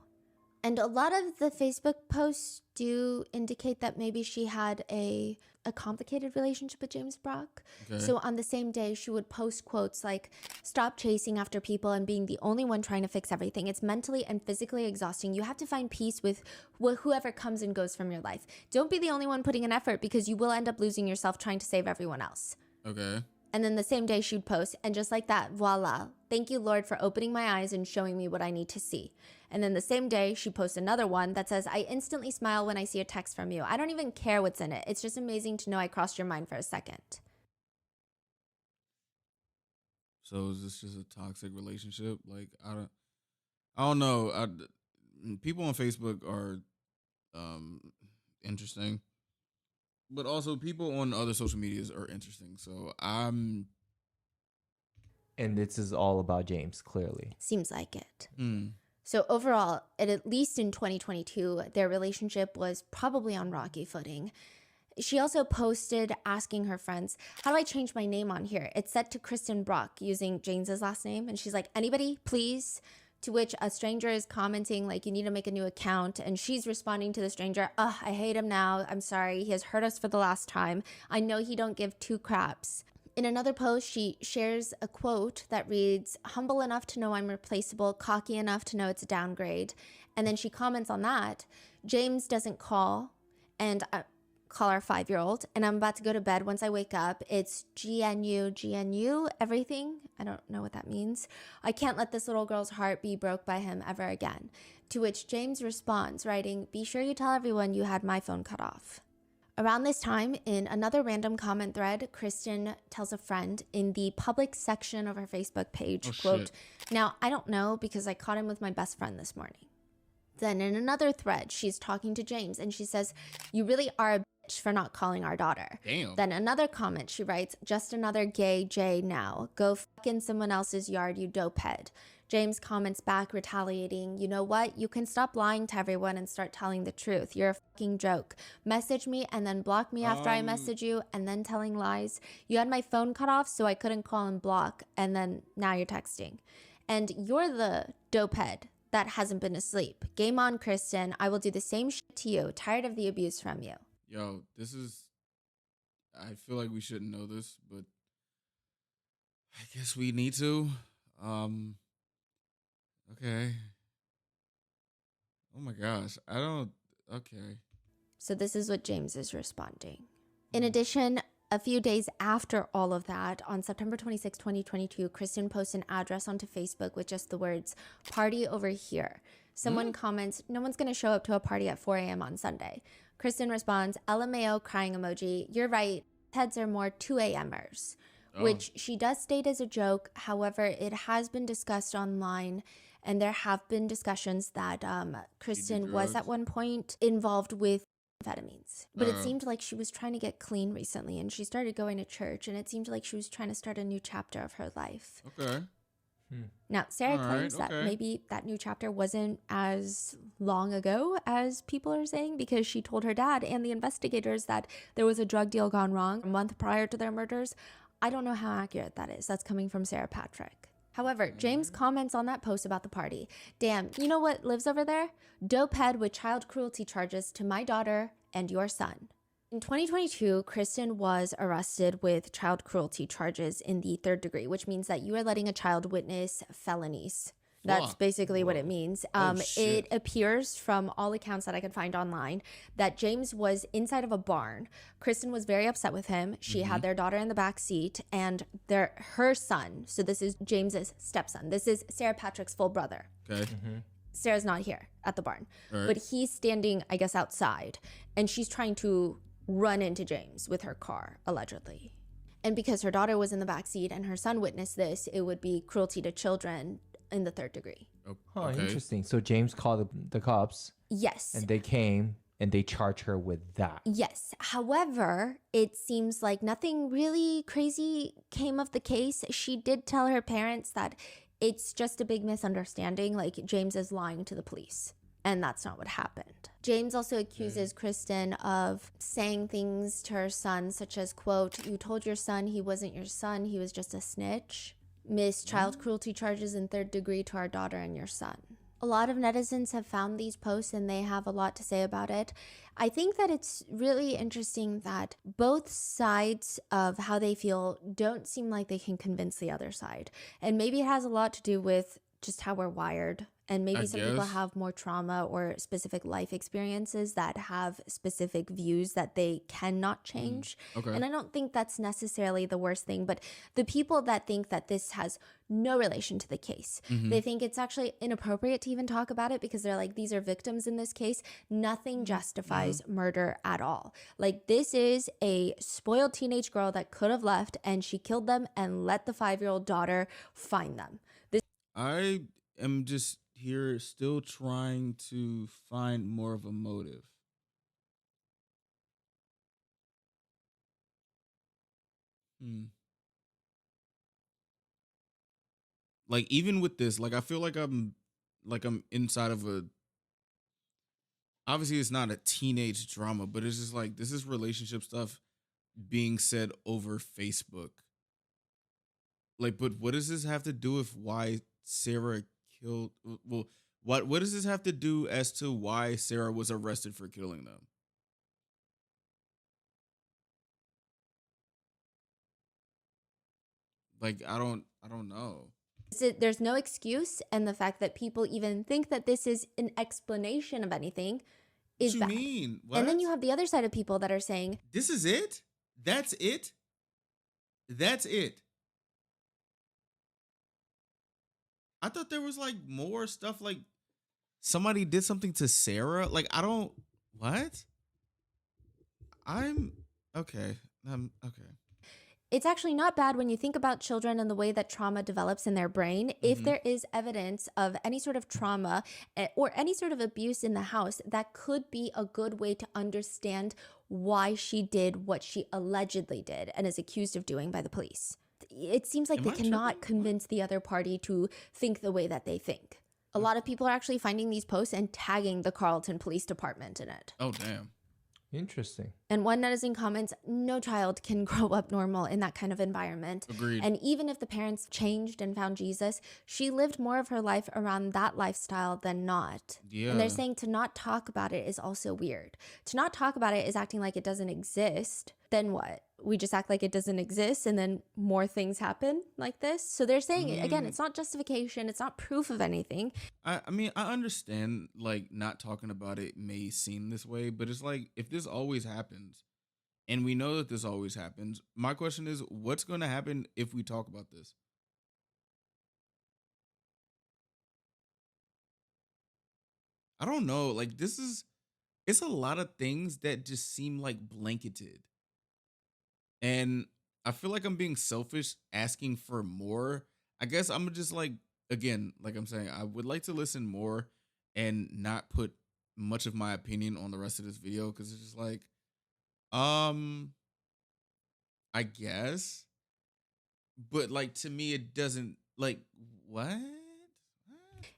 And a lot of the Facebook posts do indicate that maybe she had a complicated relationship with James Brock. Okay. So on the same day, she would post quotes like, stop chasing after people and being the only one trying to fix everything. It's mentally and physically exhausting. You have to find peace with whoever comes and goes from your life. Don't be the only one putting in effort because you will end up losing yourself trying to save everyone else. Okay. And then the same day she'd post, and just like that, voila. Thank you, Lord, for opening my eyes and showing me what I need to see. And then the same day, she posts another one that says, I instantly smile when I see a text from you. I don't even care what's in it. It's just amazing to know I crossed your mind for a second. So is this just a toxic relationship? Like, I don't know. People on Facebook are um, interesting. But also, people on other social medias are interesting. So I'm. And this is all about James, clearly. Seems like it. So overall, at least in 2022, their relationship was probably on rocky footing. She also posted asking her friends, how do I change my name on here? It's set to Kristen Brock using James's last name. And she's like, anybody, please? To which a stranger is commenting, like, you need to make a new account. And she's responding to the stranger, I hate him now. I'm sorry. He has hurt us for the last time. I know he don't give two craps. In another post, she shares a quote that reads, humble enough to know I'm replaceable, cocky enough to know it's a downgrade. And then she comments on that, James doesn't call, and call our 5-year-old, and I'm about to go to bed. Once I wake up, it's GNU, everything. I don't know what that means. I can't let this little girl's heart be broke by him ever again. To which James responds, writing, be sure you tell everyone you had my phone cut off. Around this time, in another random comment thread, Kristen tells a friend in the public section of her Facebook page, quote, now, I don't know because I caught him with my best friend this morning. Then in another thread, she's talking to James and she says, you really are a bitch for not calling our daughter. Damn. Then another comment, she writes, just another gay J now. Go fuck in someone else's yard, you dopehead. James comments back, retaliating, you know what? You can stop lying to everyone and start telling the truth. You're a fucking joke. Message me and then block me after I message you and then telling lies. You had my phone cut off so I couldn't call and block, and then now you're texting. And you're the dopehead that hasn't been asleep. Game on, Kristen. I will do the same shit to you. Tired of the abuse from you. Yo, this is. I feel like we shouldn't know this, but I guess we need to. Okay. Oh my gosh. I don't. Okay. So this is what James is responding. In addition, a few days after all of that, on September 26, 2022, Kristen posts an address onto Facebook with just the words, party over here. Someone comments, no one's going to show up to a party at 4 a.m. on Sunday. Kristen responds, LMAO crying emoji. You're right. Heads are more 2 a.m.ers, which she does state as a joke. However, it has been discussed online, and there have been discussions that Kristen was at one point involved with amphetamines. But it seemed like she was trying to get clean recently, and she started going to church, and it seemed like she was trying to start a new chapter of her life. Okay. Now, Sarah claims that maybe that new chapter wasn't as long ago as people are saying, because she told her dad and the investigators that there was a drug deal gone wrong a month prior to their murders. I don't know how accurate that is. That's coming from Sarah Patrick. However, James comments on that post about the party. Damn, you know what lives over there? Dopehead with child cruelty charges to my daughter and your son. In 2022, Kristen was arrested with child cruelty charges in the 3rd degree, which means that you are letting a child witness felonies. That's basically what it means. It appears from all accounts that I could find online that James was inside of a barn. Kristen was very upset with him. She had their daughter in the back seat, and her son. So this is James's stepson. This is Sarah Patrick's full brother. Okay. Sarah's not here at the barn, but he's standing, I guess, outside, and she's trying to run into James with her car, allegedly. And because her daughter was in the back seat and her son witnessed this, it would be cruelty to children in the 3rd degree. Oh, interesting. So James called the cops. Yes. And they came and they charged her with that. Yes. However, it seems like nothing really crazy came of the case. She did tell her parents that it's just a big misunderstanding, like James is lying to the police. And that's not what happened. James also accuses Kristen of saying things to her son, such as, quote, you told your son he wasn't your son, he was just a snitch. Missed child cruelty charges in 3rd degree to our daughter and your son. A lot of netizens have found these posts and they have a lot to say about it. I think that it's really interesting that both sides of how they feel don't seem like they can convince the other side. And maybe it has a lot to do with just how we're wired. And maybe some people have more trauma or specific life experiences that have specific views that they cannot change. And I don't think that's necessarily the worst thing. But the people that think that this has no relation to the case, they think it's actually inappropriate to even talk about it because they're like, these are victims in this case. Nothing justifies murder at all. Like, this is a spoiled teenage girl that could have left, and she killed them and let the 5-year-old daughter find them. I am just here still trying to find more of a motive. Like even with this, like I feel like I'm inside of a, obviously it's not a teenage drama, but it's just like this is relationship stuff being said over Facebook. Like, but what does this have to do with why Sarah killed? Well, what does this have to do as to why Sarah was arrested for killing them? Like, I don't know. There's no excuse, and the fact that people even think that this is an explanation of anything is What bad. you mean? What? And then you have the other side of people that are saying, this is it? That's it? That's it. I thought there was like more stuff, like somebody did something to Sarah. Like, I don't, what? I'm okay. Okay. it's actually not bad when you think about children and the way that trauma develops in their brain. If there is evidence of any sort of trauma or any sort of abuse in the house, that could be a good way to understand why she did what she allegedly did and is accused of doing by the police. It seems like they cannot convince the other party to think the way that they think. A lot of people are actually finding these posts and tagging the Carleton Police Department in it. Oh, damn. Interesting. And one netizen comments, no child can grow up normal in that kind of environment. Agreed. And even if the parents changed and found Jesus, she lived more of her life around that lifestyle than not. Yeah. And they're saying to not talk about it is also weird. To not talk about it is acting like it doesn't exist. Then what? We just act like it doesn't exist and then more things happen like this. So they're saying, again, it's not justification. It's not proof of anything. I mean, I understand, like, not talking about it may seem this way, but it's like, if this always happens, and we know that this always happens, my question is, what's going to happen if we talk about this? I don't know. Like, it's a lot of things that just seem like blanketed. And I feel like I'm being selfish asking for more. I guess I'm just like, again, like I'm saying, I would like to listen more and not put much of my opinion on the rest of this video, because it's just like, I guess. But like, to me, it doesn't, like, what?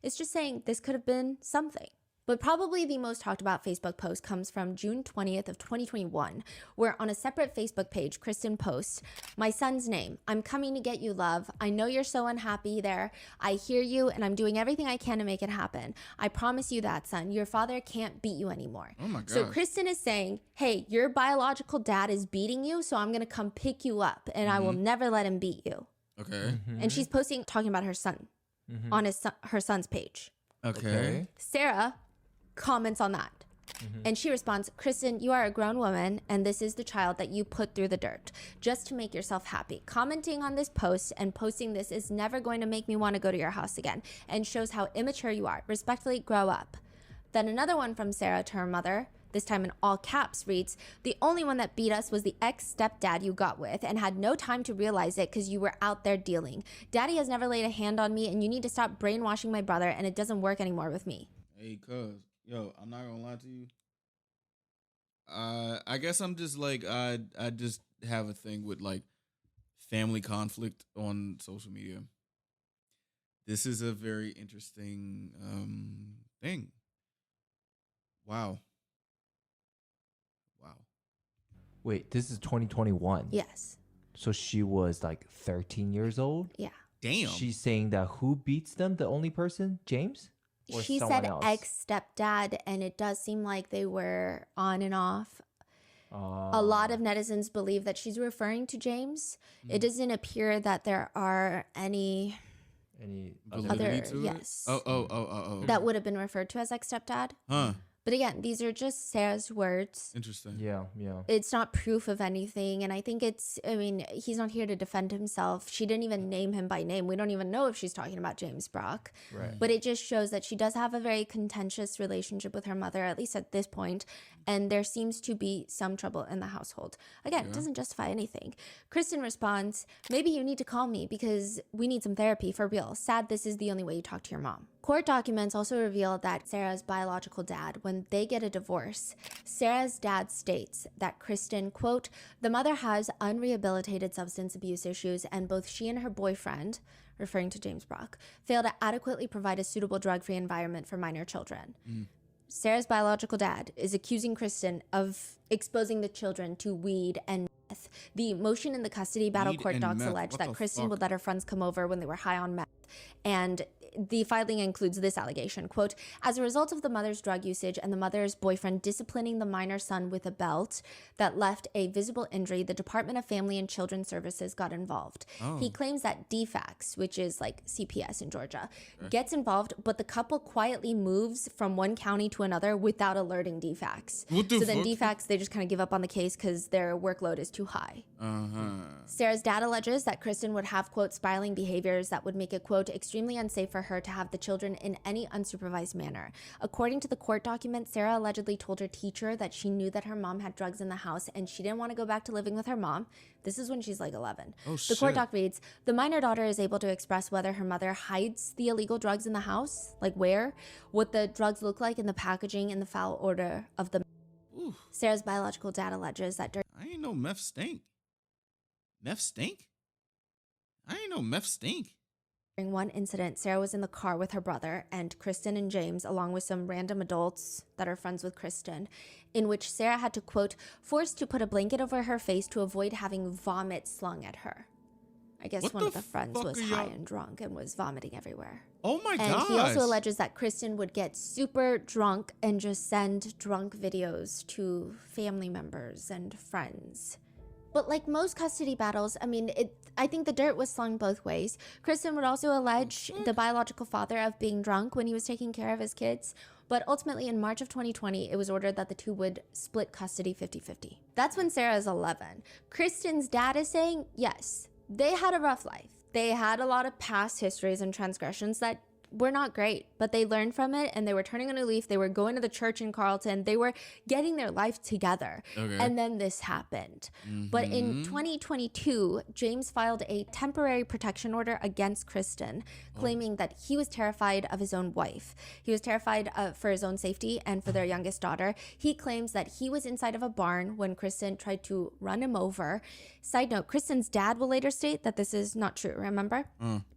It's just saying this could have been something. But probably the most talked about Facebook post comes from June 20th of 2021, where on a separate Facebook page, Kristen posts, "My son's name. I'm coming to get you, love. I know you're so unhappy there. I hear you, and I'm doing everything I can to make it happen. I promise you that, son. Your father can't beat you anymore." Oh my God. So Kristen is saying, hey, your biological dad is beating you, so I'm going to come pick you up, and I will never let him beat you. Okay. And she's posting, talking about her son on her son's page. Okay. Sarah comments on that. And she responds, "Kristen, you are a grown woman, and this is the child that you put through the dirt just to make yourself happy. Commenting on this post and posting this is never going to make me want to go to your house again, and shows how immature you are. Respectfully, grow up." Then another one from Sarah to her mother, this time in all caps, reads, "The only one that beat us was the ex-stepdad you got with and had no time to realize it because you were out there dealing. Daddy has never laid a hand on me, and you need to stop brainwashing my brother, and it doesn't work anymore with me." Hey, cuz, yo, I'm not gonna lie to you. I guess I'm just like, I just have a thing with like family conflict on social media. This is a very interesting thing. Wow. Wait, this is 2021. Yes. So she was like 13 years old? Yeah. Damn. She's saying that who beats them? The only person? James? Or She someone said else? ex-stepdad, and it does seem like they were on and off. A lot of netizens believe that she's referring to James. It doesn't appear that there are any validity other, to it? yes, Oh. that would have been referred to as ex-stepdad. Huh. But again, these are just Sarah's words. Interesting. Yeah. It's not proof of anything. And I think he's not here to defend himself. She didn't even name him by name. We don't even know if she's talking about James Brock. Right. But it just shows that she does have a very contentious relationship with her mother, at least at this point. And there seems to be some trouble in the household. Again, it doesn't justify anything. Kristen responds, "Maybe you need to call me because we need some therapy for real. Sad this is the only way you talk to your mom." ? Court documents also reveal that Sarah's biological dad, when they get a divorce, Sarah's dad states that Kristen, quote, the mother has unrehabilitated substance abuse issues and both she and her boyfriend, referring to James Brock, fail to adequately provide a suitable drug-free environment for minor children. Sarah's biological dad is accusing Kristen of exposing the children to weed and meth. The motion in the custody battle Weed court and docs meth. allege What that the Kristen fuck? would let her friends come over when they were high on meth. And the filing includes this allegation, quote, as a result of the mother's drug usage and the mother's boyfriend disciplining the minor son with a belt that left a visible injury, the Department of Family and Children's Services got involved. He claims that DFACS, which is like CPS in Georgia, gets involved, but the couple quietly moves from one county to another without alerting DFACS. What the So then fuck? DFACS, they just kind of give up on the case because their workload is too high. Sarah's dad alleges that Kristen would have, quote, spiraling behaviors that would make it, quote, extremely unsafe for her to have the children in any unsupervised manner. According to the court document, Sarah allegedly told her teacher that she knew that her mom had drugs in the house and she didn't want to go back to living with her mom. This is when she's like 11. The court doc reads, the minor daughter is able to express whether her mother hides the illegal drugs in the house, like where, what the drugs look like in the packaging, and the foul order of the... Ooh, Sarah's biological dad alleges that during I ain't know meth stink. Meth stink? I ain't know meth stink. one incident, Sarah was in the car with her brother and Kristen and James, along with some random adults that are friends with Kristen, in which Sarah had to, quote, force to put a blanket over her face to avoid having vomit slung at her. I guess What one the of the friends fuck was are high y'all- and drunk and was vomiting everywhere. Oh my And god. he also alleges that Kristen would get super drunk and just send drunk videos to family members and friends. But like most custody battles, I mean, I think the dirt was slung both ways. Kristen would also allege the biological father of being drunk when he was taking care of his kids. But ultimately, in March of 2020, it was ordered that the two would split custody 50-50. That's when Sarah is 11. Kristen's dad is saying, yes, they had a rough life. They had a lot of past histories and transgressions that were not great, but they learned from it and they were turning a new leaf. They were going to the church in Carlton. They were getting their life together. Okay. And then this happened. But in 2022, James filed a temporary protection order against Kristen, claiming that he was terrified of his own wife. He was terrified for his own safety and for their youngest daughter. He claims that he was inside of a barn when Kristen tried to run him over. Side note, Kristen's dad will later state that this is not true, remember?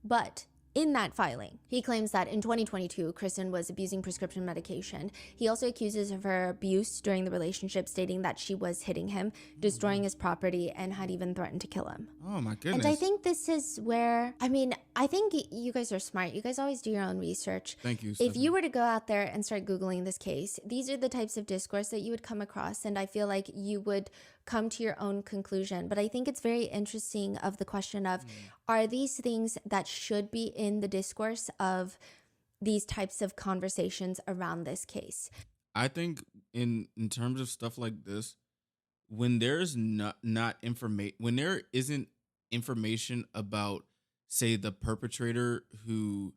But in that filing, he claims that in 2022, Kristen was abusing prescription medication. He also accuses of her abuse during the relationship, stating that she was hitting him, destroying his property, and had even threatened to kill him. Oh my goodness. And I think this is where, I mean, I think you guys are smart. You guys always do your own research. Thank you, If Stephanie. you were to go out there and start Googling this case, these are the types of discourse that you would come across. And I feel like you would come to your own conclusion. But I think it's very interesting of the question of, are these things that should be in the discourse of these types of conversations around this case? I think in terms of stuff like this, when there's not information, when there isn't information about, say, the perpetrator who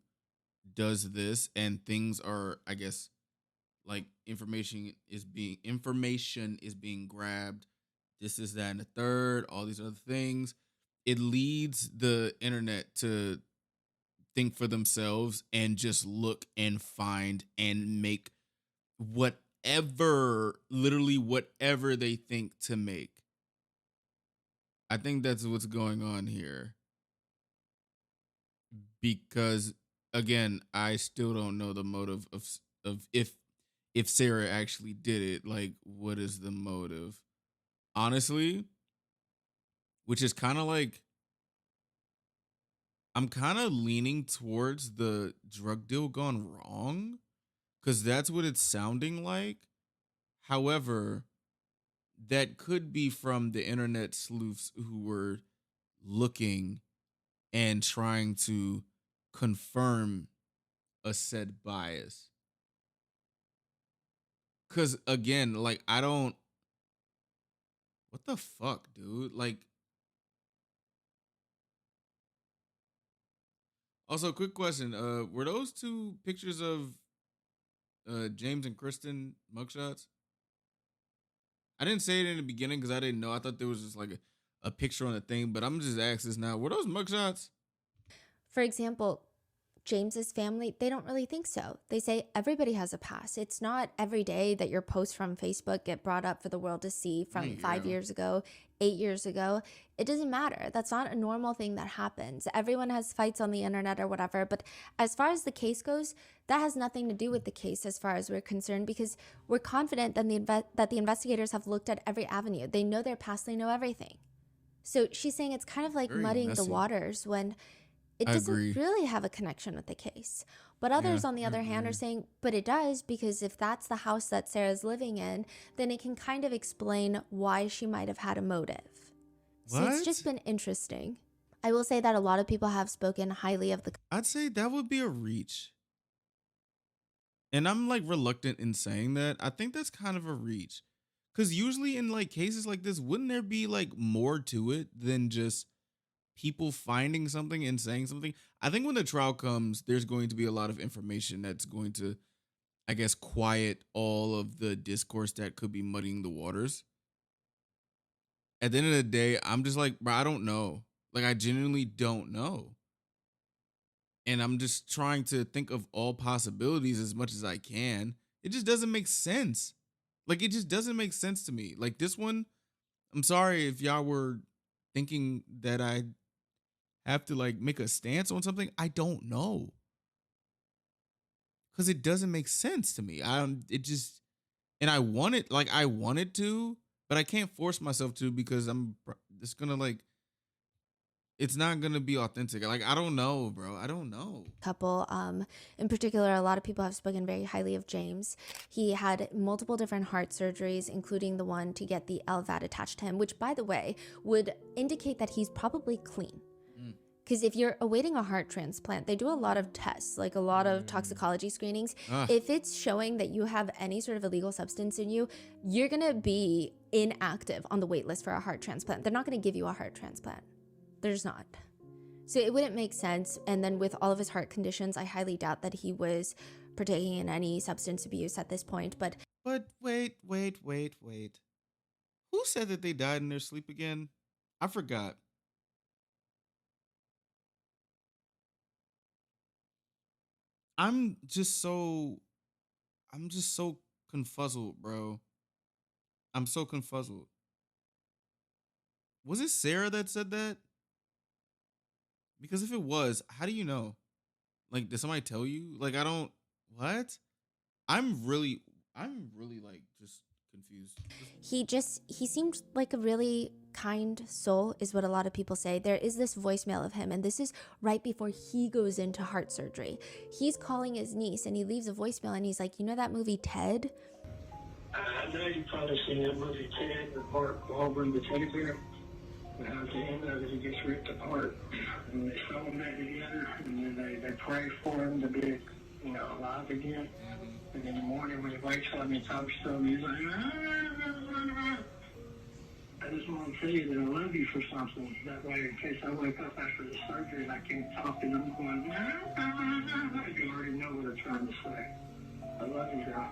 does this, and things are, I guess, like information is being grabbed, this is that and the third, all these other things, it leads the internet to think for themselves and just look and find and make literally whatever they think to make. I think that's what's going on here. Because again, I still don't know the motive of if Sarah actually did it. Like, what is the motive? Honestly, which is kind of like, I'm kind of leaning towards the drug deal gone wrong, because that's what it's sounding like. However, that could be from the internet sleuths who were looking and trying to confirm a said bias. Because again, like, what the fuck, dude? Like, also, quick question. Were those two pictures of James and Kristen mugshots? I didn't say it in the beginning because I didn't know. I thought there was just like a picture on the thing, but I'm just asking this now. Were those mugshots? For example, James's family, they don't really think so. They say everybody has a past. It's not every day that your posts from Facebook get brought up for the world to see from 5 years ago, 8 years ago. It doesn't matter. That's not a normal thing that happens. Everyone has fights on the internet or whatever. But as far as the case goes, that has nothing to do with the case as far as we're concerned, because we're confident that the investigators have looked at every avenue. They know their past. They know everything. So she's saying it's kind of like muddying the waters when it doesn't really have a connection with the case. But others, on the other hand, are saying, but it does, because if that's the house that Sarah's living in, then it can kind of explain why she might have had a motive. So it's just been interesting. I will say that a lot of people have spoken highly of the... I'd say that would be a reach. And I'm like reluctant in saying that. I think that's kind of a reach. Because usually in like cases like this, wouldn't there be like more to it than just people finding something and saying something? I think when the trial comes, there's going to be a lot of information that's going to, I guess, quiet all of the discourse that could be muddying the waters. At the end of the day, I'm just like, bro, I don't know. Like, I genuinely don't know. And I'm just trying to think of all possibilities as much as I can. It just doesn't make sense. Like, it just doesn't make sense to me. Like, this one, I'm sorry if y'all were thinking that I have to, like, make a stance on something. I don't know. Because it doesn't make sense to me. It just, and I wanted to, but I can't force myself to, because I'm just going to, like, it's not going to be authentic. Like, I don't know, bro. I don't know. Couple, in particular, a lot of people have spoken very highly of James. He had multiple different heart surgeries, including the one to get the LVAD attached to him, which, by the way, would indicate that he's probably clean. Because if you're awaiting a heart transplant, they do a lot of tests, like a lot of toxicology screenings. If it's showing that you have any sort of illegal substance in you, you're going to be inactive on the wait list for a heart transplant. They're not going to give you a heart transplant. There's not. So it wouldn't make sense. And then with all of his heart conditions, I highly doubt that he was partaking in any substance abuse at this point. But wait. Who said that they died in their sleep again? I forgot. I'm just so confuzzled, bro. I'm so confuzzled. Was it Sarah that said that? Because if it was, how do you know? Like, did somebody tell you? Like, I don't, what? I'm really like just confused. he seemed like a really kind soul, is what a lot of people say. There is this voicemail of him, and this is right before he goes into heart surgery. He's calling his niece, and he leaves a voicemail, and he's like, you know that movie Ted? I know you've probably seen that movie Ted with Mark Wahlberg, the teddy bear. But at the end of it, he gets ripped apart. And they sew him back together, and then they pray for him to be, alive again. And in the morning when he wakes up and he talks to him, he's like, I just want to tell you that I love you for something. That way, in case I wake up after the surgery and I can't talk and I'm going, you already know what I'm trying to say. I love you, girl.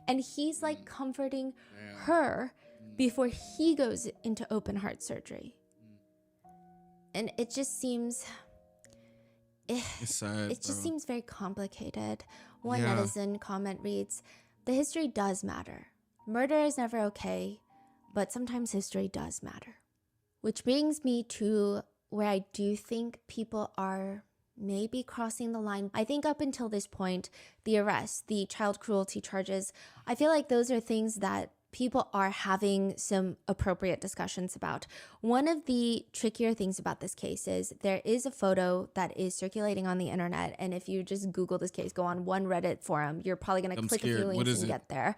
And he's like comforting her before he goes into open heart surgery. And it just seems... It's sad, it just bro. seems very complicated. One netizen comment reads, the history does matter. Murder is never okay, but sometimes history does matter. Which brings me to where I do think people are maybe crossing the line. I think up until this point, the arrest, the child cruelty charges, I feel like those are things that people are having some appropriate discussions about. One of the trickier things about this case is there is a photo that is circulating on the internet, and if you just Google this case, go on one Reddit forum, you're probably going to click a few links and get there.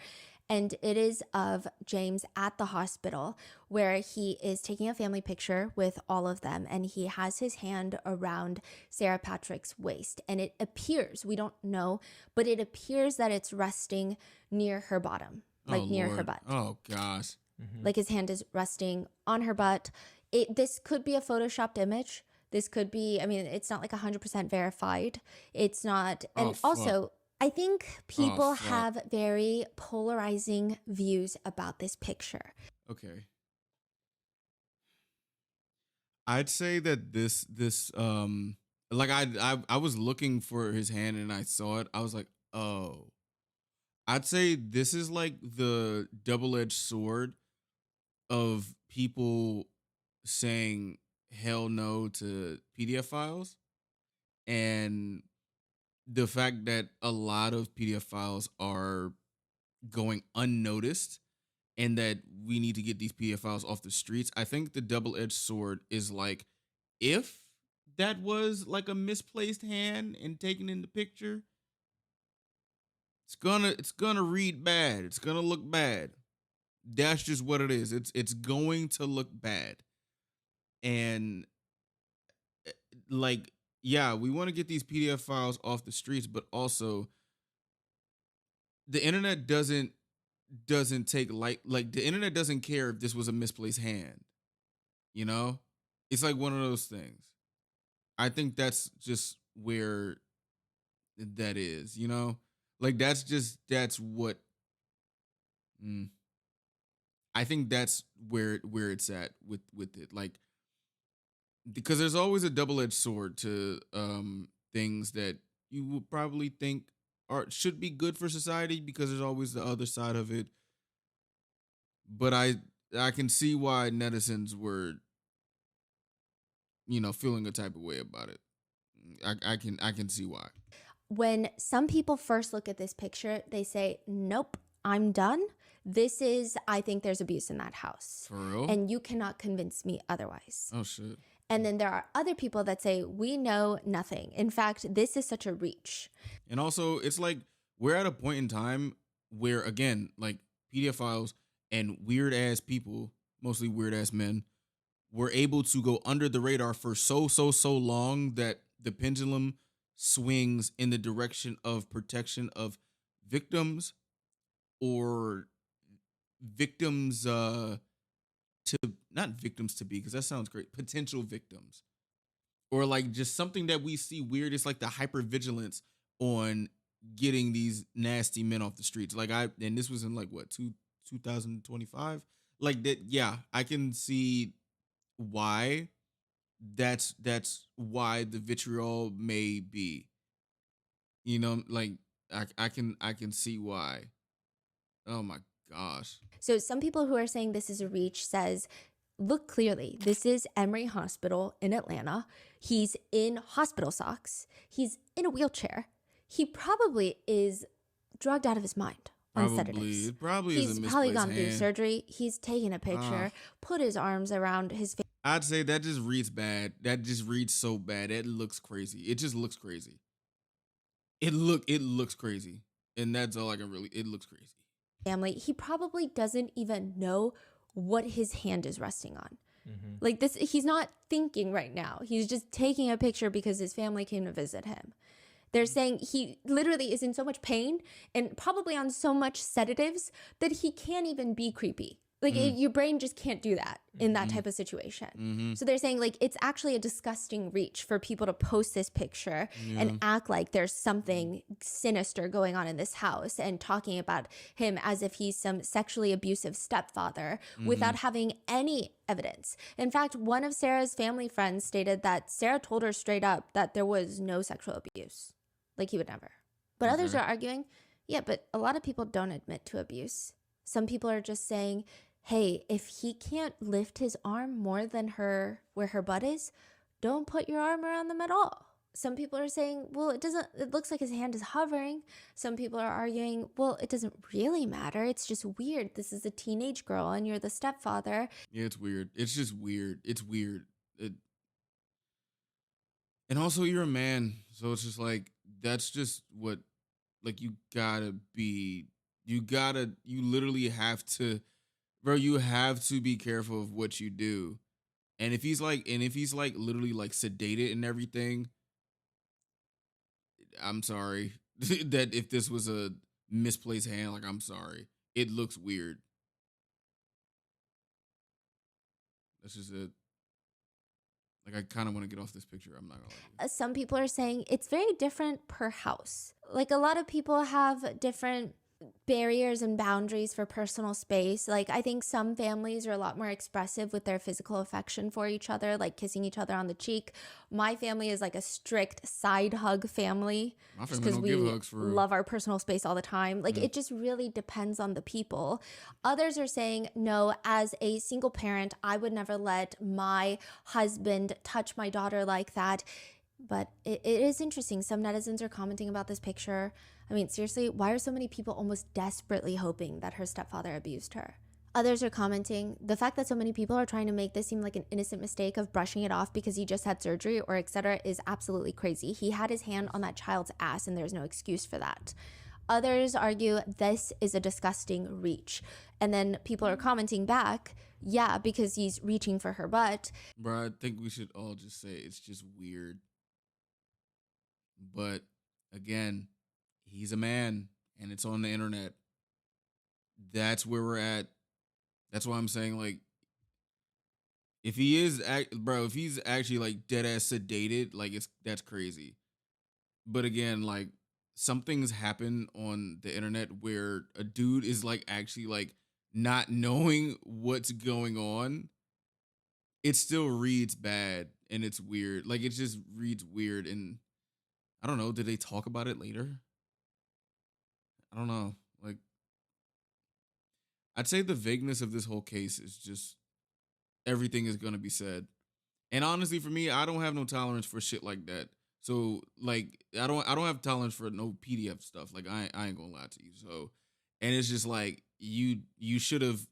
And it is of James at the hospital where he is taking a family picture with all of them, and he has his hand around Sarah Patrick's waist. And it appears, we don't know, but it appears that it's resting near her bottom. Like near her butt. Oh, gosh. Like his hand is resting on her butt. This could be a photoshopped image. This could be, I mean, it's not like 100% verified. It's not. And also, I think people have very polarizing views about this picture. Okay. I'd say that this Like I was looking for his hand and I saw it. I was like, oh. I'd say this is like the double-edged sword of people saying hell no to PDF files, and the fact that a lot of PDF files are going unnoticed, and that we need to get these PDF files off the streets. I think the double-edged sword is like, if that was like a misplaced hand and taken in the picture, it's gonna read bad. It's gonna look bad. That's just what it is. It's going to look bad. And eh, like, yeah, we want to get these PDF files off the streets, but also the internet doesn't take like the internet doesn't care if this was a misplaced hand. You know? It's like one of those things. I think that's just where that is, you know? Like that's what mm, I think that's where it's at with it. Like, because there's always a double-edged sword to things that you would probably think are should be good for society, because there's always the other side of it. But I can see why netizens were, feeling a type of way about it. I can see why. When some people first look at this picture, they say, nope, I'm done. I think there's abuse in that house. For real? And you cannot convince me otherwise. Oh, shit. And then there are other people that say, we know nothing. In fact, this is such a reach. And also, it's like we're at a point in time where, again, like PDF files and weird ass people, mostly weird ass men, were able to go under the radar for so long that the pendulum swings in the direction of protection of victims, or victims to not victims to be, because that sounds great, potential victims, or like just something that we see weird. It's like the hypervigilance on getting these nasty men off the streets. Like and this was in like what, 2025, like that. Yeah, I can see why that's why the vitriol may be, like I can see why. Oh my gosh. So some people who are saying this is a reach says, look clearly, this is Emory Hospital in Atlanta. He's in hospital socks. He's in a wheelchair. He probably is drugged out of his mind on sedatives. It probably He's is a probably misplaced gone through hand. surgery. He's taken a picture, put his arms around his face. I'd say that just reads bad. That just reads so bad. It looks crazy. It just looks crazy. It looks crazy. And that's all I can really, it looks crazy. Family, he probably doesn't even know what his hand is resting on. Mm-hmm. Like this, he's not thinking right now. He's just taking a picture because his family came to visit him. They're saying he literally is in so much pain and probably on so much sedatives that he can't even be creepy. Like your brain just can't do that in that type of situation. So they're saying like it's actually a disgusting reach for people to post this picture and act like there's something sinister going on in this house and talking about him as if he's some sexually abusive stepfather without having any evidence. In fact, one of Sarah's family friends stated that Sarah told her straight up that there was no sexual abuse. Like he would never. But others are arguing, yeah, but a lot of people don't admit to abuse. Some people are just saying, hey, if he can't lift his arm more than where her butt is, don't put your arm around them at all. Some people are saying, well, it looks like his hand is hovering. Some people are arguing, well, it doesn't really matter. It's just weird. This is a teenage girl and you're the stepfather. Yeah, it's weird. It's just weird. It's weird. And also you're a man. So it's just like, that's just what, like, you literally have to, bro, you have to be careful of what you do. And if he's like literally like sedated and everything, I'm sorry that if this was a misplaced hand, like, I'm sorry. It looks weird. That's just it. Like, I kind of want to get off this picture. I'm not gonna lie. Some people are saying it's very different per house. Like a lot of people have different barriers and boundaries for personal space. Like, I think some families are a lot more expressive with their physical affection for each other, like kissing each other on the cheek. My family is like a strict side hug family, My just family because don't we give hugs for real. love our personal space all the time. Like, it just really depends on the people. Others are saying, no, as a single parent, I would never let my husband touch my daughter like that. But it is interesting. Some netizens are commenting about this picture. I mean, seriously, why are so many people almost desperately hoping that her stepfather abused her? Others are commenting, the fact that so many people are trying to make this seem like an innocent mistake of brushing it off because he just had surgery or etc. is absolutely crazy. He had his hand on that child's ass and there's no excuse for that. Others argue this is a disgusting reach. And then people are commenting back, yeah, because he's reaching for her butt. Bro, I think we should all just say it's just weird. But again, he's a man and it's on the internet. That's where we're at. That's why I'm saying, like, if he is, if he's actually like dead ass sedated, like that's crazy. But again, like some things happen on the internet where a dude is like actually like not knowing what's going on. It still reads bad and it's weird. Like it just reads weird. And I don't know. Did they talk about it later? I don't know. Like, I'd say the vagueness of this whole case is just everything is gonna be said. And honestly, for me, I don't have no tolerance for shit like that. So like, I don't have tolerance for no PDF stuff. Like I ain't gonna lie to you. So, and it's just like you should have,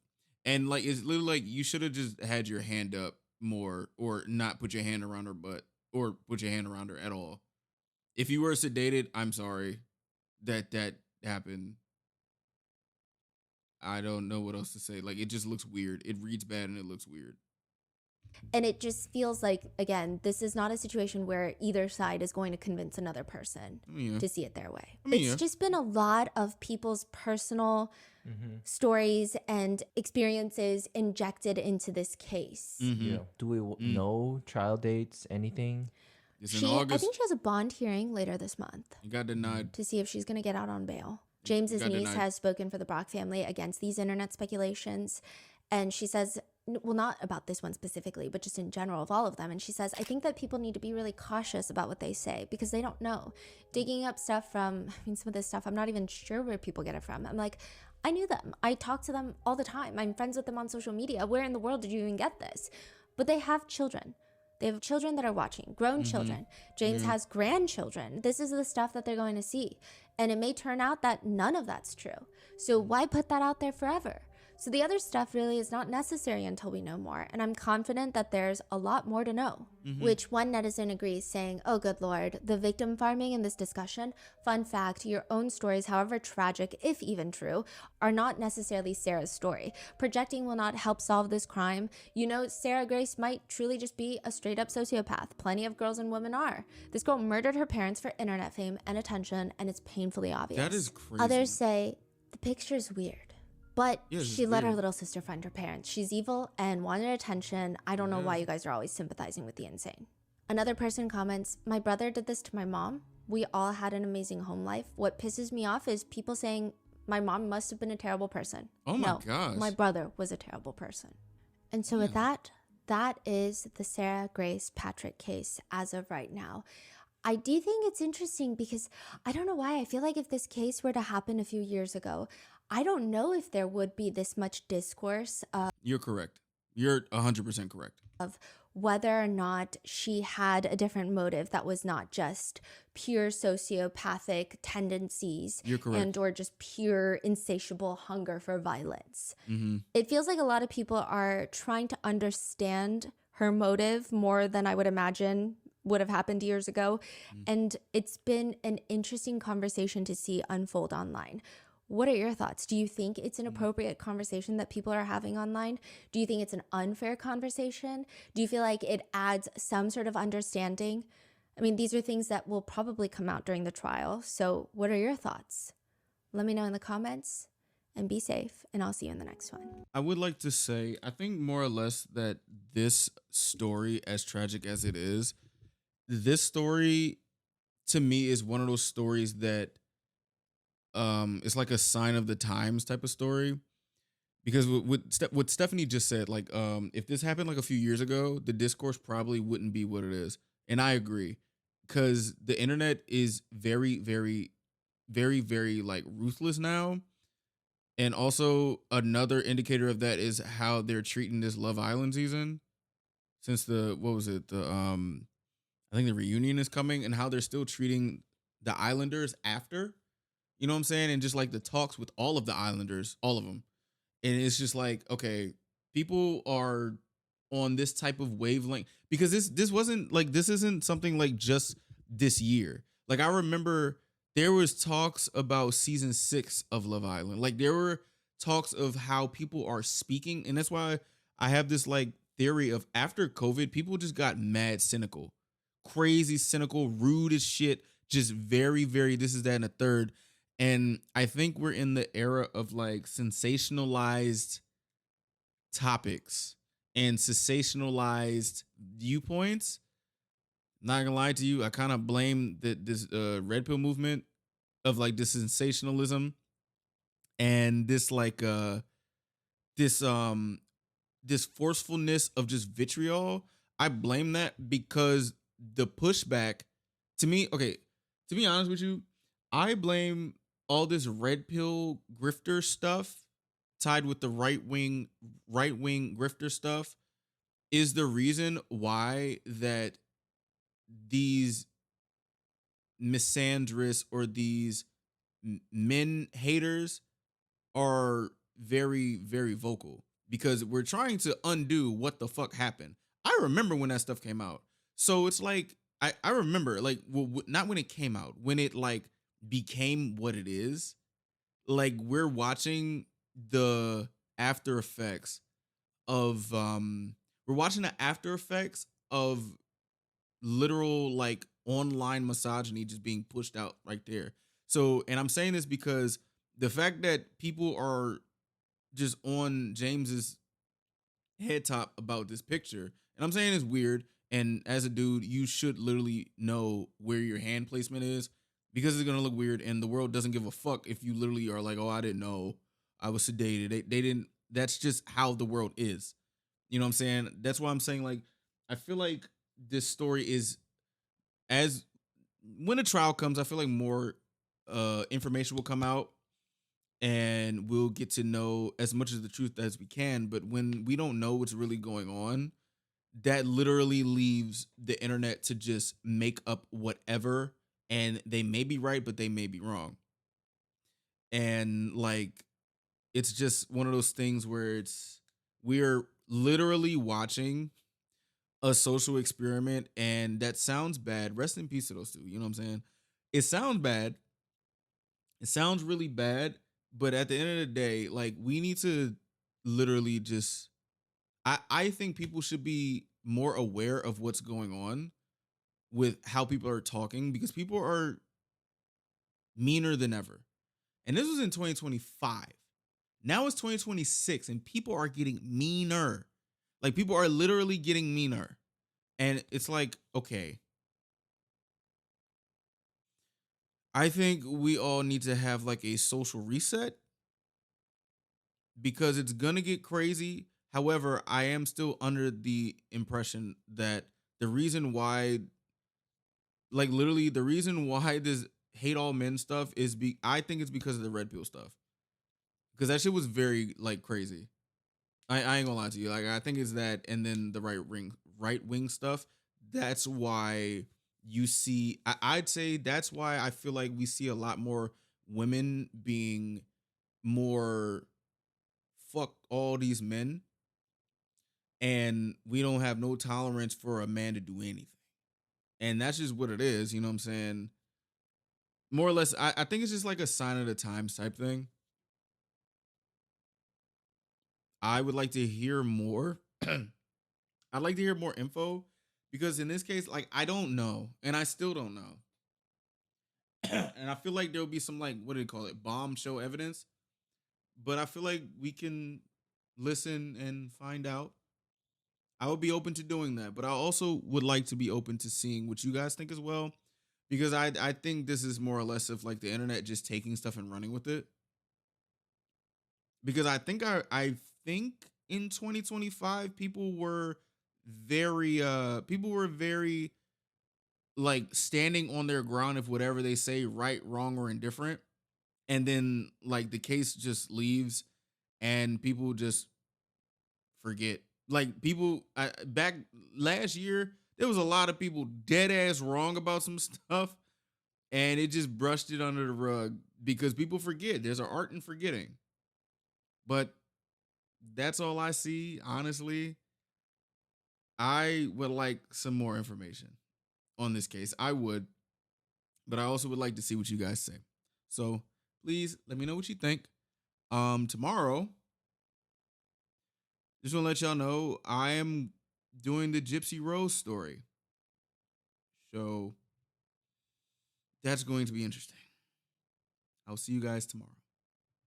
and like it's literally like you should have just had your hand up more, or not put your hand around her butt, or put your hand around her at all. If you were sedated, I'm sorry that happened. I don't know what else to say. Like, it just looks weird. It reads bad and it looks weird. And it just feels like, again, this is not a situation where either side is going to convince another person to see it their way. It's just been a lot of people's personal stories and experiences injected into this case. Yeah. Do we know trial dates, anything? I think she has a bond hearing later this month. It got denied. To see if she's going to get out on bail. James's niece has spoken for the Brock family against these internet speculations. And she says, well, not about this one specifically, but just in general of all of them. And she says, I think that people need to be really cautious about what they say because they don't know. Digging up stuff from, some of this stuff, I'm not even sure where people get it from. I'm like, I knew them. I talk to them all the time. I'm friends with them on social media. Where in the world did you even get this? But they have children. They have children that are watching, grown children. James has grandchildren. This is the stuff that they're going to see. And it may turn out that none of that's true. So why put that out there forever? So the other stuff really is not necessary until we know more. And I'm confident that there's a lot more to know, which one netizen agrees, saying, oh, good Lord, the victim farming in this discussion. Fun fact, your own stories, however tragic, if even true, are not necessarily Sarah's story. Projecting will not help solve this crime. You know, Sarah Grace might truly just be a straight up sociopath. Plenty of girls and women are. This girl murdered her parents for internet fame and attention, and it's painfully obvious. That is crazy. Others say the picture's weird. But Yes, she it's let her weird. little sister find her parents. She's evil and wanted attention. I don't know why you guys are always sympathizing with the insane. Another person comments, my brother did this to my mom. We all had an amazing home life. What pisses me off is people saying my mom must have been a terrible person. Oh my gosh. My brother was a terrible person. And so with that is the Sarah Grace Patrick case as of right now. I do think it's interesting because I don't know why. I feel like if this case were to happen a few years ago, I don't know if there would be this much discourse You're correct. You're 100% correct. of whether or not she had a different motive that was not just pure sociopathic tendencies. You're correct. And or just pure insatiable hunger for violence. Mm-hmm. It feels like a lot of people are trying to understand her motive more than I would imagine would have happened years ago. And it's been an interesting conversation to see unfold online. What are your thoughts? Do you think it's an appropriate conversation that people are having online? Do you think it's an unfair conversation? Do you feel like it adds some sort of understanding? I mean, these are things that will probably come out during the trial. So what are your thoughts? Let me know in the comments and be safe. And I'll see you in the next one. I would like to say, I think more or less that this story, as tragic as it is, this story to me is one of those stories that it's like a sign of the times type of story. Because what Stephanie just said, like, if this happened like a few years ago, the discourse probably wouldn't be what it is. And I agree, because the internet is very, very, very, very like ruthless now. And also another indicator of that is how they're treating this Love Island season, since the what was it the I think the reunion is coming, and how they're still treating the Islanders after. You know what I'm saying? And just like the talks with all of the Islanders, all of them. And it's just like, okay, people are on this type of wavelength, because this wasn't like, this isn't something like just this year. Like, I remember there was talks about season 6 of Love Island. Like, there were talks of how people are speaking, and that's why I have this like theory of, after COVID, people just got mad cynical, crazy cynical, rude as shit, just very, very this is that and a third. And I think we're in the era of like sensationalized topics and sensationalized viewpoints. Not gonna lie to you, I kind of blame this red pill movement of like this sensationalism and this like this this forcefulness of just vitriol. I blame that because the pushback, to me, okay, to be honest with you, I blame all this red pill grifter stuff tied with the right wing grifter stuff is the reason why that these misandrous or these men haters are very, very vocal, because we're trying to undo what the fuck happened. I remember when that stuff came out. So it's like, I remember, like, not when it came out, when it like became what it is. Like, we're watching the after effects of we're watching the after effects of literal like online misogyny just being pushed out right there. So, and I'm saying this because the fact that people are just on James's head top about this picture, and I'm saying it's weird. And as a dude, you should literally know where your hand placement is, because it's gonna look weird, and the world doesn't give a fuck if you literally are like, oh, I didn't know I was sedated. They didn't. That's just how the world is. You know what I'm saying? That's why I'm saying, like, I feel like this story is, as when a trial comes, I feel like more information will come out, and we'll get to know as much of the truth as we can. But when we don't know what's really going on, that literally leaves the internet to just make up whatever, and they may be right, but they may be wrong. And like, it's just one of those things where we're literally watching a social experiment, and that sounds bad. Rest in peace to those two. You know what I'm saying? It sounds bad. It sounds really bad, but at the end of the day, like, we need to literally just, I think people should be more aware of what's going on with how people are talking, because people are meaner than ever. And this was in 2025. Now it's 2026, and people are getting meaner. Like, people are literally getting meaner. And it's like, okay, I think we all need to have like a social reset, because it's gonna get crazy. However, I am still under the impression that the reason why, like, literally the reason why this hate all men stuff is I think it's because of the red pill stuff. Because that shit was very like crazy. I ain't gonna lie to you. Like, I think it's that, and then the right wing stuff. That's why you see. I'd say that's why I feel like we see a lot more women being more fuck all these men, and we don't have no tolerance for a man to do anything. And that's just what it is. You know what I'm saying? More or less, I think it's just like a sign of the times type thing. I would like to hear more. I'd like to hear more info, because in this case, like, I don't know, and I still don't know. And I feel like there'll be some, like, what do they call it, bombshell evidence. But I feel like we can listen and find out. I would be open to doing that, but I also would like to be open to seeing what you guys think as well, because I think this is more or less of like the internet just taking stuff and running with it. Because I think in 2025 people were very like standing on their ground if whatever they say right, wrong, or indifferent. And then like the case just leaves and people just forget. Like people back last year, there was a lot of people dead ass wrong about some stuff, and it just brushed it under the rug because people forget. There's an art in forgetting. But that's all I see. Honestly, I would like some more information on this case. I would, but I also would like to see what you guys say. So please let me know what you think. Tomorrow, just want to let y'all know I am doing the Gypsy Rose story. So that's going to be interesting. I'll see you guys tomorrow.